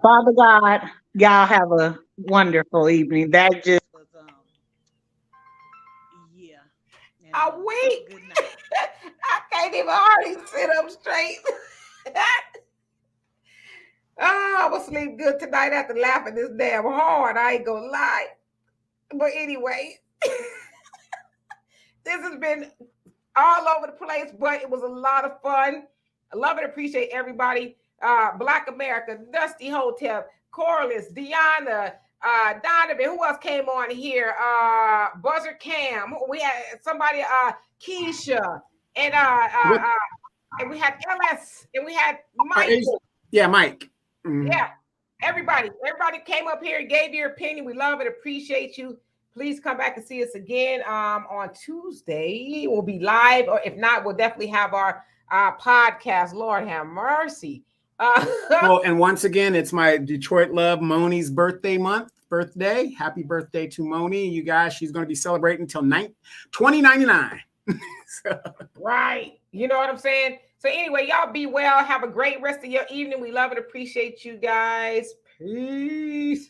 Father God, y'all have a wonderful evening. That just was, yeah. A week. Good night. I can't even hardly sit up straight. I'm gonna sleep good tonight after laughing this damn hard. I ain't gonna lie. But anyway, this has been all over the place, but it was a lot of fun. I love and appreciate everybody. Black America, Dusty Hotep, Corliss, Deanna, Donovan. Who else came on here? Buzzer Cam. We had somebody, Keisha, and we had LS, and we had Mike. Yeah, Mike. Mm-hmm. Yeah, everybody came up here and gave your opinion. We love it, appreciate you. Please come back and see us again on Tuesday. We'll be live, or if not, we'll definitely have our podcast. Lord have mercy. Well, and once again, it's my Detroit love Moni's birthday. Happy birthday to Moni. You guys, she's going to be celebrating until 2099. So. Right. You know what I'm saying? So anyway, y'all be well. Have a great rest of your evening. We love and appreciate you guys. Peace.